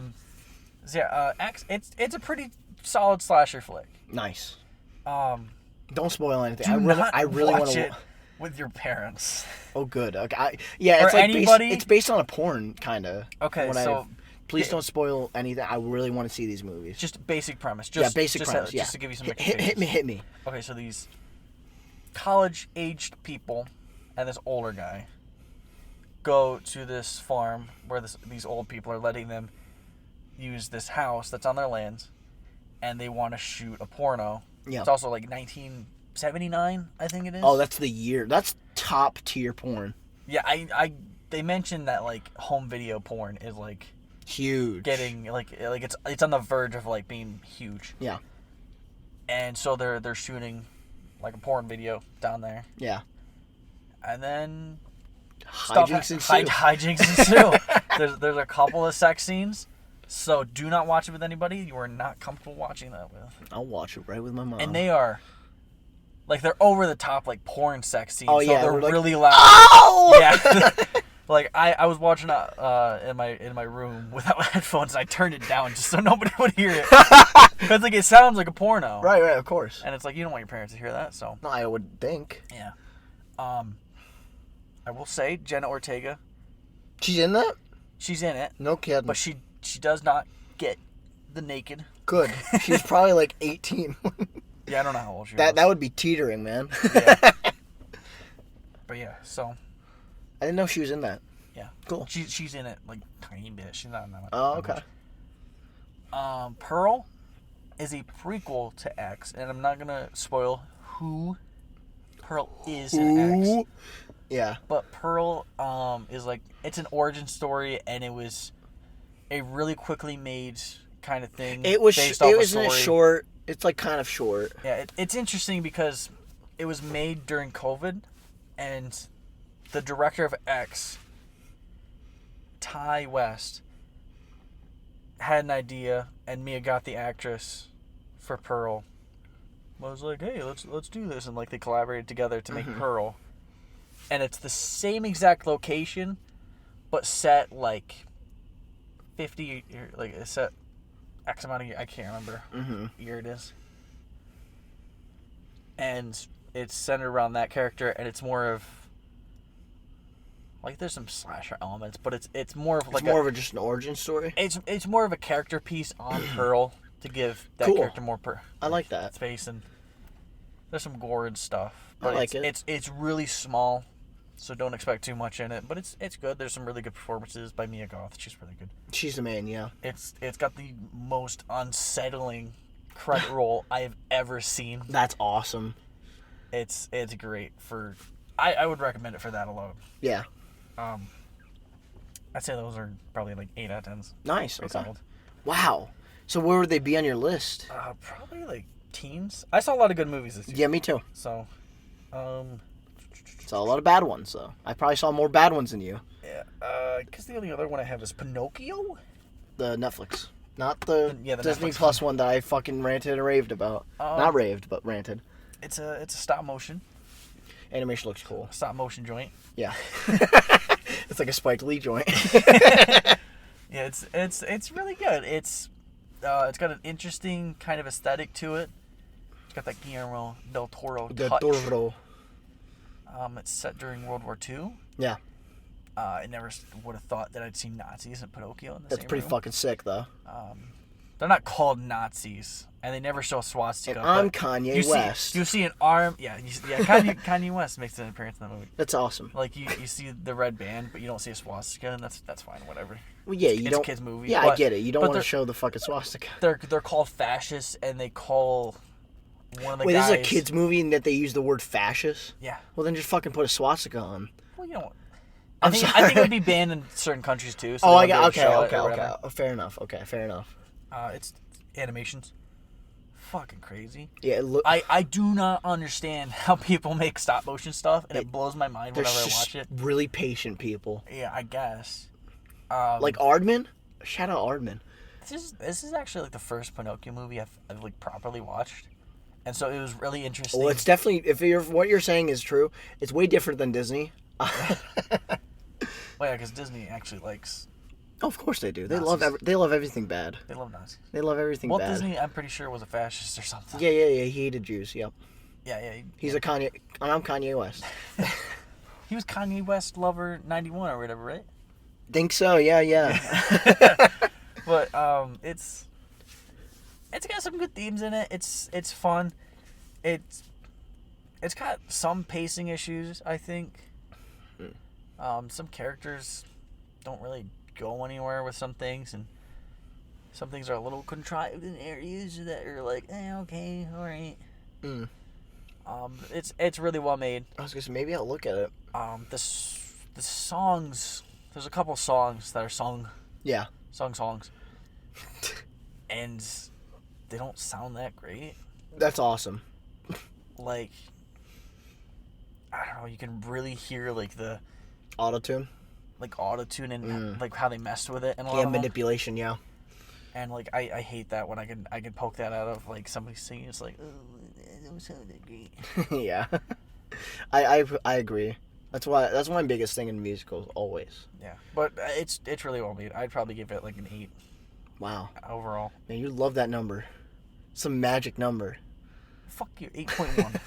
X. It's a pretty solid slasher flick. Nice. Don't spoil anything. I really watch want to it with your parents. Oh, good. Okay. It's or like anybody. It's based on a porn, kind of. Okay, so please don't spoil anything. I really want to see these movies. Just basic premise. Basic premise. Just to give you some hit me. Okay, so these college-aged people and this older guy go to this farm where these old people are letting them use this house that's on their lands, and they want to shoot a porno. Yeah. It's also like 1979, I think it is. Oh, that's the year. That's top tier porn. Yeah, they mentioned that like home video porn is like huge. Getting like it's on the verge of like being huge. Yeah. And so they're shooting like a porn video down there. Yeah. And then hijinks ensue. Hijinks ensue. There's a couple of sex scenes, so do not watch it with anybody you are not comfortable watching that with. I'll watch it right with my mom. And they are, like, they're over the top like porn sex scenes. Oh yeah, so they're like, really loud. Oh! Yeah. Like I was watching in my room without headphones. And I turned it down just so nobody would hear it. Because like it sounds like a porno. Right, of course. And it's like you don't want your parents to hear that. So. No, I would think. Yeah. I will say Jenna Ortega. She's in that? She's in it. No kidding. But she does not get the naked. Good. She's probably like 18. Yeah, I don't know how old she was. That would be teetering, man. Yeah. But yeah, so. I didn't know she was in that. Yeah. Cool. She's in it like tiny bit. She's not in that much. Oh, okay. Pearl is a prequel to X, and I'm not gonna spoil who Pearl is in X. Yeah. But Pearl is like it's an origin story, and it was a really quickly made kind of thing. It was. Based off it was a story. short. It's like kind of short. Yeah, it's interesting because it was made during COVID, and the director of X, Ty West, had an idea, and Mia got the actress for Pearl. I was like, hey, let's do this, and like they collaborated together to make Pearl, and it's the same exact location, but set like 50, like it's set X amount of years. I can't remember year it is, and it's centered around that character, and it's more of like there's some slasher elements, but it's more of like just an origin story. It's more of a character piece on Pearl to give that character more I like that space, and there's some gore and stuff. But I like it. It's really small, so don't expect too much in it. But it's good. There's some really good performances by Mia Goth. She's really good. She's the man, yeah. It's got the most unsettling credit roll I have ever seen. That's awesome. It's great for. I would recommend it for that alone. Yeah. I'd say those are probably like 8 out of 10s. Nice. Okay. Solid. Wow. So where would they be on your list? Probably like teens. I saw a lot of good movies this year. Yeah, me too. So, saw a lot of bad ones though. I probably saw more bad ones than you. Yeah. Because the only other one I have is Pinocchio. The Netflix, not the Disney Netflix Plus one that I fucking ranted and raved about. Not raved, but ranted. It's a stop motion. Animation looks cool. Stop motion joint. Yeah. It's like a Spike Lee joint. Yeah, it's really good. It's got an interesting kind of aesthetic to it. It's got that Guillermo del Toro touch. It's set during World War II. Yeah. I never would have thought that I'd seen Nazis in Pinocchio in the That's same pretty room. fucking sick, though. They're not called Nazis, and they never show a swastika. And I'm Kanye West. You see an arm. Yeah, Kanye West makes an appearance in the movie. That's awesome. Like you see the red band, but you don't see a swastika, and that's fine, whatever. Well, yeah, It's a kid's movie. Yeah, but, I get it. You don't want to show the fucking swastika. They're called fascists, and they call one of the guys. Wait, this is a kid's movie, and that they use the word fascist. Yeah. Well, then just fucking put a swastika on. Well, you know what? I think it would be banned in certain countries too. So okay. Fair enough. It's animations. Fucking crazy. Yeah, I do not understand how people make stop motion stuff, and it blows my mind whenever I watch it. Really patient people. Yeah, I guess. Like Aardman. Shout out Aardman. This is actually like the first Pinocchio movie I've like properly watched, and so it was really interesting. Well, it's definitely what you're saying is true. It's way different than Disney. Well, yeah, because Disney actually likes. Oh, of course they do. They Nazis. They love everything bad. They love Nazis. They love everything Walt bad. Disney, I'm pretty sure, was a fascist or something. Yeah. He hated Jews. Yep. Yeah. He's a Kanye. I'm Kanye West. He was Kanye West lover 91 or whatever, right? Think so. Yeah. But it's got some good themes in it. It's fun. It's got some pacing issues, I think. Some characters don't really go anywhere with some things, and some things are a little contrived in areas that are like, okay, all right. It's really well made. I was gonna say maybe I'll look at it. The songs, there's a couple songs that are sung. Yeah. Songs. And they don't sound that great. That's awesome. Like, I don't know, you can really hear like the Auto-tune. like auto-tune and like how they messed with it and all. Yeah, manipulation. Yeah. And like I hate that when I can poke that out of like somebody singing. It's like, oh, it don't sound that great. Yeah. I agree. That's why my biggest thing in musicals always. Yeah, but it's really well made. I'd probably give it like an 8. Wow. Overall. Man, you love that number. It's a magic number. Fuck you, 8.1.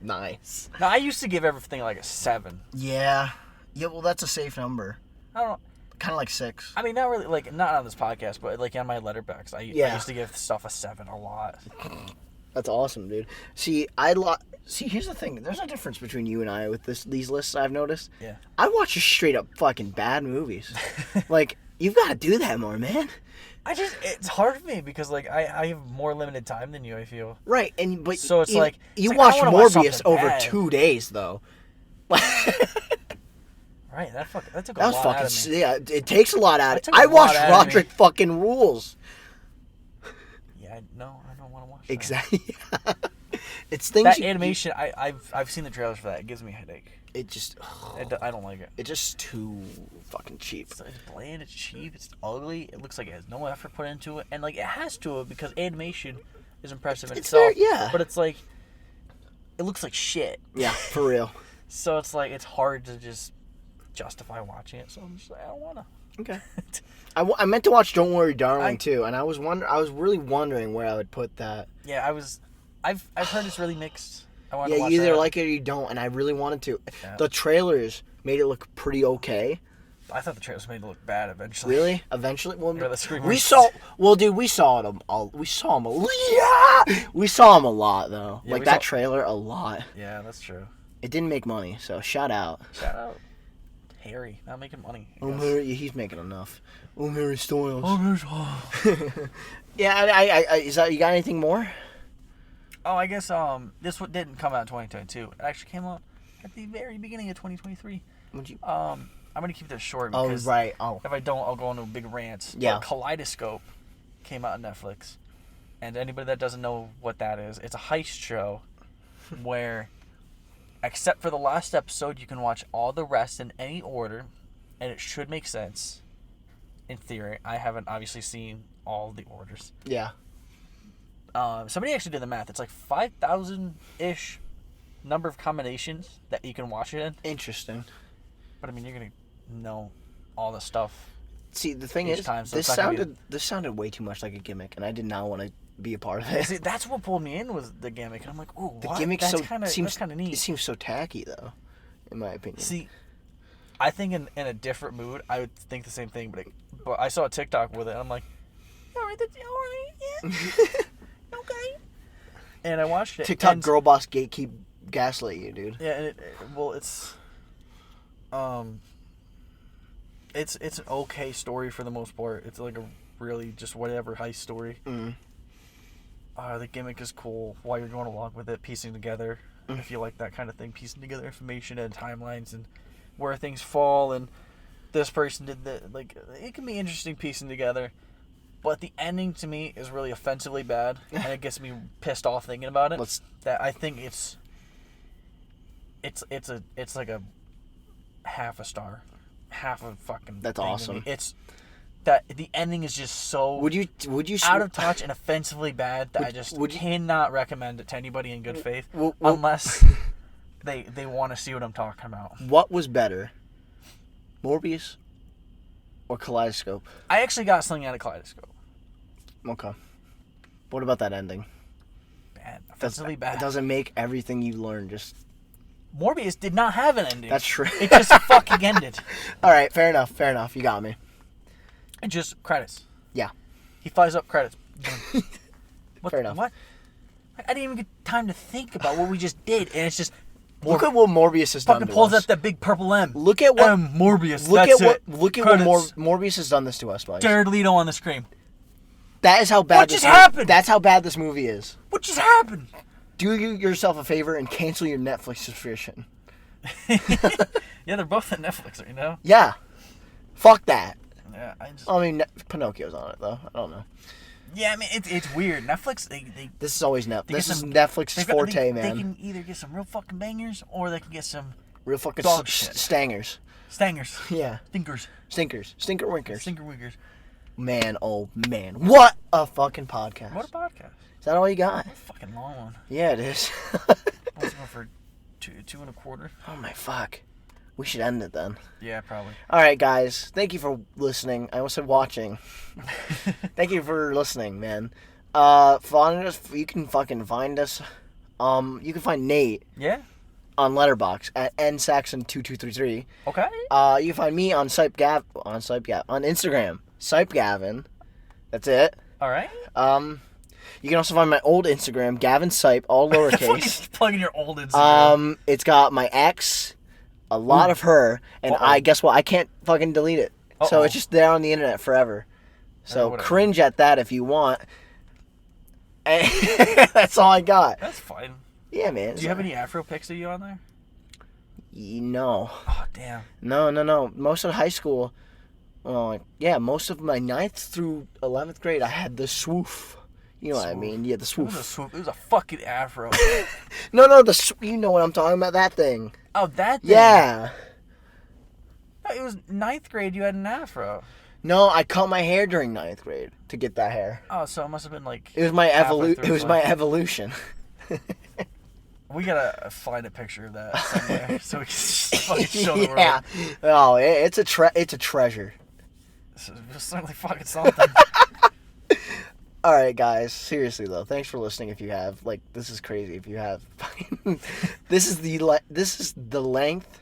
Nice. Now I used to give everything like a 7. Yeah. Yeah. Well, that's a safe number. I don't know. Kind of like 6. I mean, not really, like, not on this podcast, but, like, on my letterbox, I used to give stuff a 7 a lot. That's awesome, dude. See, here's the thing. There's a difference between you and I with these lists I've noticed. Yeah. I watch just straight up fucking bad movies. Like, you've got to do that more, man. It's hard for me because, like, I have more limited time than you, I feel. Right, but so it's like... You it's watched like, Morbius over bad. 2 days, though. Right, that took a That was lot fucking, out of me. yeah, it takes a lot out of it. I I watched Roderick fucking Rules. Yeah, I don't want to watch Exactly. It's things that animation, I've seen the trailers for that. It gives me a headache. It just... I don't like it. It's just too fucking cheap. It's bland, it's cheap, it's ugly. It looks like it has no effort put into it. And, like, it has to have because animation is impressive in itself. Yeah. But it's like... It looks like shit. Yeah, for real. So it's like, it's hard to just justify watching it. So I'm just like, I don't want to. Okay. I meant to watch Don't Worry Darling too, and I was really wondering where I would put that. Yeah, I've heard it's really mixed. I want Yeah, to watch you either that. like it or you don't, and I really wanted to. Yeah. The trailers made it look pretty okay. I thought the trailers made it look bad eventually. Really? Eventually? Well, Yeah, the screamers. we saw them all. We saw them a lot though. Yeah, like we that saw- trailer a lot. Yeah, that's true. It didn't make money, so shout out. Shout out. Harry, not making money. I guess. Harry, he's making enough. Harry Styles. Oh, Yeah, I is that, you got anything more? I guess this one didn't come out in 2022. It actually came out at the very beginning of 2023. Would you? I'm gonna keep this short Oh, because right. Oh. if I don't, I'll go into a big rant. Yeah. But Kaleidoscope came out on Netflix, and anybody that doesn't know what that is, it's a heist show where, except for the last episode, you can watch all the rest in any order, and it should make sense. In theory, I haven't obviously seen all the orders. Yeah. Somebody actually did the math. It's like 5,000-ish number of combinations that you can watch it in. Interesting. But I mean, you're gonna know all the stuff. See, the thing Each is, time, so this it's not gonna sounded way too much like a gimmick, and I did not want to be a part of it. See, that's what pulled me in was the gimmick, and I'm like, ooh, The what? gimmick That's seems kind of neat. It seems so tacky, though, in my opinion. See, I think in a different mood, I would think the same thing, but I saw a TikTok with it, and I'm like, all right, yeah, okay. And I watched it. TikTok and, girl boss gatekeep gaslight you, dude. Yeah, and it's an okay story for the most part. It's like a really just whatever heist story. The gimmick is cool while you're going along with it, piecing together. If you like that kind of thing, piecing together information and timelines and where things fall and this person did that. Like, it can be interesting piecing together. But the ending to me is really offensively bad, and it gets me pissed off thinking about it. That I think it's like a half a star, half a fucking. That's thing awesome. To me. that the ending is just so Would you out of touch and offensively bad that I just cannot recommend it to anybody in good faith unless they want to see what I'm talking about. What was better, Morbius or Kaleidoscope? I actually got something out of Kaleidoscope. Okay. What about that ending? Bad. Offensively bad. It doesn't make everything you learn just... Morbius did not have an ending. That's true. It just fucking ended. All right, fair enough. You got me. And just credits. Yeah. He fires up credits. Fair enough. What? I didn't even get time to think about what we just did, and it's just... Look at what Morbius has done to us. Fucking pulls up that big purple M. Look at what... Morbius, Look that's at what, it. Look at Credits. what Morbius has done this to us, boys. Jared Leto on the screen. That is how bad What just happened? That's how bad this movie is. What just happened? Do yourself a favor and cancel your Netflix subscription. Yeah, they're both on Netflix right now. Yeah. Fuck that. Yeah, I mean, Pinocchio's on it, though. I don't know. Yeah, I mean, it's weird. Netflix, they This is always Netflix. This is Netflix's forte, man. They can either get some real fucking bangers, or they can get some... Real fucking dog shit. stangers. Stangers. Yeah. Stinkers. Stinker winkers. Stinker winkers. Man, oh man. What a fucking podcast. What a podcast. Is that all you got? What a fucking long one. Yeah, it is. I was going for two and a quarter. Oh my fuck. We should end it then. Yeah, probably. Alright, guys. Thank you for listening. I almost said watching. Thank you for listening, man. Find us. You can fucking find us. You can find Nate. Yeah? On Letterboxd at nsaxon2233. Okay. You can find me on on Instagram, Gavin. That's it. All right. You can also find my old Instagram, Gavin Sipe, all lowercase. Plugging your old Instagram. It's got my ex, a lot of her, and I guess what? I can't fucking delete it. So it's just there on the internet forever. So cringe at that if you want. That's all I got. That's fine. Yeah, man. Do you have any Afro pics of you on there? No. Oh, damn. No. Most of high school, most of my 9th through 11th grade, I had the swoof. You know what I mean? Yeah, the swoof. It was a swoof. It was a fucking Afro. No, you know what I'm talking about, that thing. Oh, that thing? Yeah. It was 9th grade you had an Afro. No, I cut my hair during 9th grade to get that hair. Oh, so it must have been like... It was my evolution. We gotta find a picture of that somewhere so we can just fucking show the world. Yeah. Oh, it's a treasure. This is certainly fucking something. All right, guys. Seriously though, thanks for listening. If you have, this is crazy. If you have, this is the length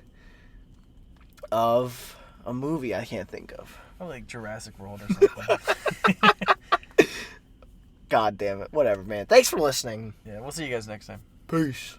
of a movie I can't think of. Probably like Jurassic World or something. God damn it. Whatever, man. Thanks for listening. Yeah, we'll see you guys next time. Peace.